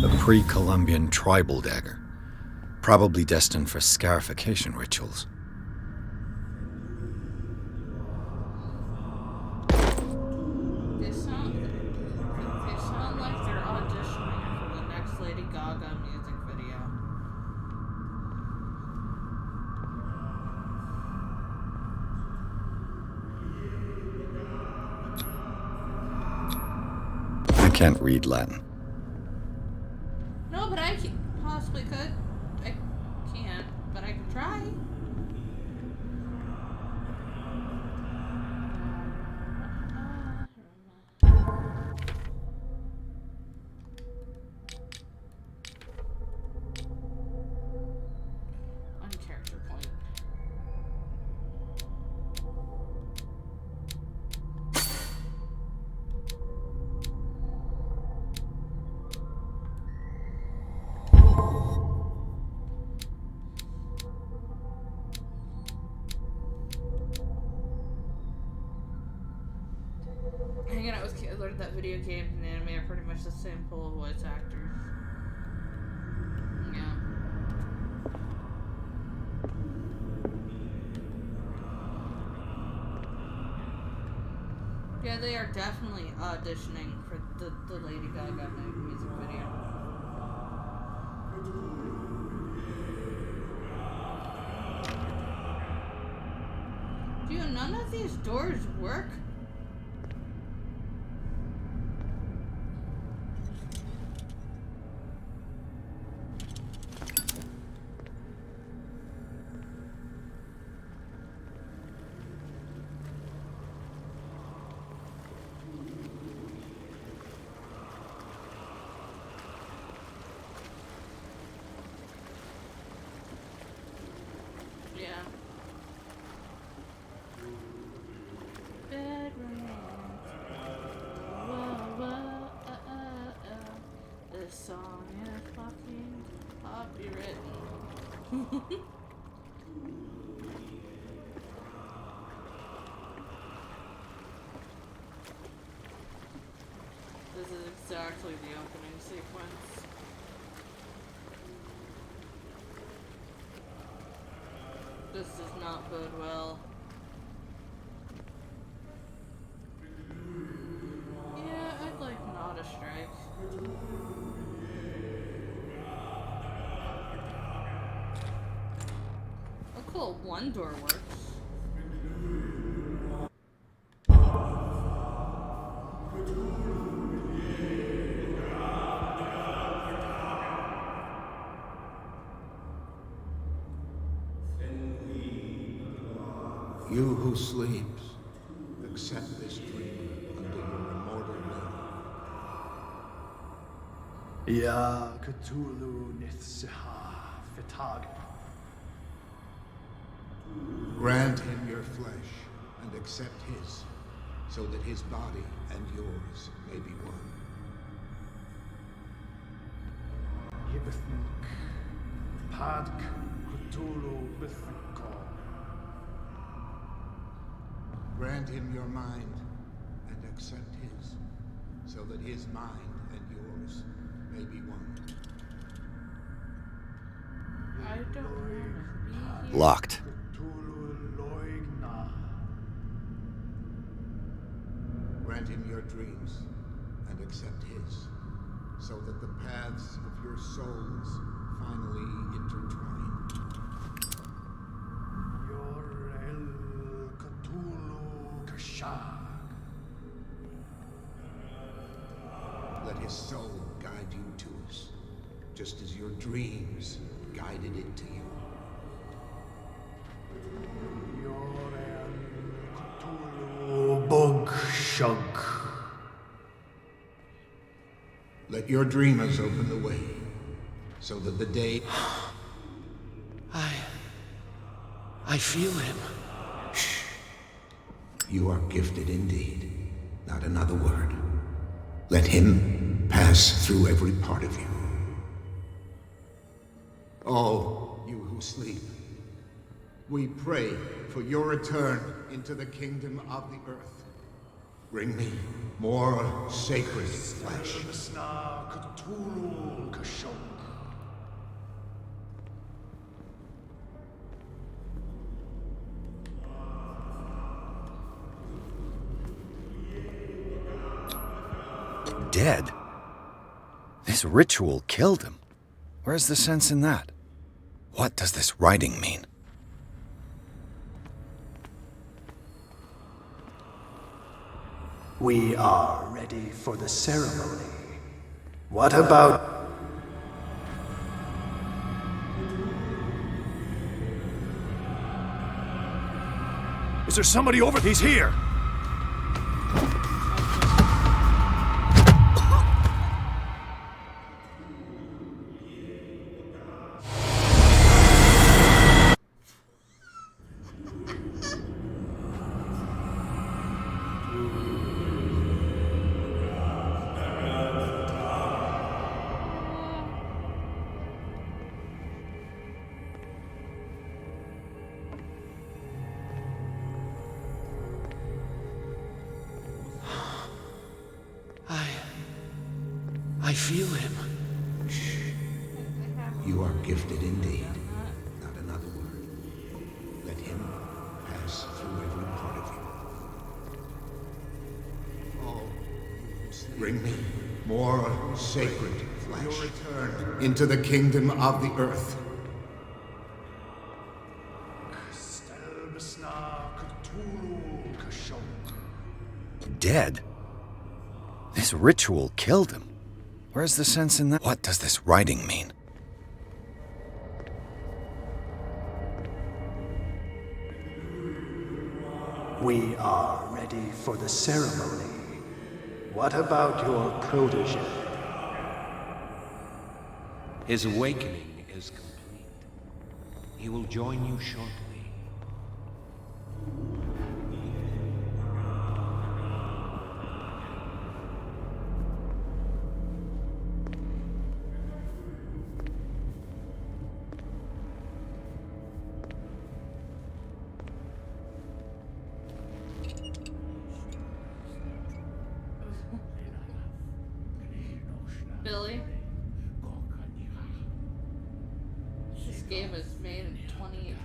A pre-Columbian tribal dagger. Probably destined for scarification rituals. They sound like they're auditioning for the next Lady Gaga music video. I can't read Latin. No, but I possibly could. I can't, but I can try. One character point. Hanging out with kids, learned that video games and anime are pretty much the same pool of voice actors. Yeah. Yeah, they are definitely auditioning for the Lady Gaga music video. Dude, none of these doors work. Yeah. Bedroom. Whoa, this song is fucking copywritten. This is exactly the opening sequence. This does not bode well. Yeah, I'd like not a strike. Oh cool, one door works. You who sleeps, accept this dream under your immortal will. Ya Cthulu Nithsiha Fitag. Grant him your flesh and accept his, so that his body and yours may be one. Yibithnik Padk Cthulu Bithnikal. Grant him your mind and accept his, so that his mind and yours may be one. I don't want to be here. Locked. Grant him your dreams and accept his, so that the paths of your souls finally intertwine. Your El Cthulu Kashag. Let his soul guide you to us, just as your dreams guided it to you. Bug Shug. Let your dreamers open the way, so that the day... I feel him. Shh. You are gifted indeed. Not another word. Let him pass through every part of you. All you who sleep, we pray for your return into the kingdom of the earth. Bring me more sacred flesh. Cthulu Kashok. Dead? This ritual killed him. Where's the sense in that? What does this writing mean? We are ready for the ceremony. What about... Is there somebody over? He's here! I feel him. Shh. You are gifted indeed. Not another word. Let him pass through every part of you. All bring me more sacred flesh. Your return into the kingdom of the earth. Dead? This ritual killed him. Where's the sense in that? What does this writing mean? We are ready for the ceremony. What about your protege? His awakening is complete. He will join you shortly. Billy? This game was made in 2018.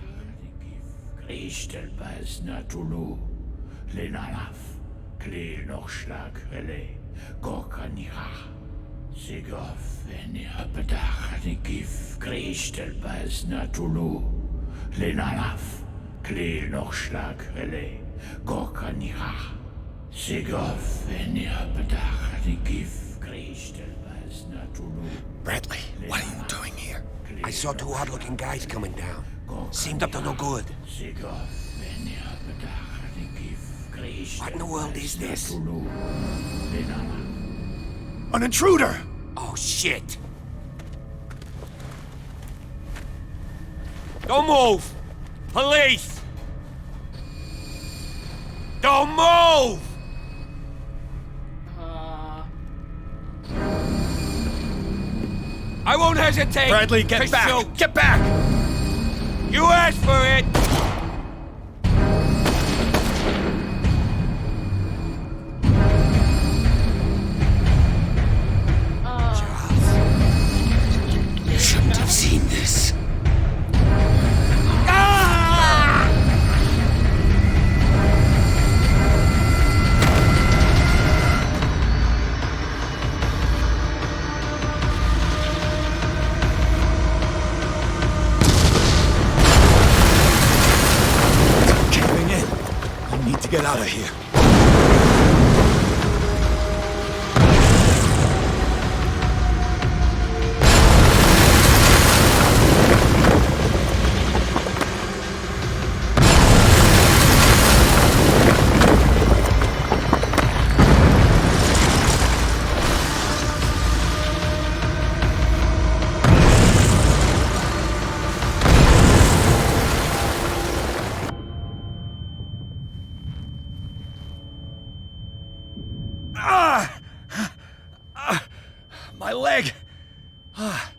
Lenalaf, Kle Nochschlag, Rele, Gorkanira, Sigov, Veni Hapedach, Nikif, Kristelbaz, Natulu, Lenalaf, Kle Nochschlag, Rele, Gorkanira, Sigov, Veni Hapedach, Nikif, Kristelbaz, Natulu. Bradley, what are you doing here? I saw two odd-looking guys coming down. Seemed up to no good. What in the world is this? An intruder! Oh, shit! Don't move! Police! Don't move! I won't hesitate! Bradley, get back! Shoot. Get back! You asked for it! You shouldn't have seen this. To get out of here. My leg! Ah.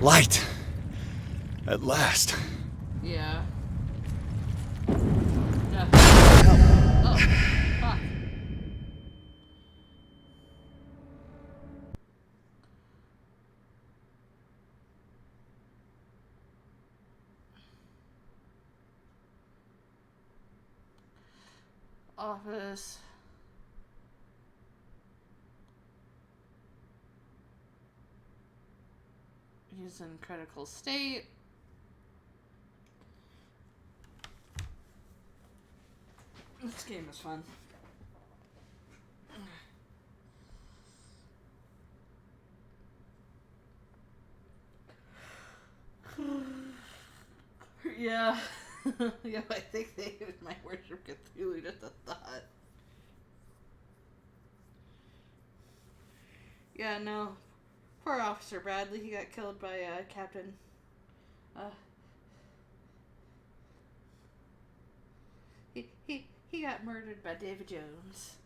Light! At last. Yeah. Yeah. Oh, fuck. Office. He's in critical state. This game is fun. Yeah. Yeah, I think they might worship Cthulhu, just a thought. Yeah, no. Poor Officer Bradley, he got killed by Captain. He got murdered by David Jones.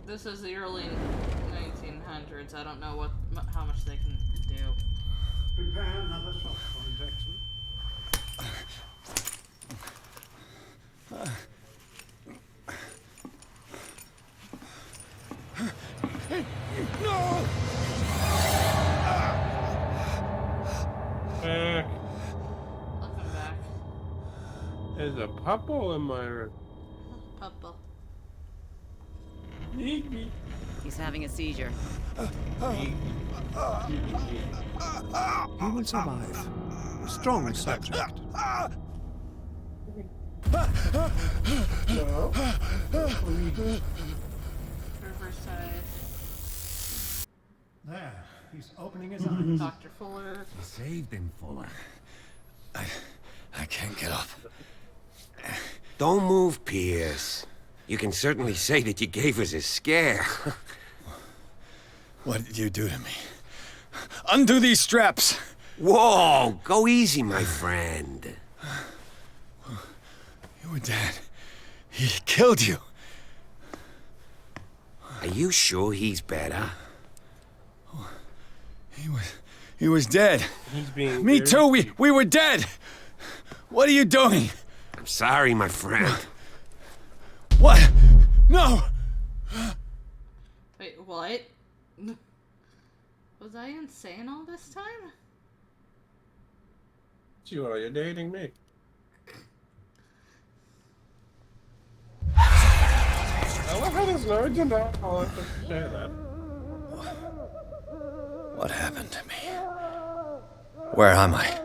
This is the early 1900s. I don't know how much they can do. Prepare another shot for injection. No! Welcome back. There's a pupple in my... Pupple. He's having a seizure. He will survive. A strong subject. Riverside. There, he's opening his eyes. Dr. Fuller. You saved him, Fuller. I can't get up. Don't move, Pierce. You can certainly say that you gave us a scare. What did you do to me? Undo these straps! Whoa! Go easy, my friend. You were dead. He killed you. Are you sure he's better? He was dead. He's being Me very... too, we were dead! What are you doing? I'm sorry, my friend. What? No! Wait, what? Was I insane all this time? You're dating me. I love how there's no agenda. I'll have to share that. What happened to me? Where am I?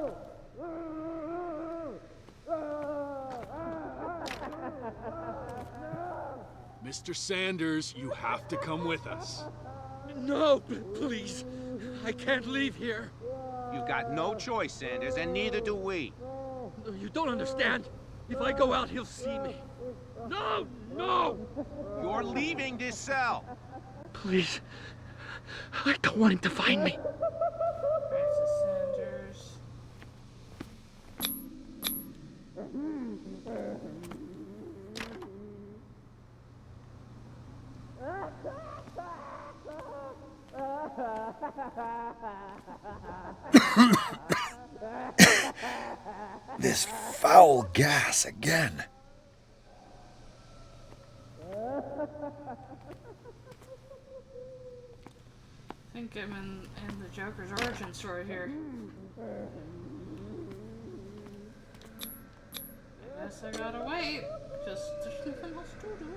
Mr. Sanders, you have to come with us. No, please. I can't leave here. You've got no choice, Sanders, and neither do we. You don't understand. If I go out, he'll see me. No! No! You're leaving this cell. Please. I don't want him to find me. Francis Sanders. This foul gas again. I think I'm in the Joker's origin story here. guess I gotta wait. Just there's nothing else to do.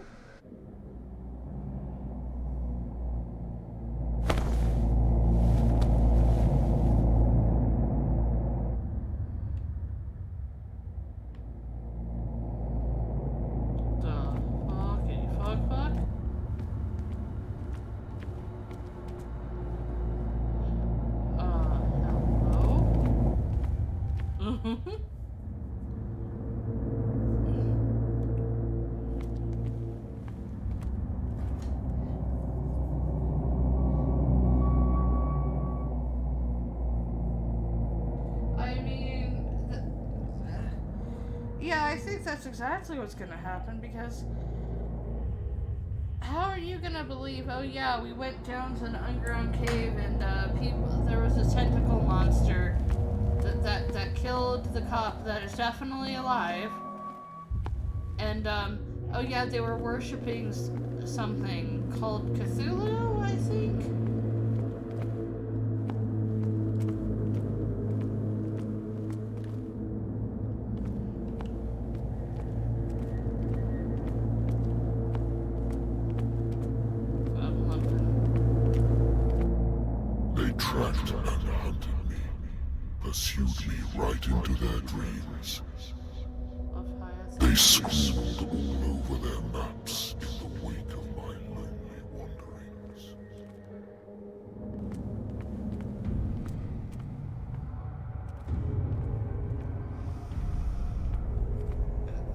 Yeah, I think that's exactly what's gonna happen, because how are you gonna believe, oh yeah, we went down to an underground cave and there was a tentacle monster that killed the cop that is definitely alive, and oh yeah, they were worshipping something called Cthulu, I think? Pursued me right into their dreams. They scribbled all over their maps in the wake of my lonely wanderings.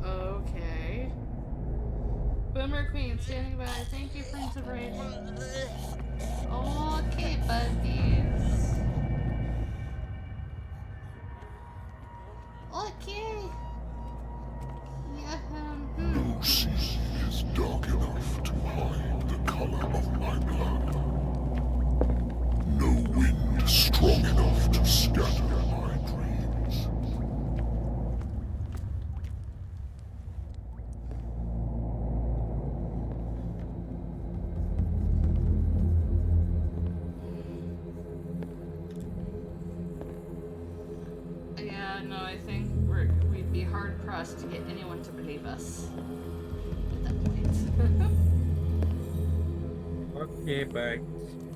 Okay. Boomer Queen standing by. Thank you for inspiration. Okay, buddies. Okay. Yeah, No sea is dark enough to hide the color of my blood. No wind strong enough to scatter my dreams. Yeah, no, I think we'd be hard pressed to get anyone to believe us at that point. Okay, bye.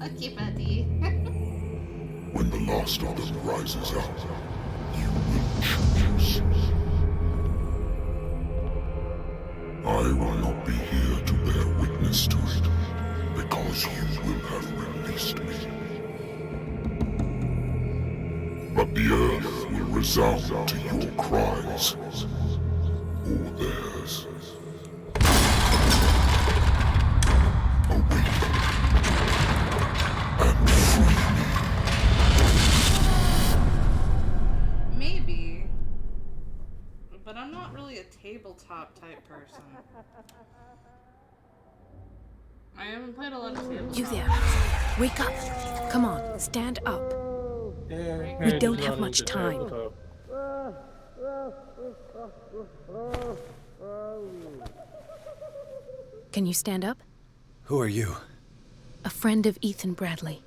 Okay, buddy. When the last of them rises up, you will choose. I will not be here to bear witness to it, because you will have released me. But the earth will resound to your cries, or theirs. Awaken and free me. Maybe. But I'm not really a tabletop type person. I haven't played a lot of tabletop. You there. Wake up. Come on, stand up. We don't have much time. Can you stand up? Who are you? A friend of Ethan Bradley.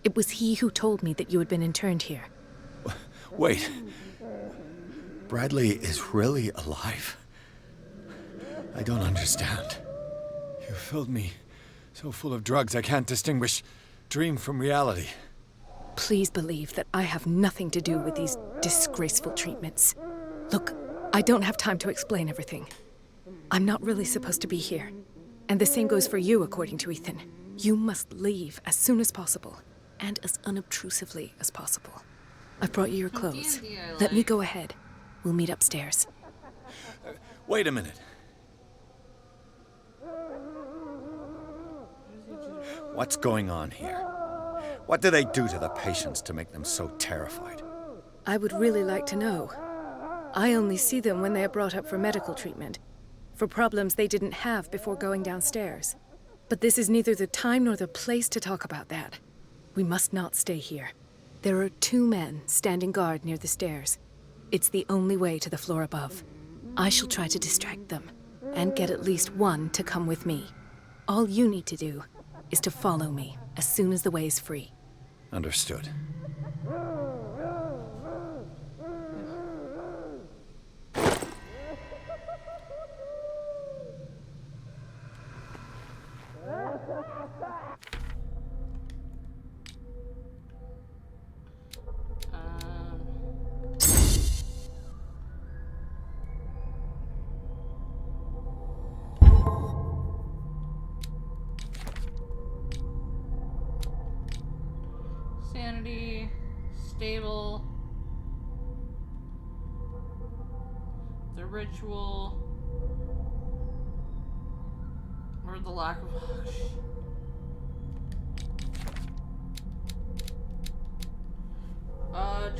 It was he who told me that you had been interned here. Wait. Bradley is really alive? I don't understand. You filled me so full of drugs I can't distinguish dream from reality. Please believe that I have nothing to do with these disgraceful treatments. Look, I don't have time to explain everything. I'm not really supposed to be here. And the same goes for you, according to Ethan. You must leave as soon as possible, and as unobtrusively as possible. I've brought you your clothes. Let me go ahead. We'll meet upstairs. Wait a minute. What's going on here? What do they do to the patients to make them so terrified? I would really like to know. I only see them when they are brought up for medical treatment, for problems they didn't have before going downstairs. But this is neither the time nor the place to talk about that. We must not stay here. There are 2 men standing guard near the stairs. It's the only way to the floor above. I shall try to distract them, and get at least one to come with me. All you need to do is to follow me as soon as the way is free. Understood. insanity, stable, the ritual, or the lack of.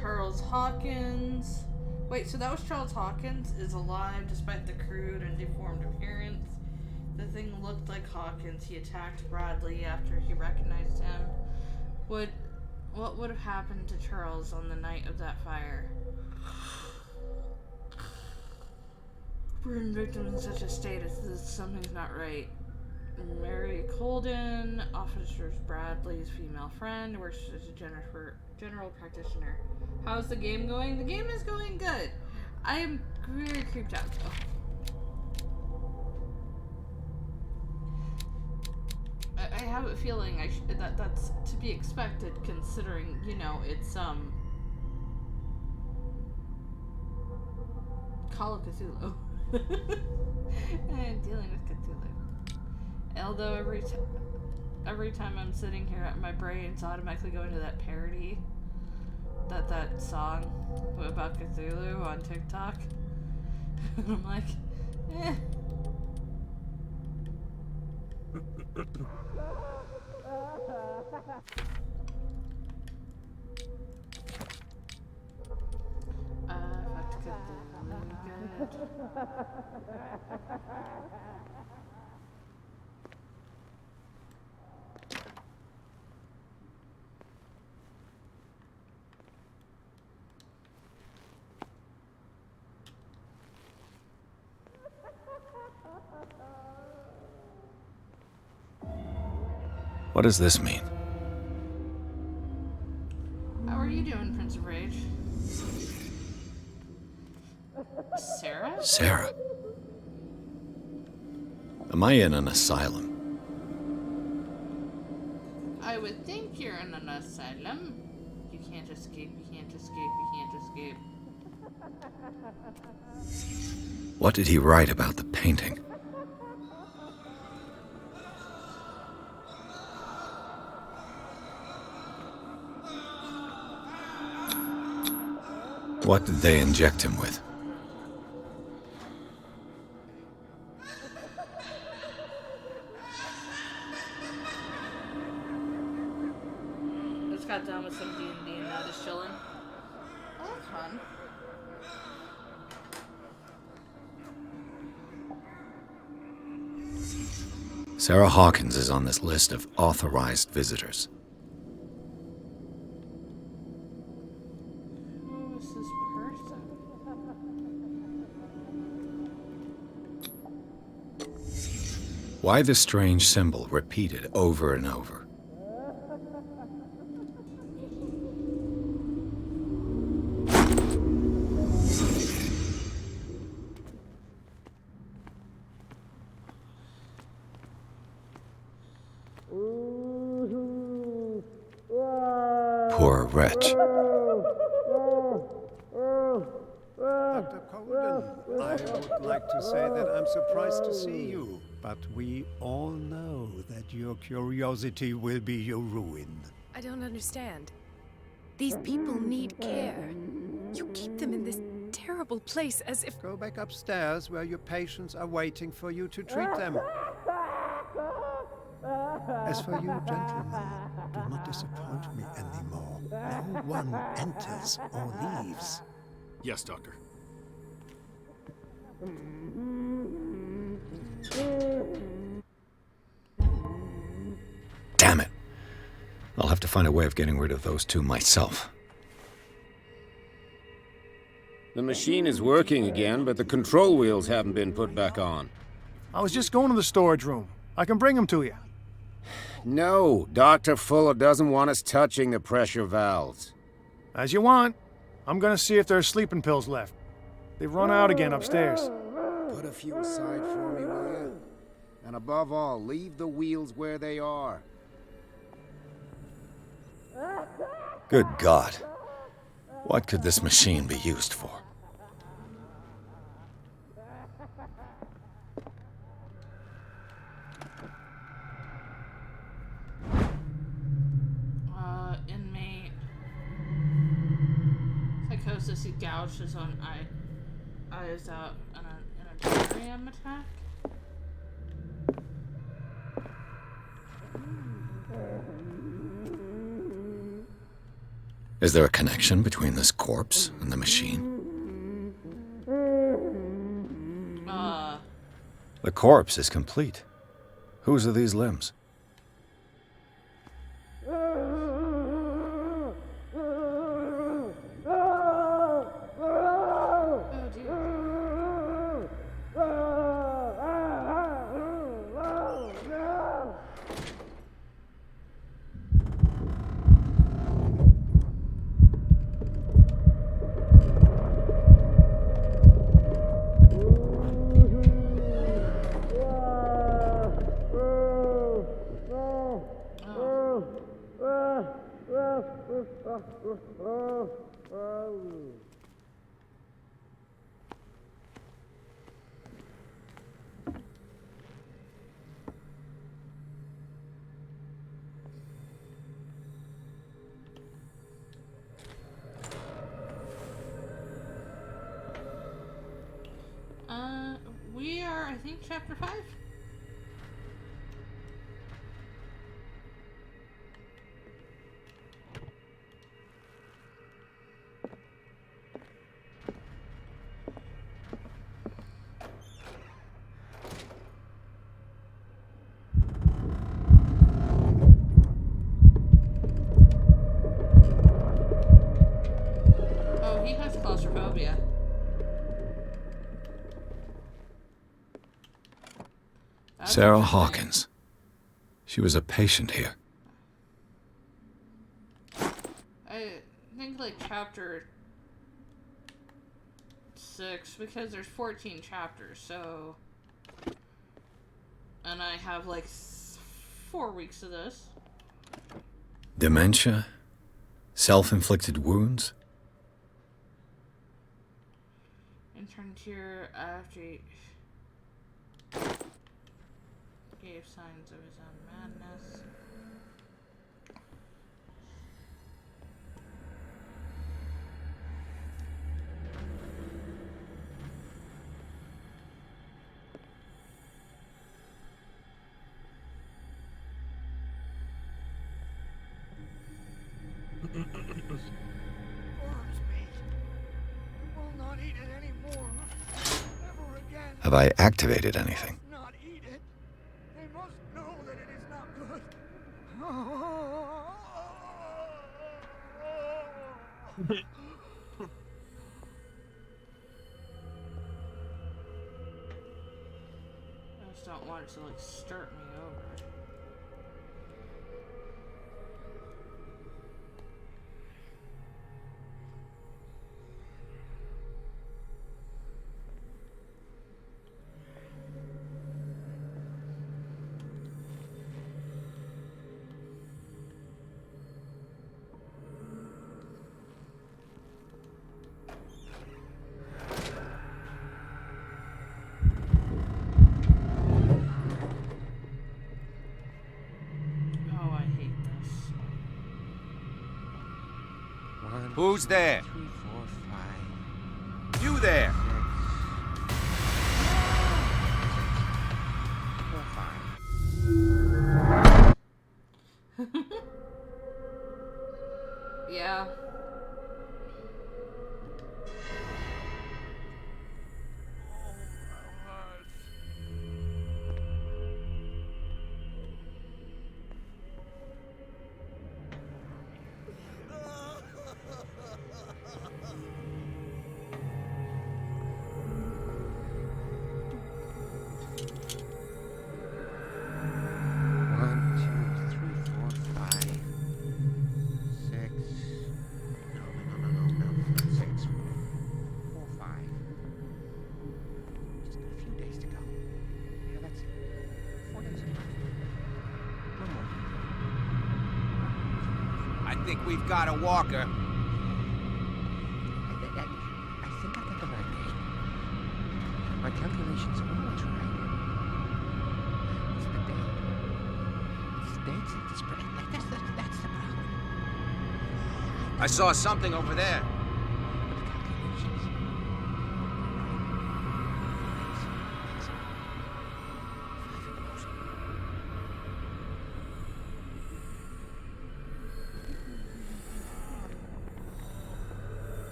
Charles Hawkins. Wait, so that was Charles Hawkins is alive despite the crude and deformed appearance. The thing looked like Hawkins. He attacked Bradley after he recognized him. What would have happened to Charles on the night of that fire? Burn victim in such a state as this, something's not right. Mary Colden, Officer Bradley's female friend, works as a general practitioner. How's the game going? The game is going good. I am very creeped out though. I have a feeling that's to be expected, considering, you know, it's Call of Cthulhu. And dealing with Cthulhu. Although every time I'm sitting here, my brain's automatically going to that parody, that song about Cthulhu on TikTok. And I'm like, eh. Fuck Cthulhu, good. What does this mean? How are you doing, Prince of Rage? Sarah? Sarah? Am I in an asylum? I would think you're in an asylum. You can't escape, you can't escape, you can't escape. What did he write about the painting? What did they inject him with? Just got done with some D&D and now just chilling. Oh, that's fun. Sarah Hawkins is on this list of authorized visitors. Who is this person? Why the strange symbol repeated over and over? Poor wretch. Dr. Colden, I would like to say that I'm surprised to see you, but we all know that your curiosity will be your ruin. I don't understand. These people need care. You keep them in this terrible place as if... Go back upstairs where your patients are waiting for you to treat them. As for you, gentlemen, do not disappoint me anymore. No one enters or leaves. Yes, Doctor. Damn it. I'll have to find a way of getting rid of those two myself. The machine is working again, but the control wheels haven't been put back on. I was just going to the storage room. I can bring them to you. No, Dr. Fuller doesn't want us touching the pressure valves. As you want. I'm gonna see if there's sleeping pills left. They've run out again upstairs. Put a few aside for me, will you? And above all, leave the wheels where they are. Good God. What could this machine be used for? Inmate. Nemesis, he gouged his own eyes out in a delirium attack. Is there a connection between this corpse and the machine? The corpse is complete. Whose are these limbs? We are, I think, chapter 5. Oh, he has claustrophobia. Sarah Hawkins. She was a patient here. I think like chapter 6, because there's 14 chapters, so... And I have like 4 weeks of this. Dementia? Self-inflicted wounds? Interned here after he gave signs of his own madness. Have I activated anything? Not eat it. They must know that it is not good. I just don't want it to like start me over. Who's there? You there! Yeah. I think we've got a walker. I think I got the right date. My calculations are always right. It's the date. It's the dates at this point. That's the problem. I saw something over there. But the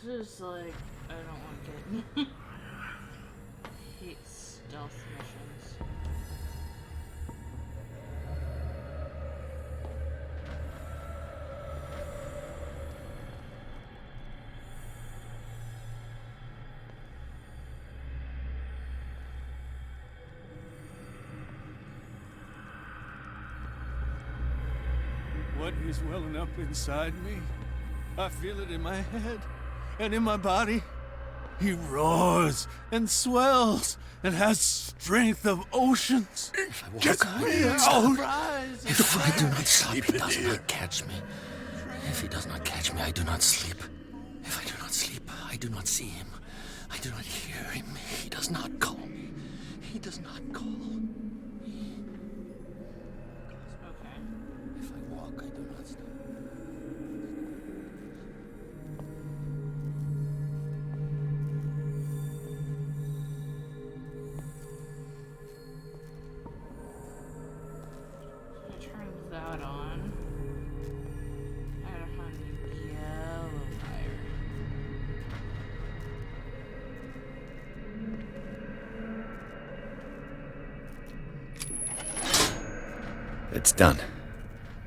This is like, I don't want to get hate stealth missions. What is welling up inside me? I feel it in my head and in my body. He roars and swells and has strength of oceans. Get me out! If I do not sleep, he does not catch me. If he does not catch me, I do not sleep. If I do not sleep, I do not see him. I do not hear him. He does not call me. He does not call me. Okay. If I walk, I do not stop. I turn that on. I gotta find the yellow wire. It's done.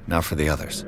Now for the others.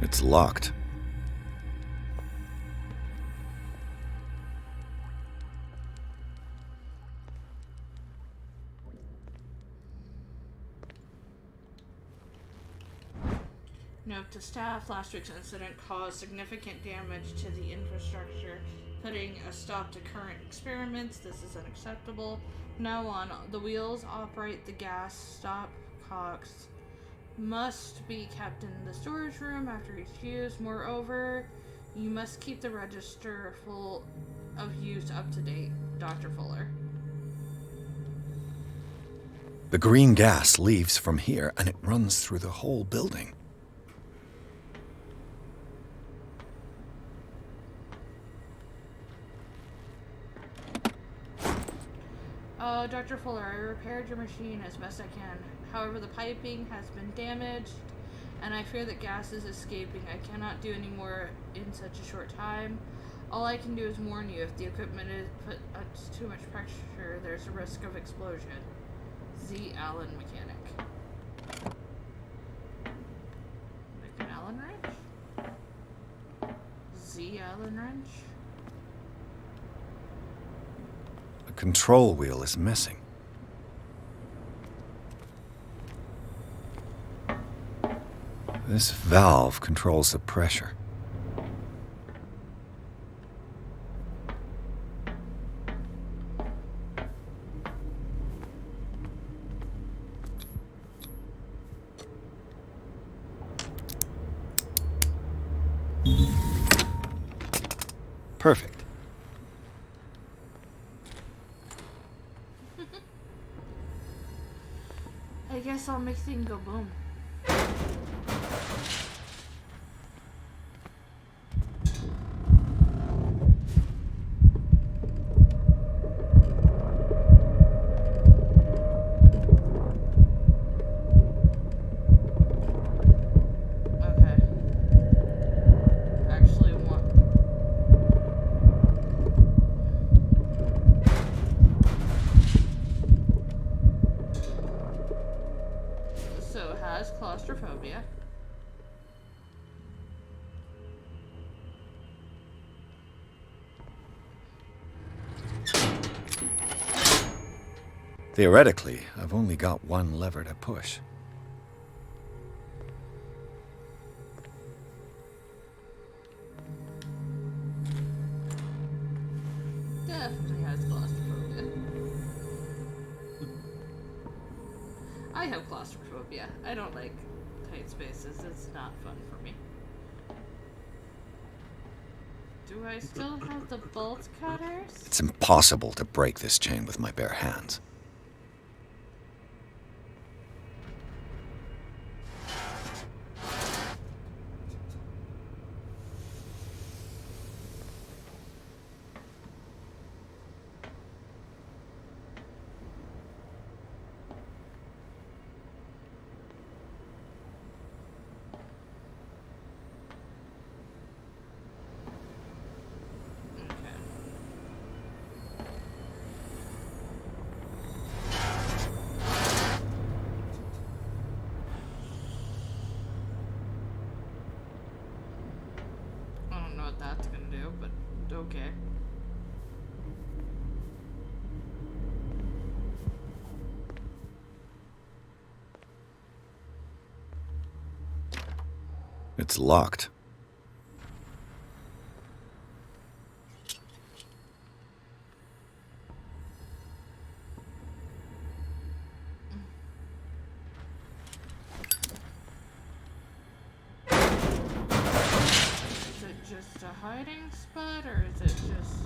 It's locked. Note to staff, last week's incident caused significant damage to the infrastructure, putting a stop to current experiments. This is unacceptable. Now on, the wheels operate the gas stop cocks must be kept in the storage room after each use. Moreover, you must keep the register full of use up to date. Dr. Fuller. The green gas leaves from here and it runs through the whole building. Dr. Fuller, I repaired your machine as best I can. However, the piping has been damaged, and I fear that gas is escaping. I cannot do any more in such a short time. All I can do is warn you, if the equipment is put under too much pressure, there's a risk of explosion. Z. Allen, mechanic. Like an Allen wrench? Z. Allen wrench? The control wheel is missing. This valve controls the pressure. Perfect. I guess I'll make things go boom. also has claustrophobia. Theoretically, I've only got one lever to push. Definitely has claustrophobia. I have claustrophobia. I don't like tight spaces. It's not fun for me. Do I still have the bolt cutters? It's impossible to break this chain with my bare hands. I don't know what that's gonna do, but okay. It's locked. Is it just a hiding spot, or is it just...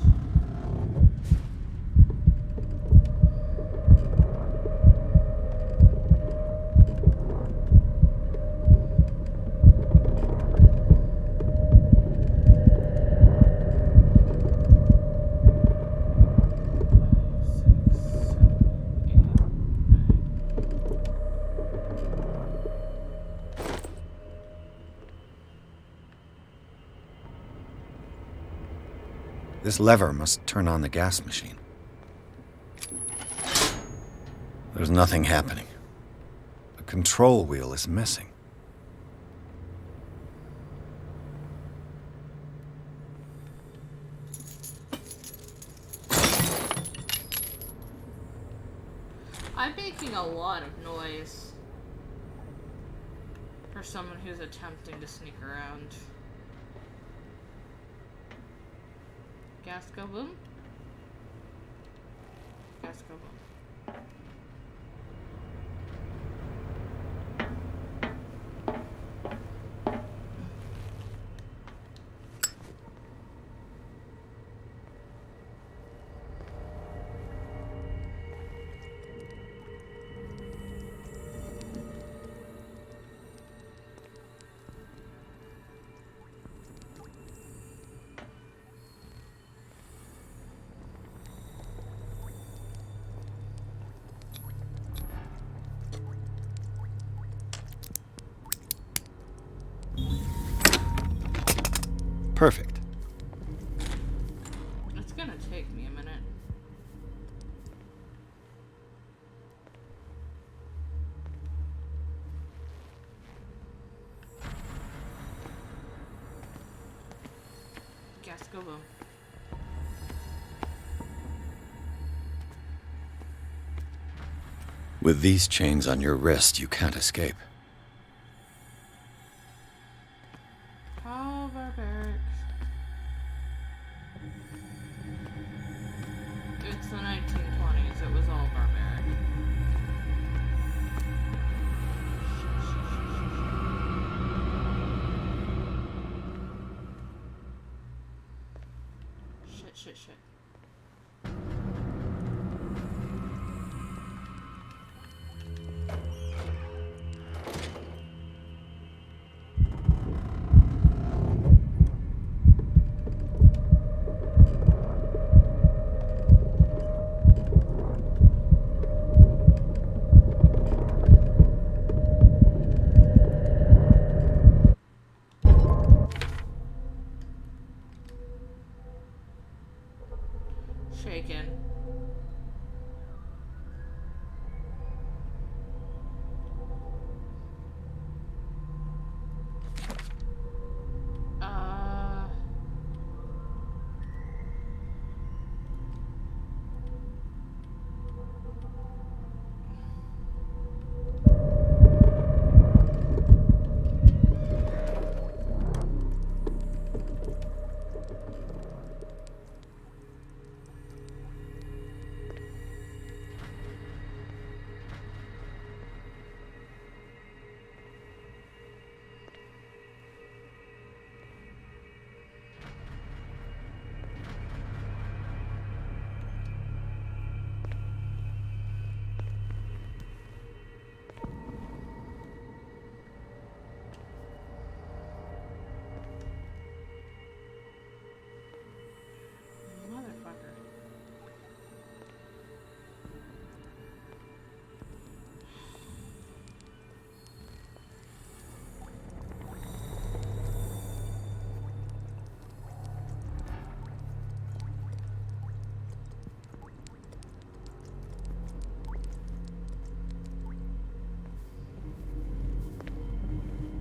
This lever must turn on the gas machine. There's nothing happening. The control wheel is missing. I'm making a lot of noise for someone who's attempting to sneak around. Gas go boom? Gas go boom. Perfect. It's gonna take me a minute. Gas go boom. With these chains on your wrist, you can't escape. How barbaric. It's the 1920s. It was all barbaric. Shit.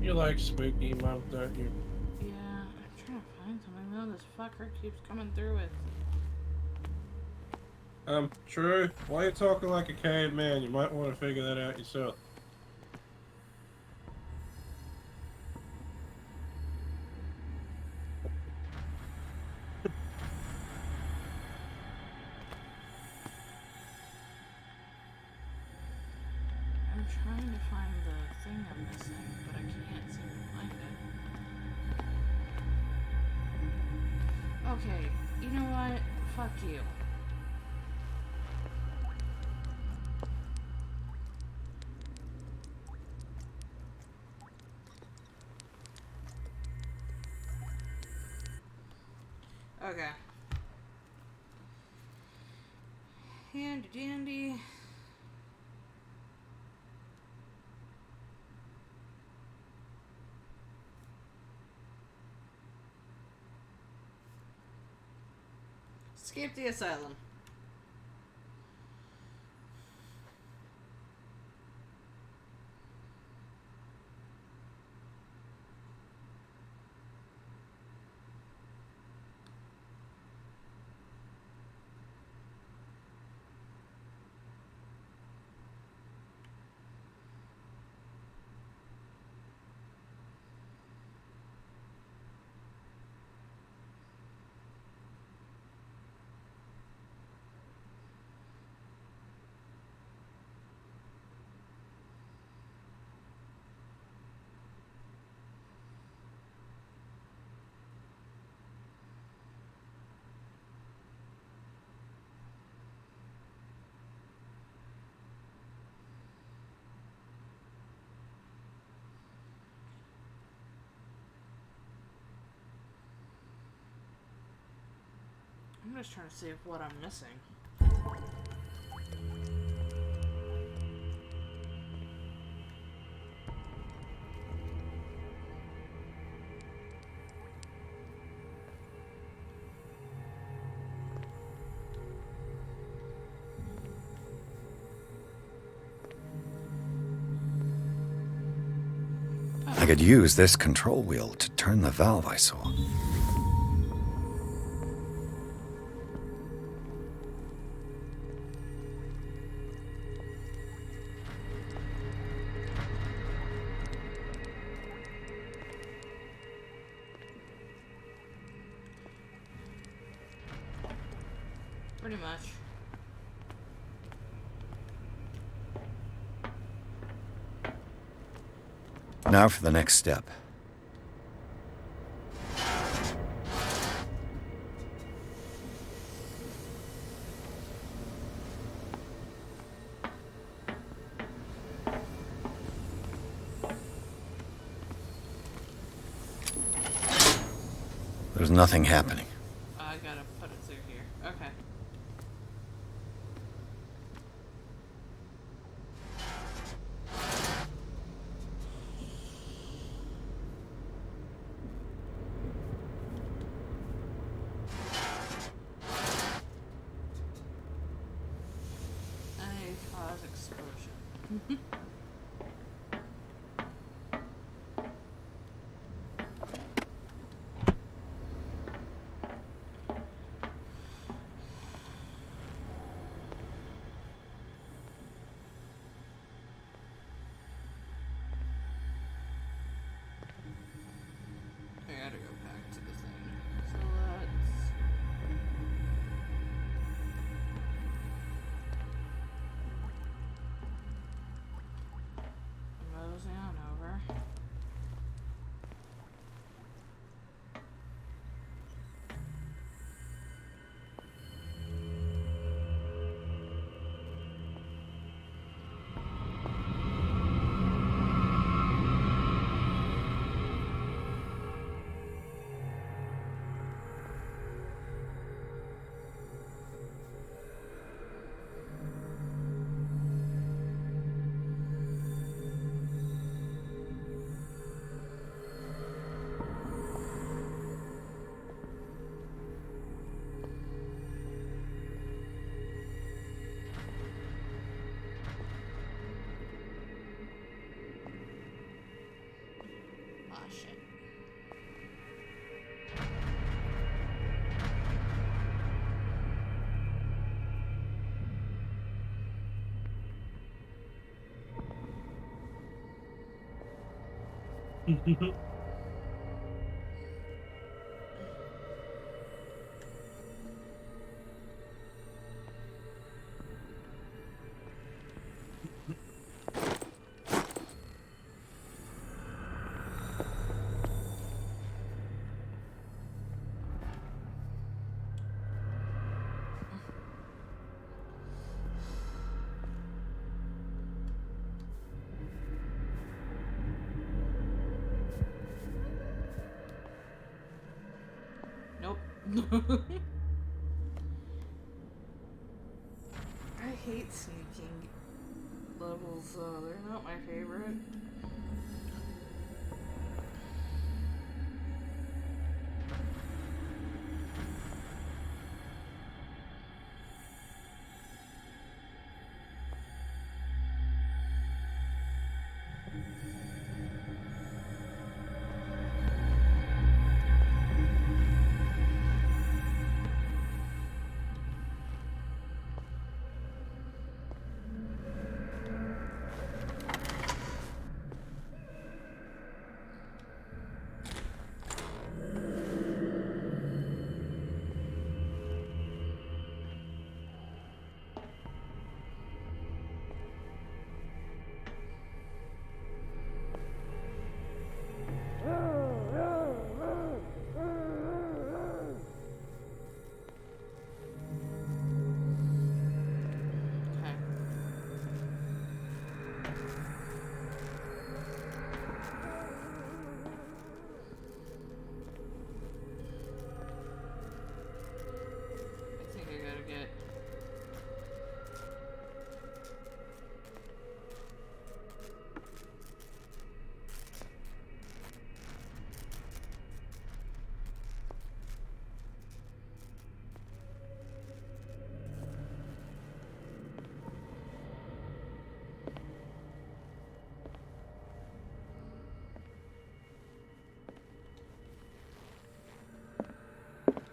You like spooky month, don't you? Yeah, I'm trying to find something though. This fucker keeps coming through with. True. Why are you talking like a caveman? You might want to figure that out yourself. I'm trying to find the thing I'm missing, but I can't seem to find it. Okay, you know what? Fuck you. Okay. Handy dandy. Escape the asylum. I'm just trying to see if what I'm missing. I could use this control wheel to turn the valve I saw. Pretty much. Now for the next step. There's nothing happening. I gotta put it through here. Okay. A cause explosion. Nope. I hate sneaking levels, they're not my favorite.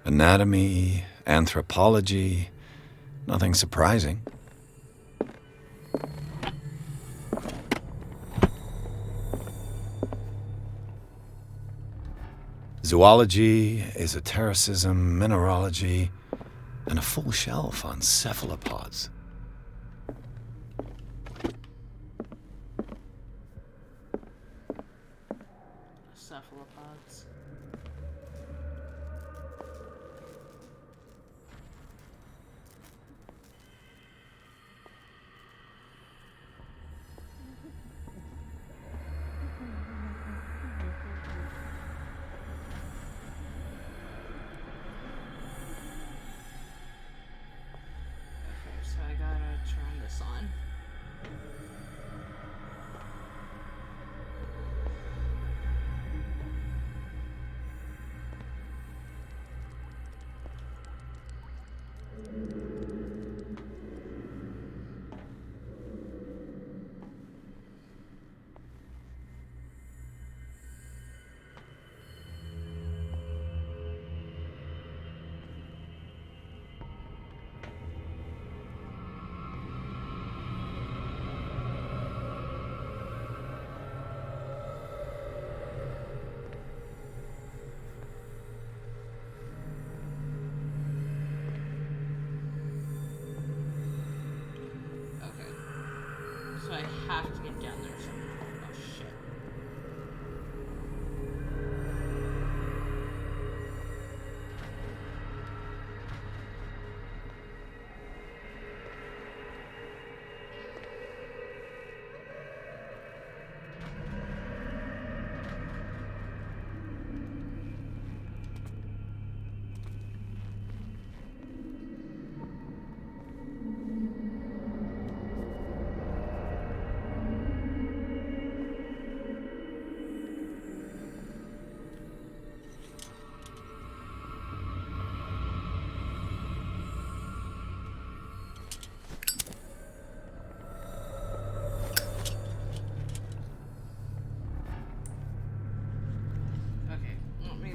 Anatomy, anthropology, nothing surprising. Zoology, esotericism, mineralogy, and a full shelf on cephalopods. Cephalopods. So I gotta turn this on. So I have to get down there somehow. Oh shit.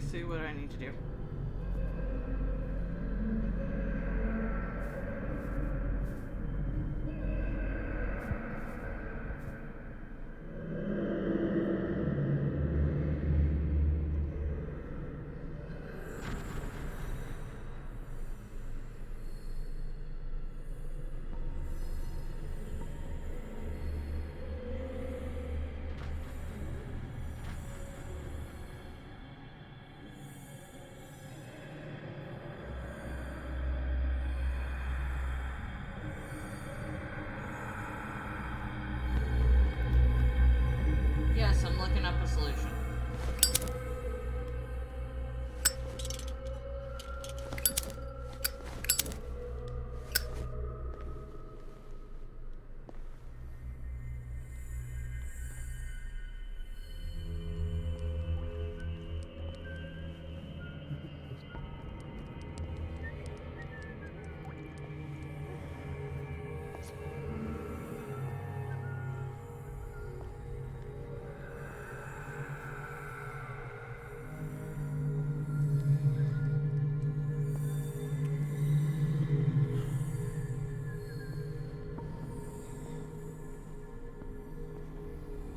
See what I need to do. looking up a solution.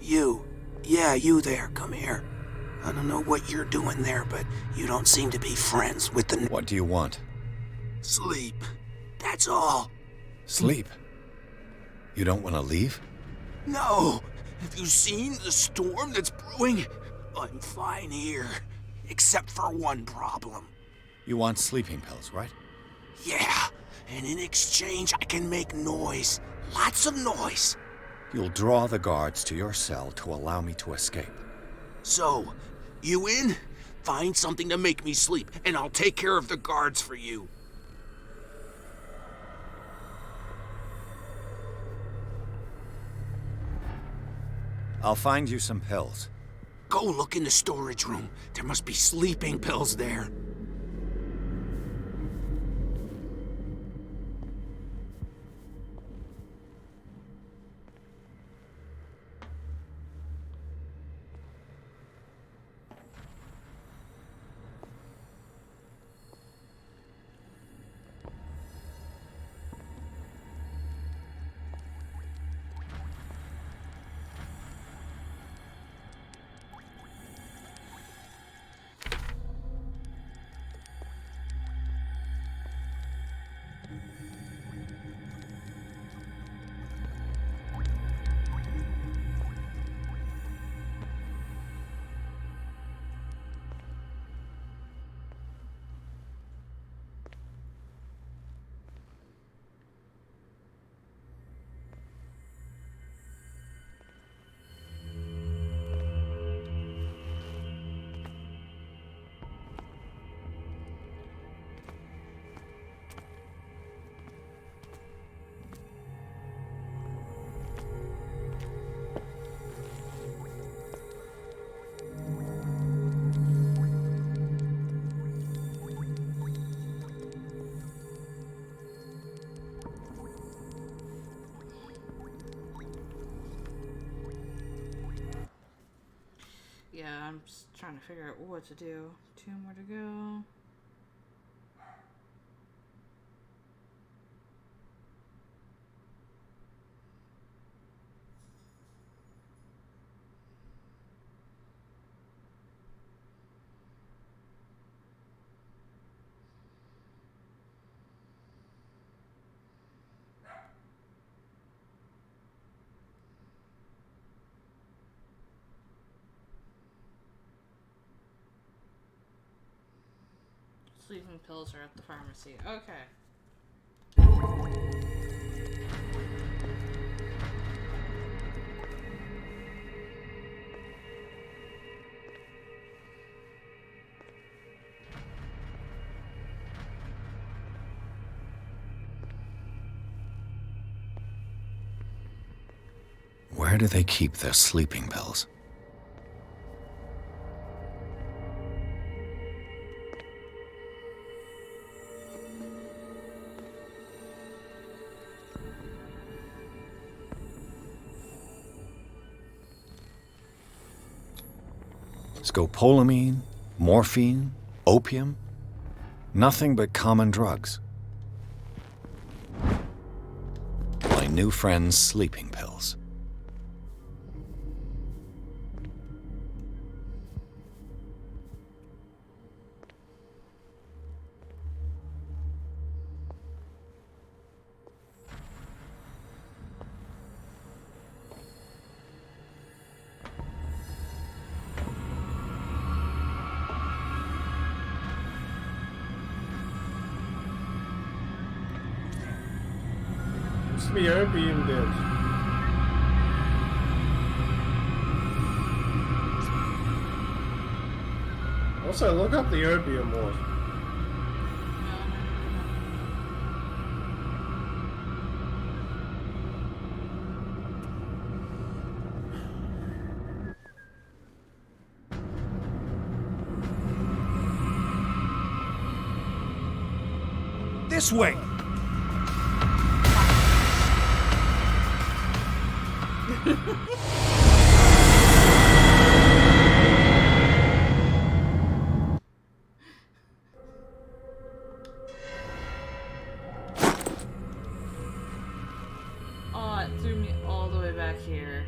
You. Yeah, you there. Come here. I don't know what you're doing there, but you don't seem to be friends with the... What do you want? Sleep. That's all. Sleep? You don't want to leave? No. Have you seen the storm that's brewing? I'm fine here. Except for one problem. You want sleeping pills, right? Yeah. And in exchange, I can make noise. Lots of noise. You'll draw the guards to your cell to allow me to escape. So, you in? Find something to make me sleep, and I'll take care of the guards for you. I'll find you some pills. Go look in the storage room. There must be sleeping pills there. Yeah, I'm just trying to figure out what to do. 2 more to go. Sleeping pills are at the pharmacy. Okay. Where do they keep their sleeping pills? Scopolamine, morphine, opium, nothing but common drugs. My new friend's sleeping pills. Me opium dens. Also, look up the Opium Wars. This way! Oh, it threw me all the way back here.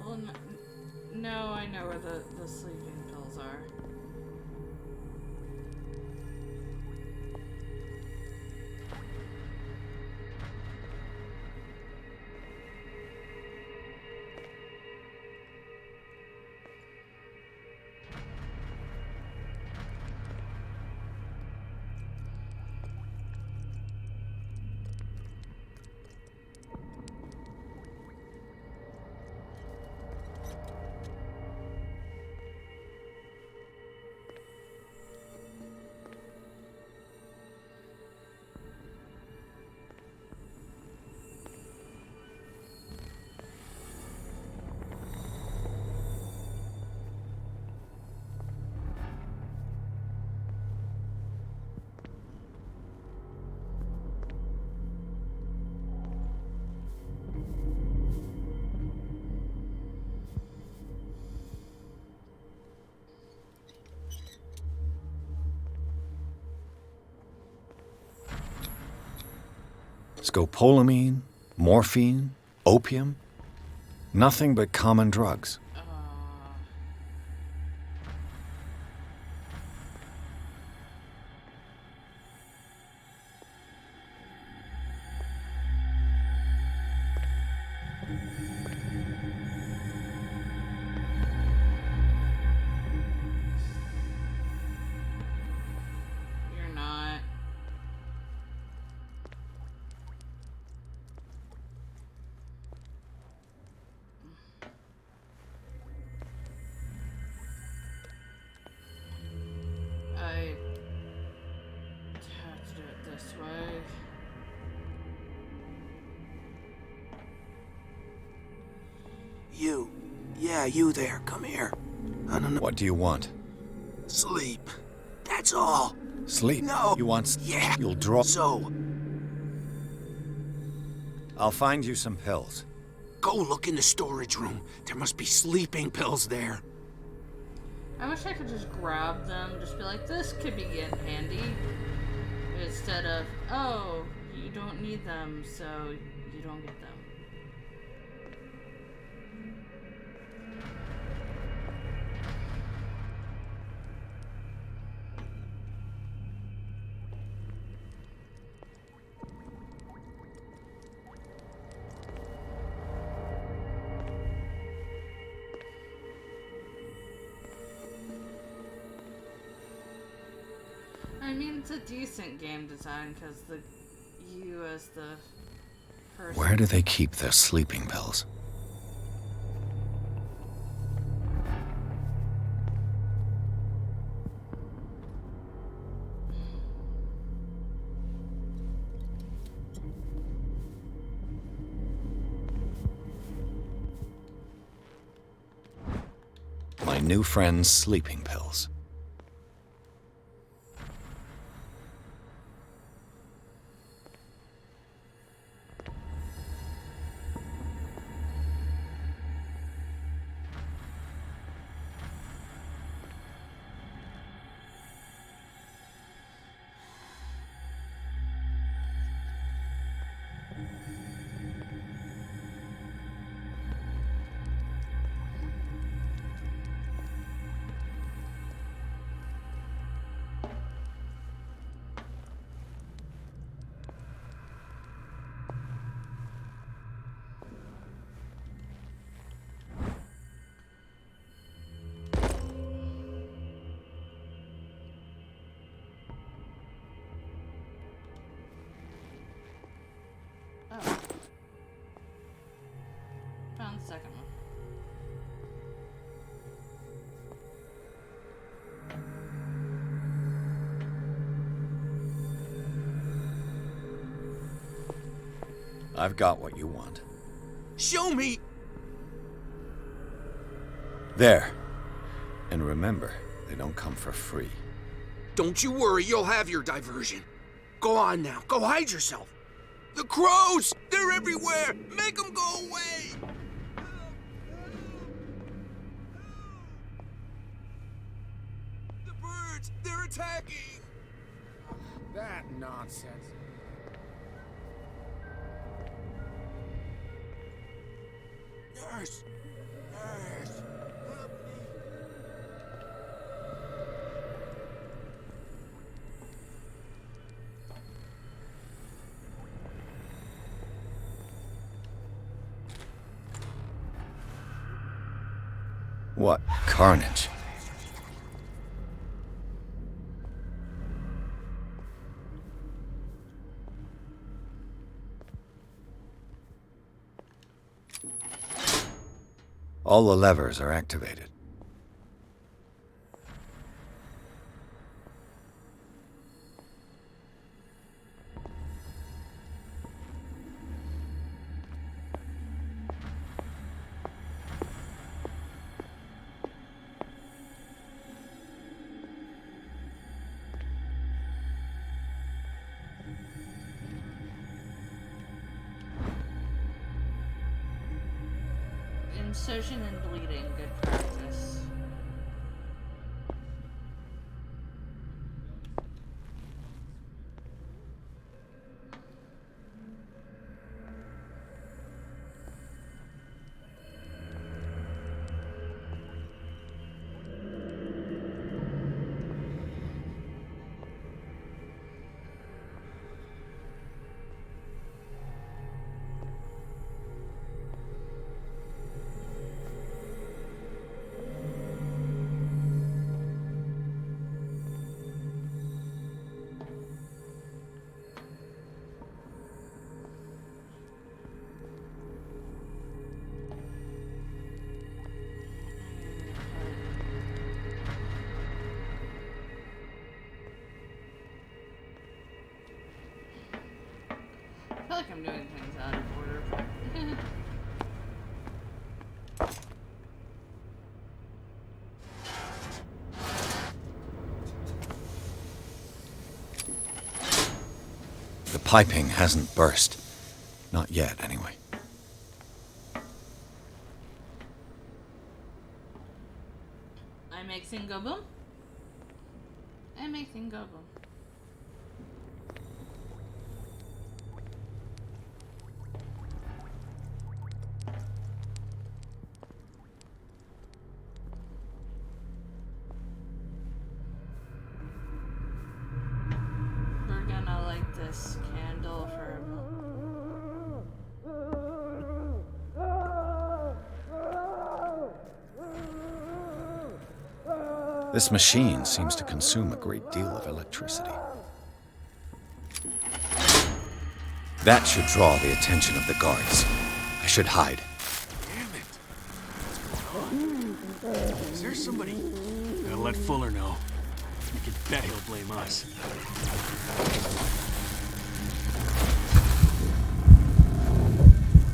Well, no, I know where the sleeping pills are. Scopolamine, morphine, opium. Nothing but common drugs. You're not. I have to do it this way. You. Yeah, you there. Come here. I don't know. What do you want? Sleep. That's all. Sleep? No. You want Yeah. You'll draw. So, I'll find you some pills. go look in the storage room. There must be sleeping pills there. I wish I could just grab them, just be like, this could be in handy. Instead of, oh, you don't need them, so you don't get them. I mean, it's a decent game design because you as the person. Where do they keep their sleeping pills? My new friend's sleeping pills. second one. I've got what you want. Show me! There. And remember, they don't come for free. Don't you worry, you'll have your diversion. Go on now, go hide yourself. The crows! They're everywhere! Make them go away! The birds! They're attacking! That nonsense. Nurse! Nurse! Help me! What carnage. All the levers are activated. Insertion and bleeding, good practice. I feel like I'm doing things out of order, but The piping hasn't burst. Not yet, anyway. I make thing go boom. I make thing go boom. We're gonna light this candle for a moment. This machine seems to consume a great deal of electricity. That should draw the attention of the guards. I should hide. Is there somebody? Gotta let Fuller know. You can bet he'll blame us.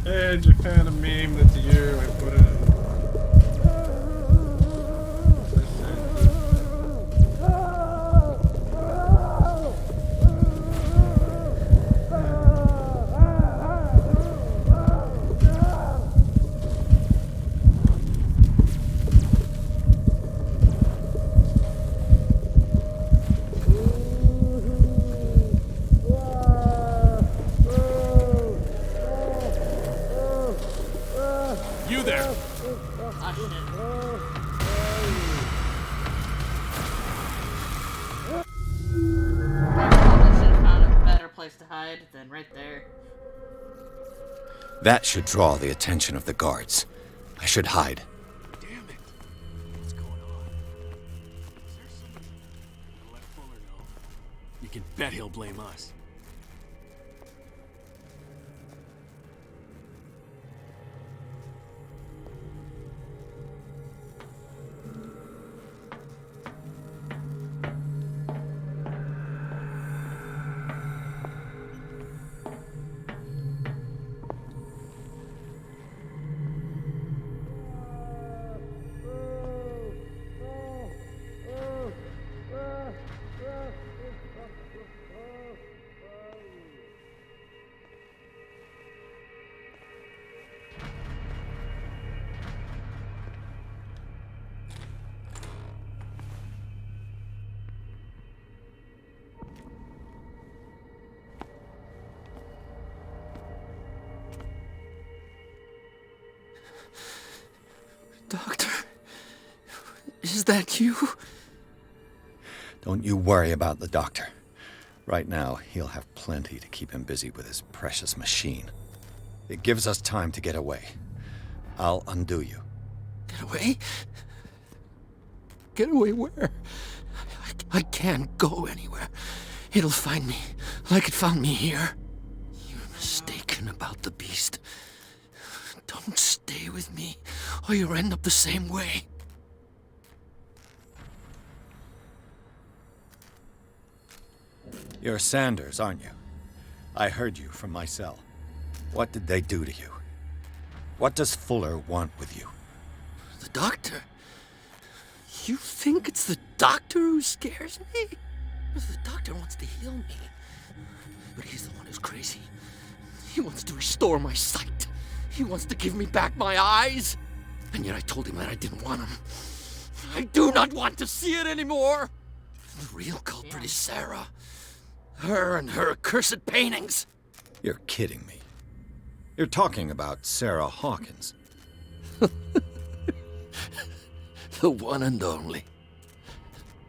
Hey, Japan, a meme that's you. I put it in. You there! Ah, shit. I probably should have found a better place to hide than right there. That should draw the attention of the guards. I should hide. Damn it! What's going on? Is there somebody? Gotta let Fuller know. You can bet he'll blame us. Doctor, is that you? Don't you worry about the doctor. Right now, he'll have plenty to keep him busy with his precious machine. It gives us time to get away. I'll undo you. Get away? Get away where? I can't go anywhere. It'll find me, like it found me here. You're mistaken about the beast. Don't stay with me, or you'll end up the same way. You're Sanders, aren't you? I heard you from my cell. What did they do to you? What does Fuller want with you? The doctor? You think it's the doctor who scares me? The doctor wants to heal me. But he's the one who's crazy. He wants to restore my sight. He wants to give me back my eyes. And yet I told him that I didn't want him. I do not want to see it anymore. The real culprit is Sarah. Her and her accursed paintings. You're kidding me. You're talking about Sarah Hawkins. The one and only.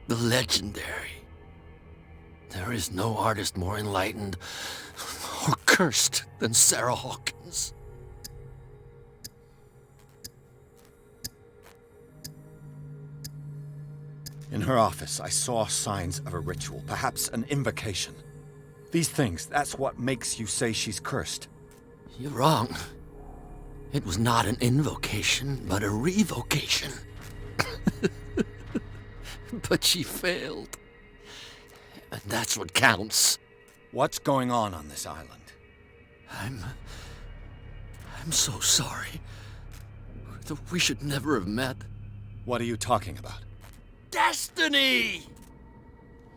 The legendary. There is no artist more enlightened or cursed than Sarah Hawkins. In her office, I saw signs of a ritual, perhaps an invocation. These things, that's what makes you say she's cursed. You're wrong. It was not an invocation, but a revocation. But she failed. And that's what counts. What's going on this island? I'm so sorry. We should never have met. What are you talking about? Destiny!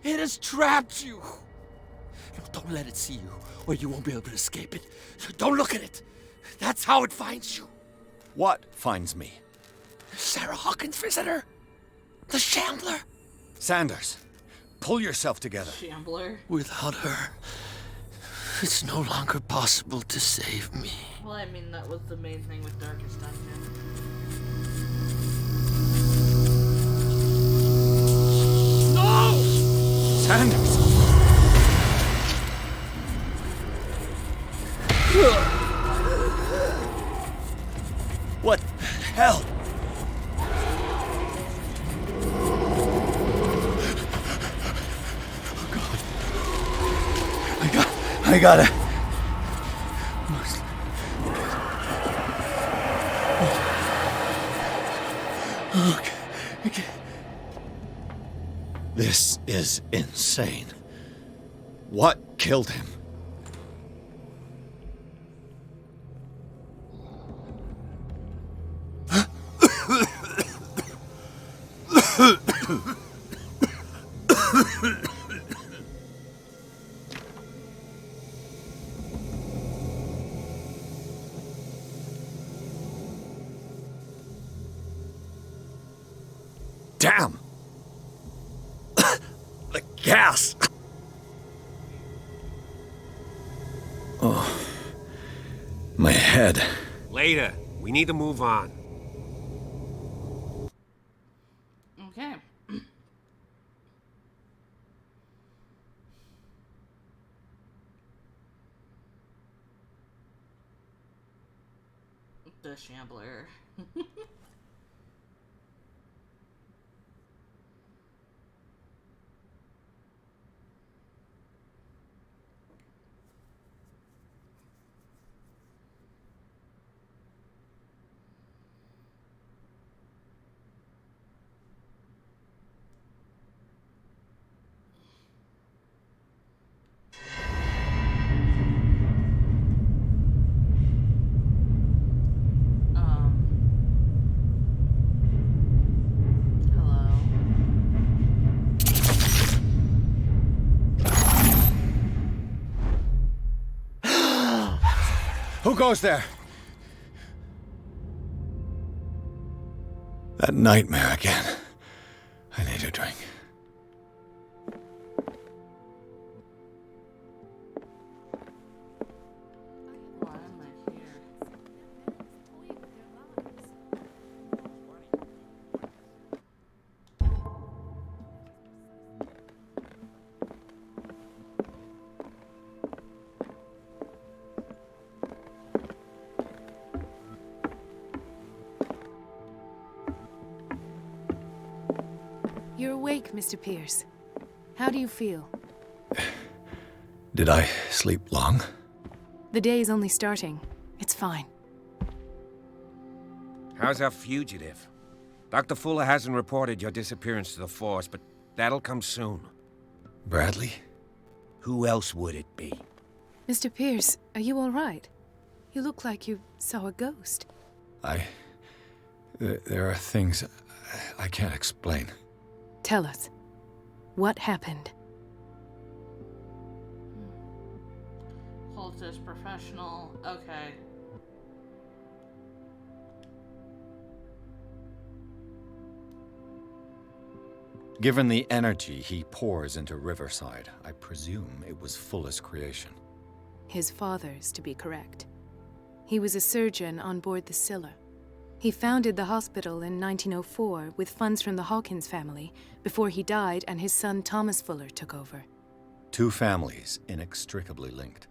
It has trapped you. No, don't let it see you, or you won't be able to escape it. Don't look at it. That's how it finds you. What finds me? Sarah Hawkins' visitor. The Shambler. Sanders, pull yourself together. Shambler. Without her, it's no longer possible to save me. Well, I mean, that was the main thing with Darkest Dungeon. No! Sanders! What the hell? I gotta... Okay. This is insane. What killed him? Damn! The gas! Oh, my head. Later. We need to move on. Okay. The Shambler. Who goes there? That nightmare again. I need a drink. Why am I here? You're awake, Mr. Pierce. How do you feel? Did I sleep long? The day is only starting. It's fine. How's our fugitive? Dr. Fuller hasn't reported your disappearance to the Force, but that'll come soon. Bradley? Who else would it be? Mr. Pierce, are you all right? You look like you saw a ghost. There are things I can't explain. Tell us. What happened? Cultist, professional. Okay. Given the energy he pours into Riverside, I presume it was Fuller's creation. His father's, to be correct. He was a surgeon on board the Scylla. He founded the hospital in 1904 with funds from the Hawkins family before he died and his son Thomas Fuller took over. Two families inextricably linked.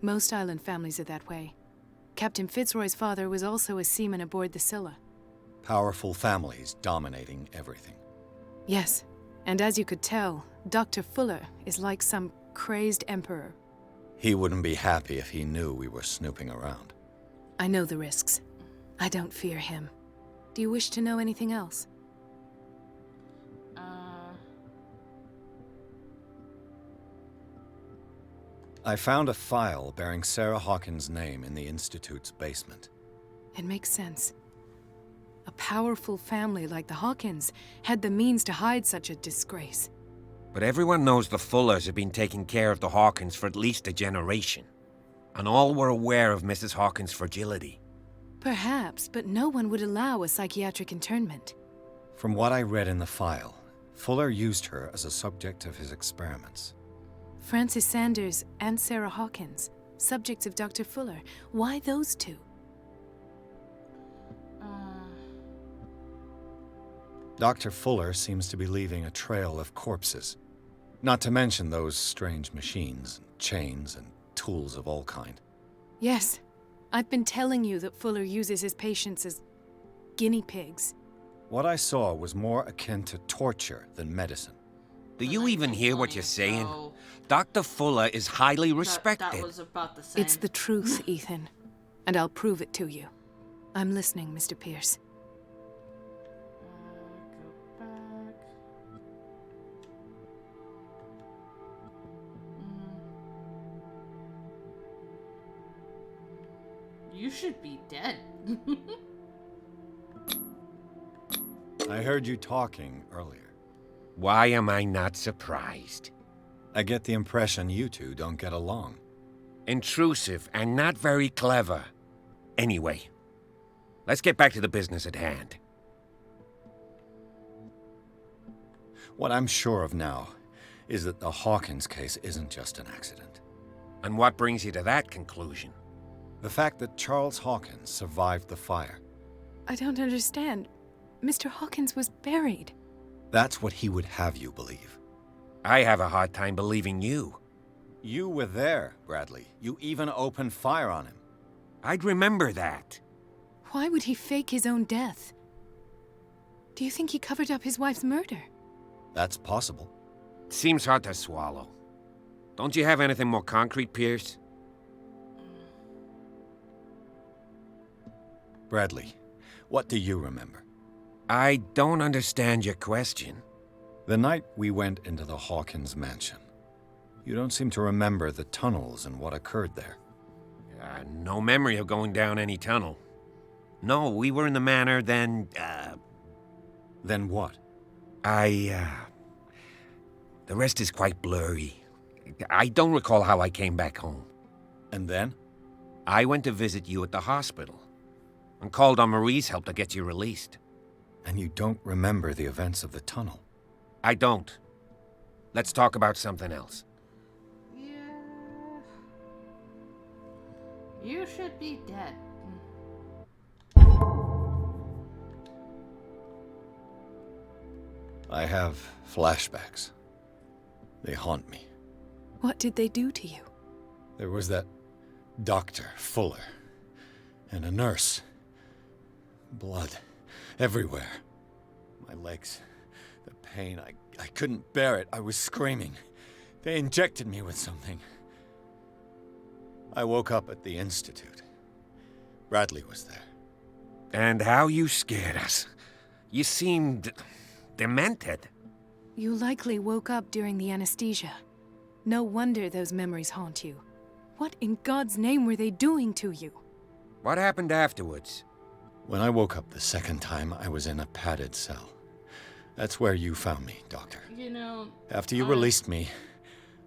Most island families are that way. Captain Fitzroy's father was also a seaman aboard the Scylla. Powerful families dominating everything. Yes, and as you could tell, Dr. Fuller is like some crazed emperor. He wouldn't be happy if he knew we were snooping around. I know the risks. I don't fear him. Do you wish to know anything else? I found a file bearing Sarah Hawkins' name in the Institute's basement. It makes sense. A powerful family like the Hawkins had the means to hide such a disgrace. But everyone knows the Fullers have been taking care of the Hawkins for at least a generation. And all were aware of Mrs. Hawkins' fragility. Perhaps, but no one would allow a psychiatric internment. From what I read in the file, Fuller used her as a subject of his experiments. Francis Sanders and Sarah Hawkins, subjects of Dr. Fuller. Why those two? Dr. Fuller seems to be leaving a trail of corpses. Not to mention those strange machines, chains, and tools of all kind. Yes. I've been telling you that Fuller uses his patients as guinea pigs. What I saw was more akin to torture than medicine. Do you even hear what you're saying? Dr. Fuller is highly respected. That was about the same. It's the truth, Ethan. And I'll prove it to you. I'm listening, Mr. Pierce. Go back. You should be dead. I heard you talking earlier. Why am I not surprised? I get the impression you two don't get along. Intrusive and not very clever. Anyway, let's get back to the business at hand. What I'm sure of now is that the Hawkins case isn't just an accident. And what brings you to that conclusion? The fact that Charles Hawkins survived the fire. I don't understand. Mr. Hawkins was buried. That's what he would have you believe. I have a hard time believing you. You were there, Bradley. You even opened fire on him. I'd remember that. Why would he fake his own death? Do you think he covered up his wife's murder? That's possible. Seems hard to swallow. Don't you have anything more concrete, Pierce? Bradley, what do you remember? I don't understand your question. The night we went into the Hawkins mansion. You don't seem to remember the tunnels and what occurred there. No memory of going down any tunnel. No, we were in the manor, then, Then what? The rest is quite blurry. I don't recall how I came back home. And then? I went to visit you at the hospital. And called on Marie's help to get you released. And you don't remember the events of the tunnel? I don't. Let's talk about something else. Yeah. You should be dead. I have flashbacks. They haunt me. What did they do to you? There was that Dr. Fuller. And a nurse. Blood. Everywhere. My legs. The pain, I couldn't bear it. I was screaming. They injected me with something. I woke up at the Institute. Bradley was there. And how you scared us. You seemed demented. You likely woke up during the anesthesia. No wonder those memories haunt you. What in God's name were they doing to you? What happened afterwards? When I woke up the second time, I was in a padded cell. That's where you found me, Doctor. You know... After you released me,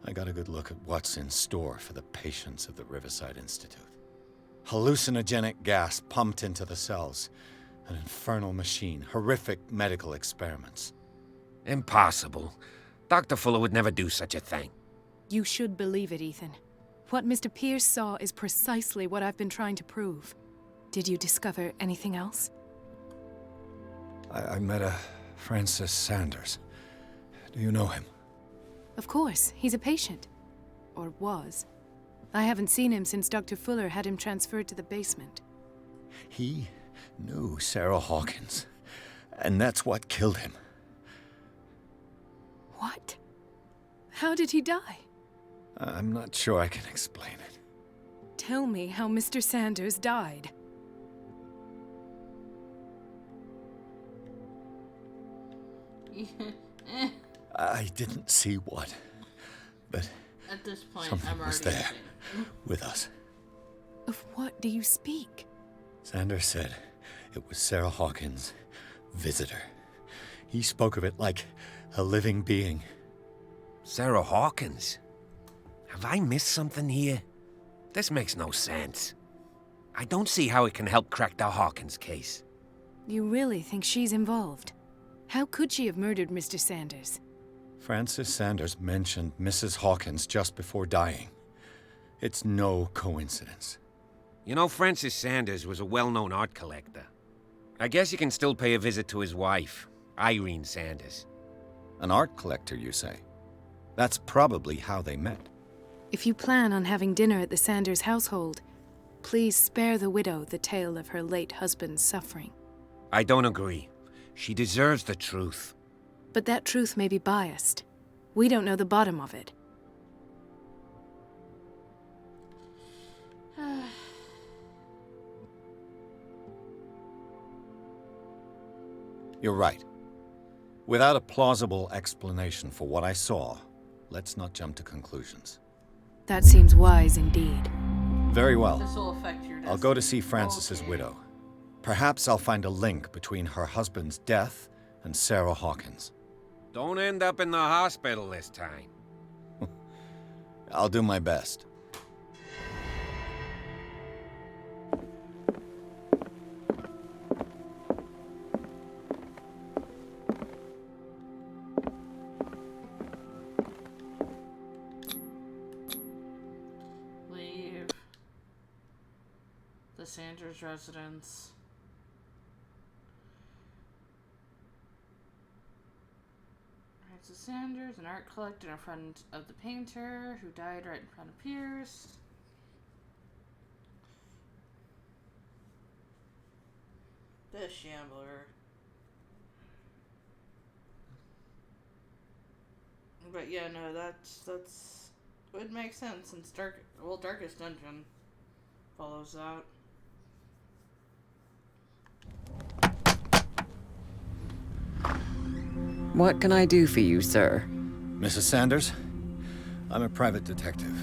I got a good look at what's in store for the patients of the Riverside Institute. Hallucinogenic gas pumped into the cells. An infernal machine. Horrific medical experiments. Impossible. Dr. Fuller would never do such a thing. You should believe it, Ethan. What Mr. Pierce saw is precisely what I've been trying to prove. Did you discover anything else? I met a Francis Sanders. Do you know him? Of course, he's a patient. Or was. I haven't seen him since Dr. Fuller had him transferred to the basement. He knew Sarah Hawkins, and that's what killed him. What? How did he die? I'm not sure I can explain it. Tell me how Mr. Sanders died. I didn't see what, but at this point, something was there with us. Of what do you speak? Sanders said it was Sarah Hawkins' visitor. He spoke of it like a living being. Sarah Hawkins? Have I missed something here? This makes no sense. I don't see how it can help crack the Hawkins case. You really think she's involved? How could she have murdered Mr. Sanders? Francis Sanders mentioned Mrs. Hawkins just before dying. It's no coincidence. You know, Francis Sanders was a well-known art collector. I guess you can still pay a visit to his wife, Irene Sanders. An art collector, you say? That's probably how they met. If you plan on having dinner at the Sanders household, please spare the widow the tale of her late husband's suffering. I don't agree. She deserves the truth. But that truth may be biased. We don't know the bottom of it. You're right. Without a plausible explanation for what I saw, let's not jump to conclusions. That seems wise indeed. Very well. This will affect your destiny. I'll go to see Francis's widow. Perhaps I'll find a link between her husband's death and Sarah Hawkins. Don't end up in the hospital this time. I'll do my best. Leave the Sanders residence. Francis Sanders, an art collector and a friend of the painter who died right in front of Pierce. The Shambler. But yeah, no, that's would make sense since Darkest Dungeon follows that. What can I do for you, sir? Mrs. Sanders, I'm a private detective.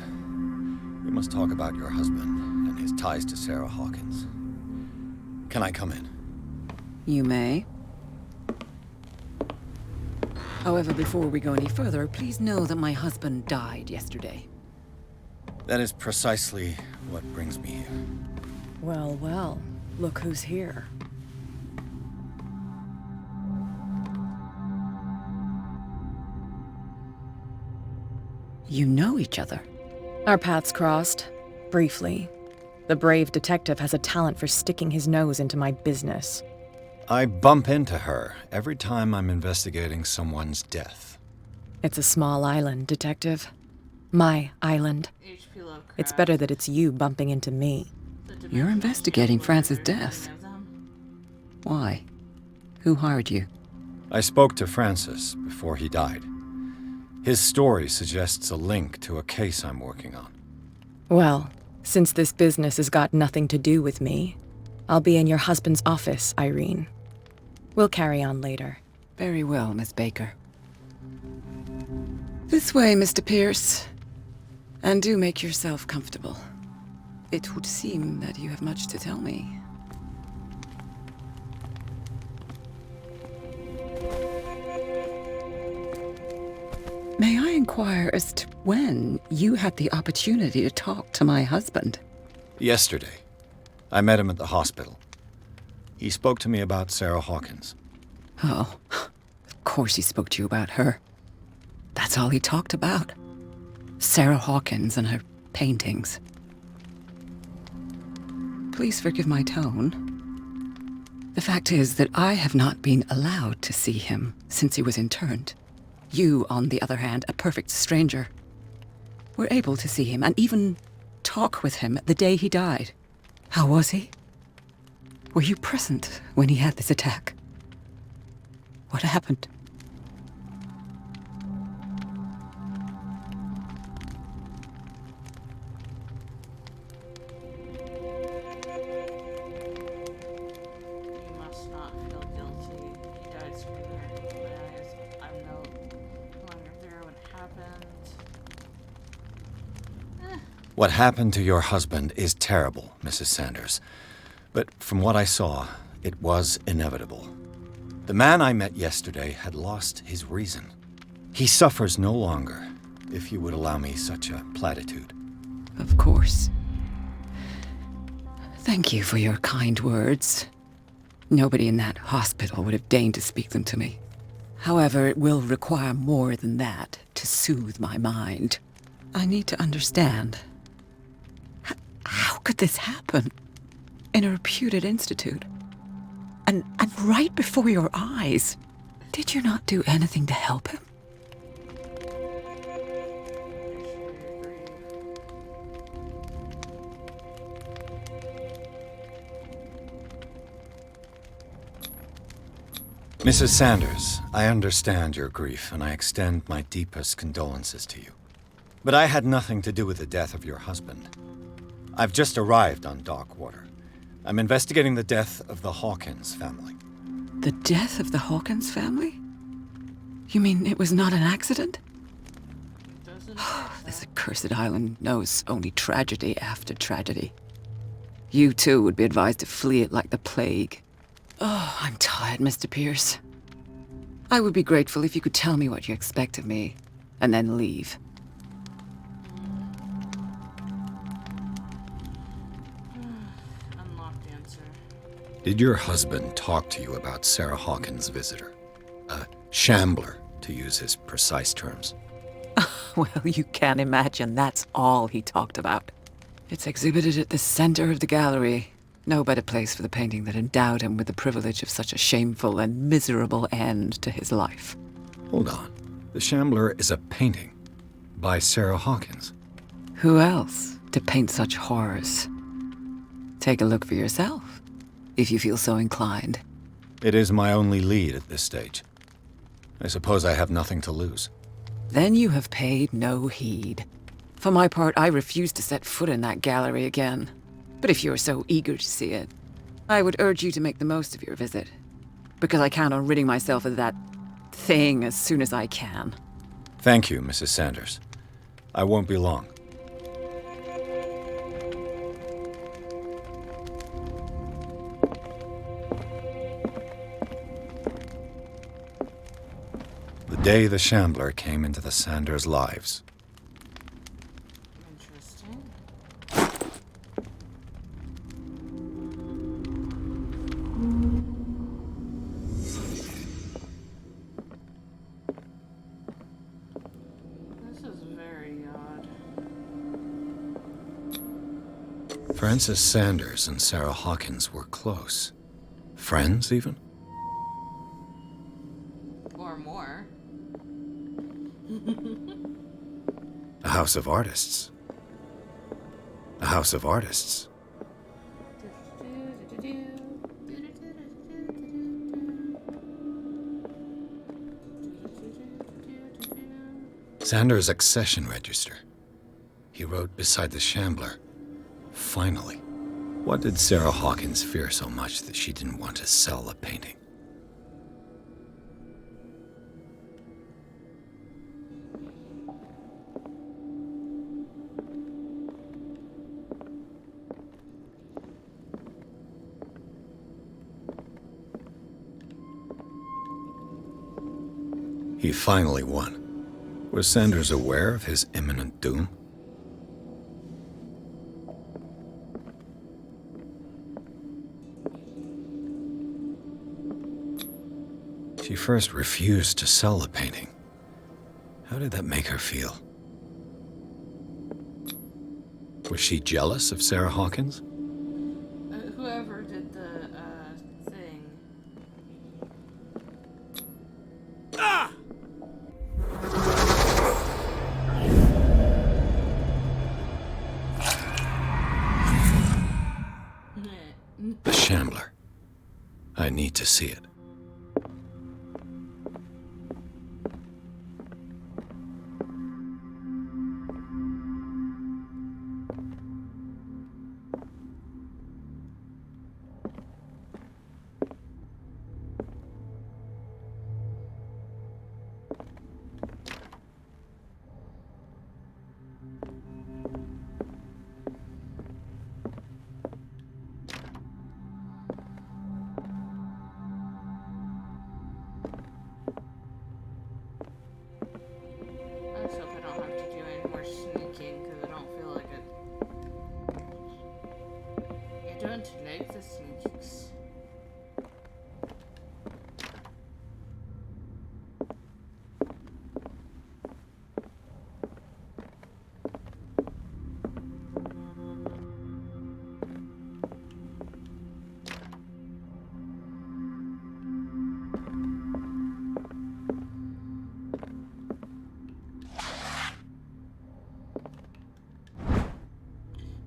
We must talk about your husband and his ties to Sarah Hawkins. Can I come in? You may. However, before we go any further, please know that my husband died yesterday. That is precisely what brings me here. Well, well, look who's here. You know each other. Our paths crossed, briefly. The brave detective has a talent for sticking his nose into my business. I bump into her every time I'm investigating someone's death. It's a small island, Detective. My island. It's better that it's you bumping into me. You're investigating Francis' death. Why? Who hired you? I spoke to Francis before he died. His story suggests a link to a case I'm working on. Well, since this business has got nothing to do with me, I'll be in your husband's office, Irene. We'll carry on later. Very well, Miss Baker. This way, Mr. Pierce. And do make yourself comfortable. It would seem that you have much to tell me. May I inquire as to when you had the opportunity to talk to my husband? Yesterday. I met him at the hospital. He spoke to me about Sarah Hawkins. Oh, of course he spoke to you about her. That's all he talked about. Sarah Hawkins and her paintings. Please forgive my tone. The fact is that I have not been allowed to see him since he was interned. You, on the other hand, a perfect stranger, were able to see him and even talk with him the day he died. How was he? Were you present when he had this attack? What happened? You must not feel guilty. He died screaming right into my eyes. I'm no longer there when it happened. What happened to your husband is terrible, Mrs. Sanders. But from what I saw, it was inevitable. The man I met yesterday had lost his reason. He suffers no longer, if you would allow me such a platitude. Of course. Thank you for your kind words. Nobody in that hospital would have deigned to speak them to me. However, it will require more than that to soothe my mind. I need to understand. How could this happen? In a reputed institute? And right before your eyes? Did you not do anything to help him? Mrs. Sanders, I understand your grief, and I extend my deepest condolences to you. But I had nothing to do with the death of your husband. I've just arrived on Darkwater. I'm investigating the death of the Hawkins family. The death of the Hawkins family? You mean it was not an accident? This accursed island knows only tragedy after tragedy. You too would be advised to flee it like the plague. Oh, I'm tired, Mr. Pierce. I would be grateful if you could tell me what you expect of me, and then leave. Unlocked answer. Did your husband talk to you about Sarah Hawkins' visitor? A shambler, to use his precise terms. Well, you can imagine that's all he talked about. It's exhibited at the center of the gallery. No better place for the painting that endowed him with the privilege of such a shameful and miserable end to his life. Hold on. The Shambler is a painting by Sarah Hawkins. Who else to paint such horrors? Take a look for yourself, if you feel so inclined. It is my only lead at this stage. I suppose I have nothing to lose. Then you have paid no heed. For my part, I refuse to set foot in that gallery again. But if you're so eager to see it, I would urge you to make the most of your visit. Because I count on ridding myself of that thing as soon as I can. Thank you, Mrs. Sanders. I won't be long. The day the Shambler came into the Sanders' lives. Interesting. This is very odd. Francis Sanders and Sarah Hawkins were close. Friends, even? Or more. A house of artists. A house of artists. Sanders' accession register. He wrote beside the Shambler, "Finally." What did Sarah Hawkins fear so much that she didn't want to sell the painting? He finally won. Was Sanders aware of his imminent doom? She first refused to sell the painting. How did that make her feel? Was she jealous of Sarah Hawkins? Whoever did the thing. Ah! The Shambler. I need to see it. Let's hope I don't have to do any more sneaking, because I don't feel like it. I don't like the sneakies.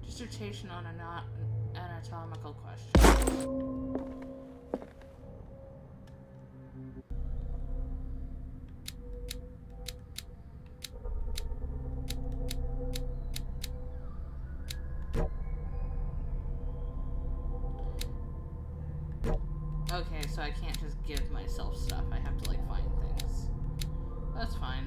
Dissertation on an anatomical question. Okay, so I can't just give myself stuff. I have to, like, find things. That's fine.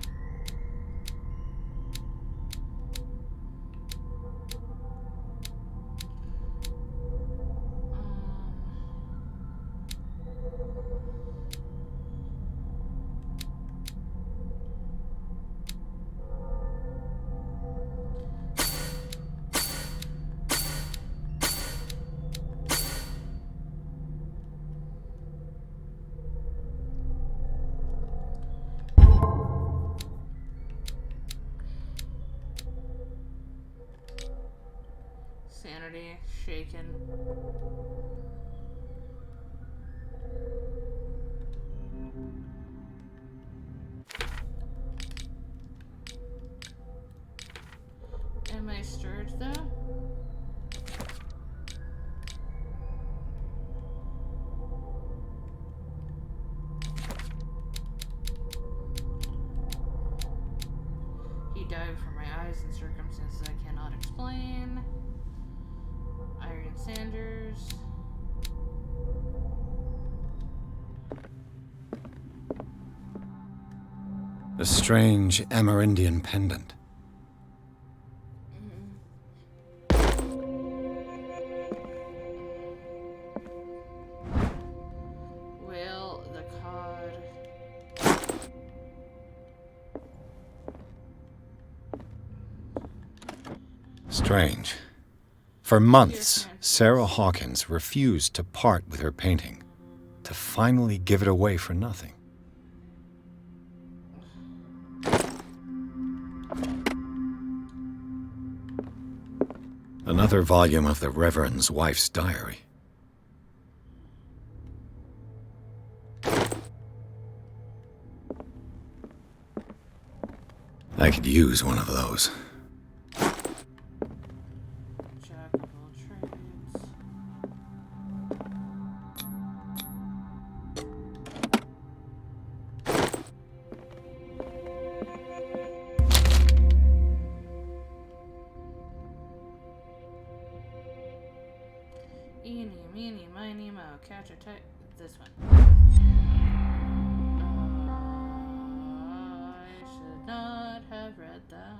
Sanity shaken. Am I stirred though? He died for my eyes in circumstances I cannot explain. Iron Sanders. A strange Amerindian pendant. Will the cod. Strange. For months, Sarah Hawkins refused to part with her painting, to finally give it away for nothing. Another volume of the Reverend's wife's diary. I could use one of those. Meeny, miny, mo. Catch a tight. This one. I should not have read that.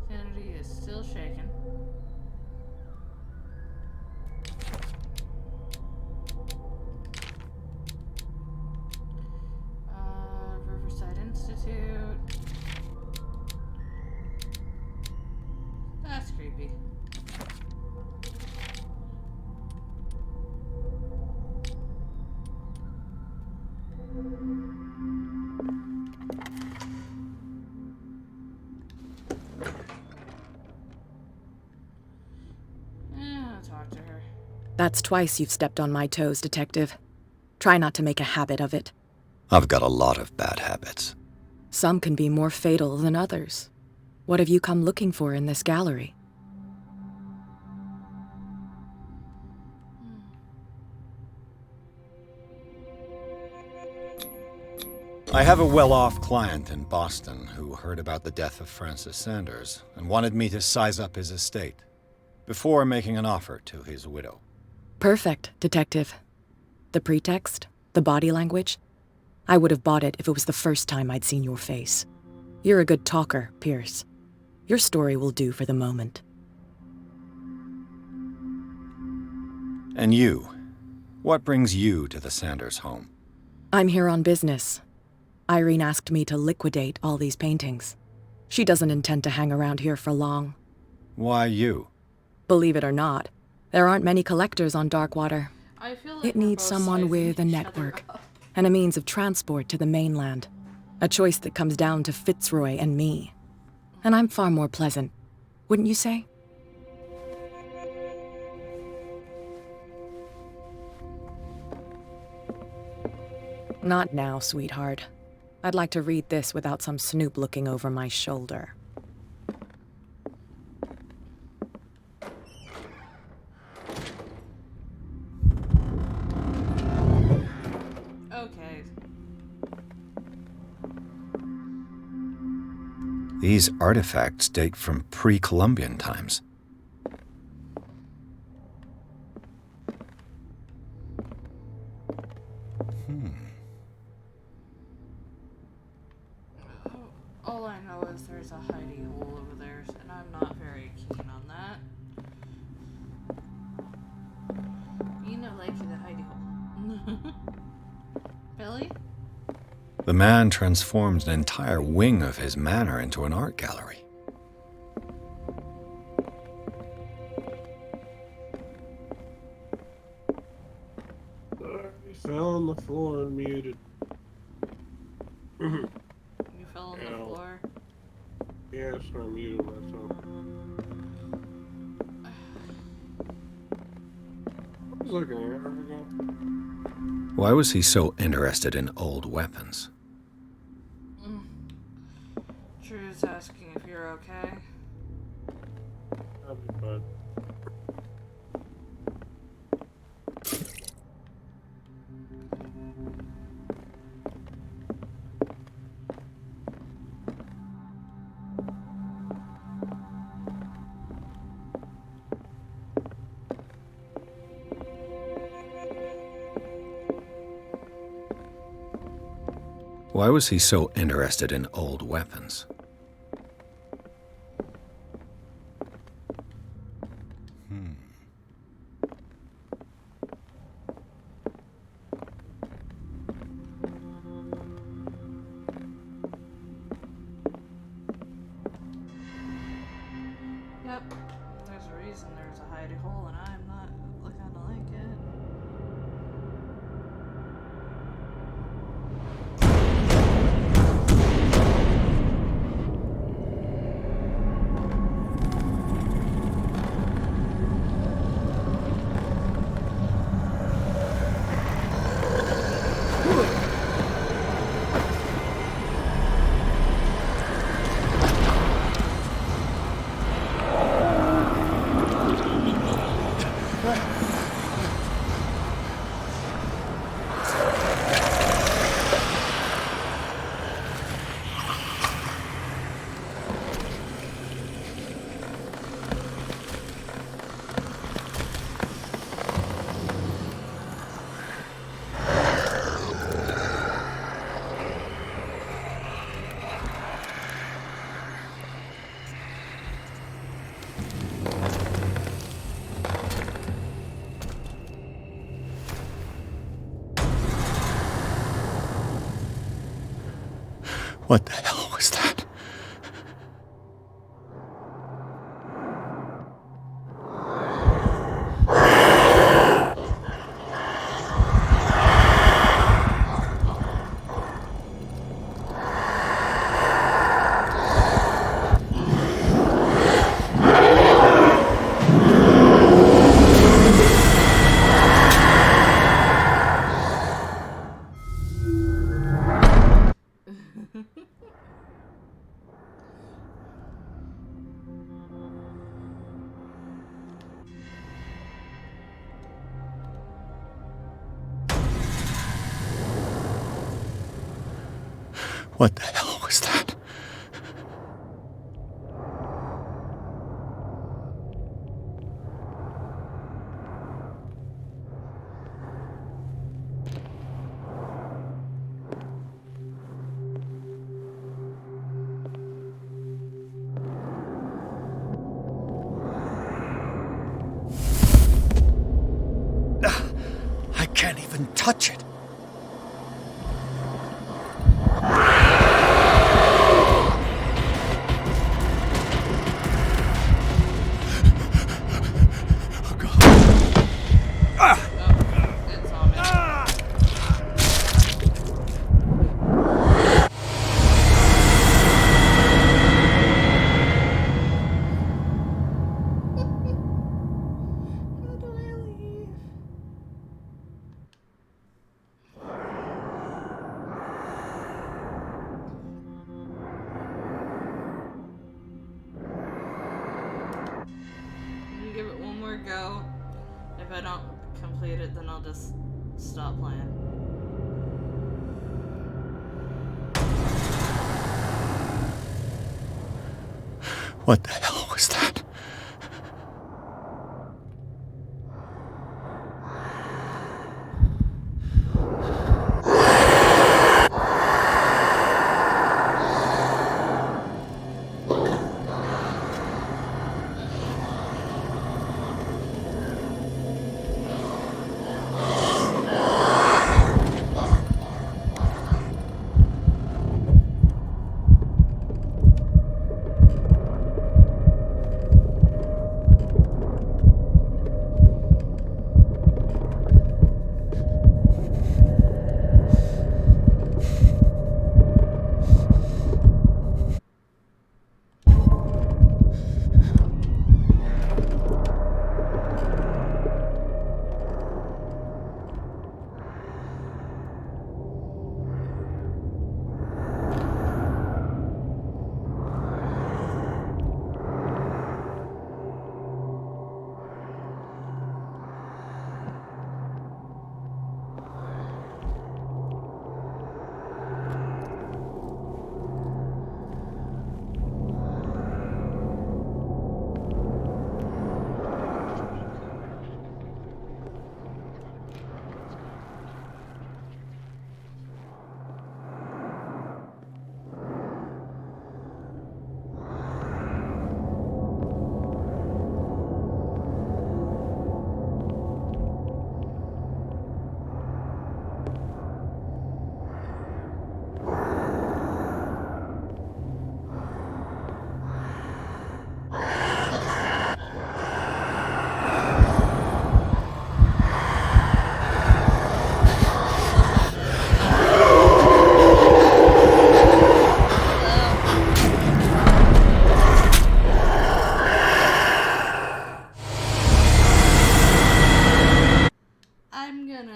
Sanity is still shaken. Riverside Institute. That's creepy. I'll talk to her. That's twice you've stepped on my toes, Detective. Try not to make a habit of it. I've got a lot of bad habits. Some can be more fatal than others. What have you come looking for in this gallery? I have a well-off client in Boston who heard about the death of Francis Sanders and wanted me to size up his estate before making an offer to his widow. Perfect, Detective. The pretext? The body language? I would have bought it if it was the first time I'd seen your face. You're a good talker, Pierce. Your story will do for the moment. And you? What brings you to the Sanders home? I'm here on business. Irene asked me to liquidate all these paintings. She doesn't intend to hang around here for long. Why you? Believe it or not, there aren't many collectors on Darkwater. I feel like It we're needs both someone sizing with a each network other up. and a means of transport to the mainland. A choice that comes down to Fitzroy and me. And I'm far more pleasant, wouldn't you say? Not now, sweetheart. I'd like to read this without some snoop looking over my shoulder. Okay. These artifacts date from pre-Columbian times. All I know is there's a hidey hole over there, and I'm not very keen on that. You know, like the hidey hole. Billy? The man transformed an entire wing of his manor into an art gallery. He fell on the floor and muted. You fell on the floor? Yeah, so I muted myself. That was like an hour ago. Why was he so interested in old weapons? Drew's asking if you're okay. I'll be fine. Why was he so interested in old weapons? Yep. There's a reason there's a hidey hole, and I'm not looking to like it. What the hell was that? What the hell was that? I can't even touch it. Give it one more go. If I don't complete it, then I'll just stop playing. What the hell was that?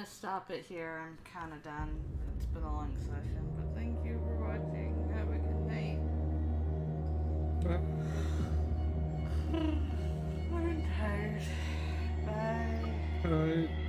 Stop it here. I'm kind of done. It's been a long session, but thank you for watching. Have a good night. I'm tired. Bye. Alright.